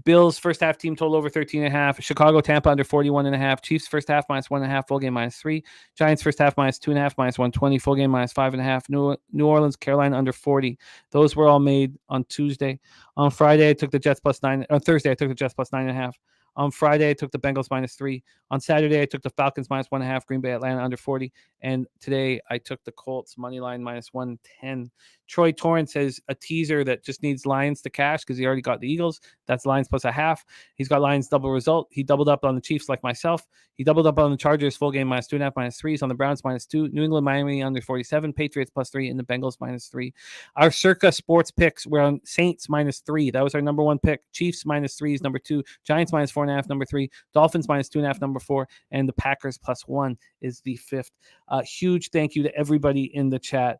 Bills first half team total over 13.5. Chicago, Tampa under 41.5. Chiefs first half minus 1.5. Full game minus 3. Giants first half minus 2.5. Minus 120. Full game minus 5.5. New Orleans, Carolina under 40. Those were all made on Tuesday. On Friday, I took the Jets plus 9. On Thursday, I took the Jets plus 9.5. On Friday, I took the Bengals minus 3. On Saturday, I took the Falcons minus 1.5. Green Bay, Atlanta under 40. And today, I took the Colts money line minus 110. Troy Torrance has a teaser that just needs Lions to cash because he already got the Eagles. That's Lions plus a half. He's got Lions double result. He doubled up on the Chiefs like myself. He doubled up on the Chargers full game minus 2.5, minus 3. He's on the Browns minus 2. New England, Miami under 47. Patriots plus 3. And the Bengals minus 3. Our Circa sports picks were on Saints minus 3. That was our number 1 pick. Chiefs minus 3 is number 2. Giants minus 4.5, number 3. Dolphins minus 2.5, number 4. And the Packers plus 1 is the 5th. Huge thank you to everybody in the chat.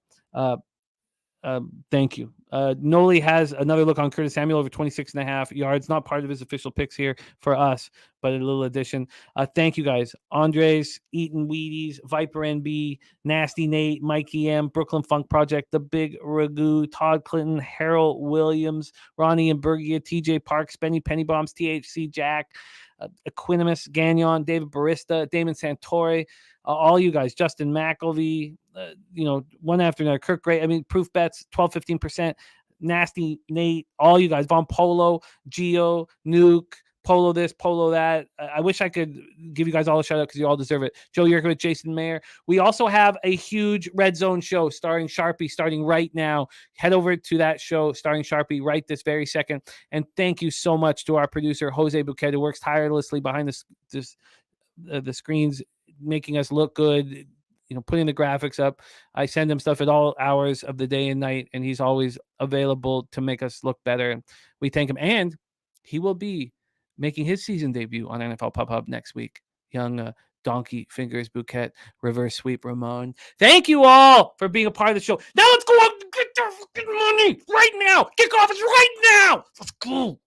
Thank you. Noli has another look on Curtis Samuel over 26.5 yards. Not part of his official picks here for us, but a little addition. Thank you guys. Andres, Eaton Wheaties, Viper NB, Nasty Nate, Mikey M, Brooklyn Funk Project, The Big Ragu, Todd Clinton, Harold Williams, Ronnie and Bergia, TJ Parks, Benny Pennybombs, THC Jack, Equinimus, Gagnon, David Barista, Damon Santore, all you guys, Justin McElvey, one after another, Kirk Gray, proof bets, 12, 15%, Nasty Nate, all you guys, Von Polo, Geo, Nuke, Polo this, Polo that. I wish I could give you guys all a shout out because you all deserve it. Joe Yurkovich, Jason Mayer. We also have a huge Red Zone show starring Sharpie starting right now. Head over to that show starring Sharpie right this very second. And thank you so much to our producer, Jose Bouquet, who works tirelessly behind the screens, making us look good, putting the graphics up. I send him stuff at all hours of the day and night, and he's always available to make us look better. And we thank him. And he will be making his season debut on NFL Pub Hub next week. Young Donkey Fingers Bouquet, Reverse Sweep Ramon. Thank you all for being a part of the show. Now let's go out and get their fucking money right now. Kickoff is right now. Let's go.